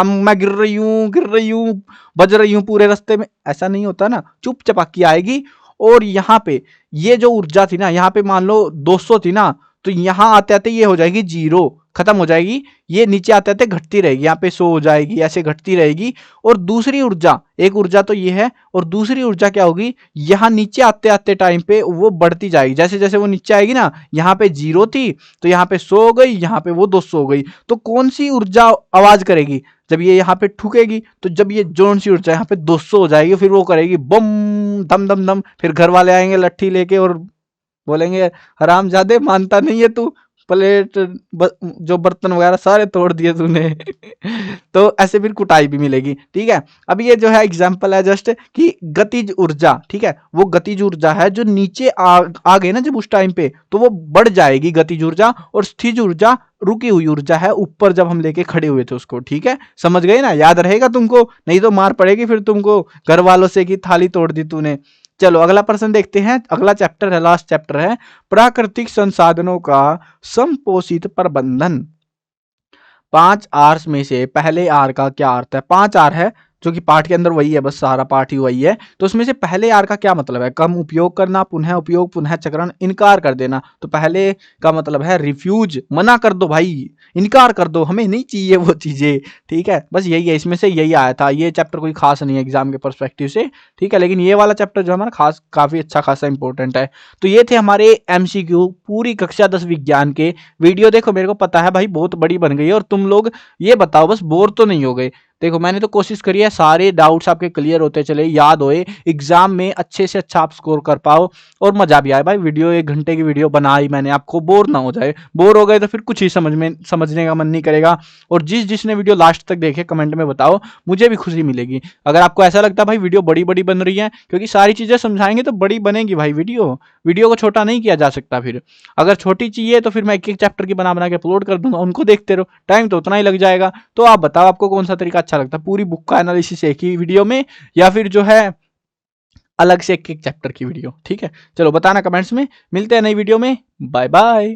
मैं गिर रही हूँ, गिर रही हूँ, बज रही हूँ पूरे रास्ते में, ऐसा नहीं होता ना, चुपचाप की आएगी। और यहाँ पे ये जो ऊर्जा थी ना, यहाँ पे मान लो 200 थी ना, तो यहाँ आते आते ये हो जाएगी 0, खत्म हो जाएगी। ये नीचे आते आते घटती रहेगी, यहाँ पे 100 हो जाएगी, ऐसे घटती रहेगी। और दूसरी ऊर्जा, एक ऊर्जा तो ये है, और दूसरी ऊर्जा क्या होगी, यहाँ नीचे आते आते टाइम पे वो बढ़ती जाएगी। जैसे जैसे वो नीचे आएगी ना, यहाँ पे 0 थी तो यहाँ पे 100 हो गई, यहाँ पे वो 200 हो गई। तो कौन सी ऊर्जा आवाज करेगी? जब ये यहाँ पे ठुकेगी, तो जब ये जोन सी ऊर्जा यहाँ पे 200 हो जाएगी, फिर वो करेगी बम, दम दम दम। फिर घर वाले आएंगे लट्ठी लेके और बोलेंगे, हरामजादे मानता नहीं है तू, प्लेट जो बर्तन वगैरह सारे तोड़ दिए तूने। तो ऐसे फिर कुटाई भी मिलेगी, ठीक है। अब ये जो है एग्जांपल है जस्ट कि गतिज ऊर्जा, ठीक है, वो गतिज ऊर्जा है जो नीचे आ गए ना जब उस टाइम पे, तो वो बढ़ जाएगी गतिज ऊर्जा। और स्थिज ऊर्जा रुकी हुई ऊर्जा है, ऊपर जब हम लेके खड़े हुए थे उसको, ठीक है। समझ गए ना, याद रहेगा तुमको, नहीं तो मार पड़ेगी फिर तुमको घर वालों से कि थाली तोड़ दी तूने। चलो अगला प्रश्न देखते हैं। अगला चैप्टर है, लास्ट चैप्टर है, प्राकृतिक संसाधनों का संपोषित प्रबंधन। 5 आर्स में से पहले आर का क्या अर्थ है? 5 आर है जो कि पाठ के अंदर वही है, बस सारा पाठ ही वही है। तो उसमें से पहले यार का क्या मतलब है? कम उपयोग करना, पुनः उपयोग, पुनः चक्रण, इनकार कर देना। तो पहले का मतलब है रिफ्यूज, मना कर दो भाई, इनकार कर दो, हमें नहीं चाहिए वो चीजें। ठीक है, बस यही है, इसमें से यही आया था। ये चैप्टर कोई खास नहीं है एग्जाम के पर्सपेक्टिव से, ठीक है, लेकिन ये वाला चैप्टर जो हमारा खास काफी अच्छा खासा इंपॉर्टेंट है। तो ये थे हमारे एमसीक्यू पूरी कक्षा 10 विज्ञान के। वीडियो देखो, मेरे को पता है भाई बहुत बड़ी बन गई है, और तुम लोग ये बताओ बस बोर तो नहीं हो गए? देखो मैंने तो कोशिश करी है सारे डाउट्स आपके क्लियर होते चले, याद होए, एग्जाम में अच्छे से अच्छा आप स्कोर कर पाओ और मजा भी आए भाई। वीडियो 1 घंटे की वीडियो बनाई मैंने, आपको बोर ना हो जाए। बोर हो गए तो फिर कुछ ही समझने का मन नहीं करेगा। और जिसने वीडियो लास्ट तक देखे कमेंट में बताओ, मुझे भी खुशी मिलेगी। अगर आपको ऐसा लगता है भाई वीडियो बड़ी बड़ी बन रही है, क्योंकि सारी चीजें समझाएंगे तो बड़ी बनेगी भाई वीडियो, वीडियो को छोटा नहीं किया जा सकता। फिर अगर छोटी चाहिए तो फिर मैं एक एक चैप्टर की बना बना के अपलोड कर दूंगा, उनको देखते रहो, टाइम तो उतना ही लग जाएगा। तो आप बताओ आपको कौन सा तरीका अच्छा लगता है, पूरी बुक का एनालिसिस एक ही वीडियो में, या फिर जो है अलग से एक एक चैप्टर की वीडियो? ठीक है, चलो बताना कमेंट्स में। मिलते हैं नई वीडियो में, बाय बाय।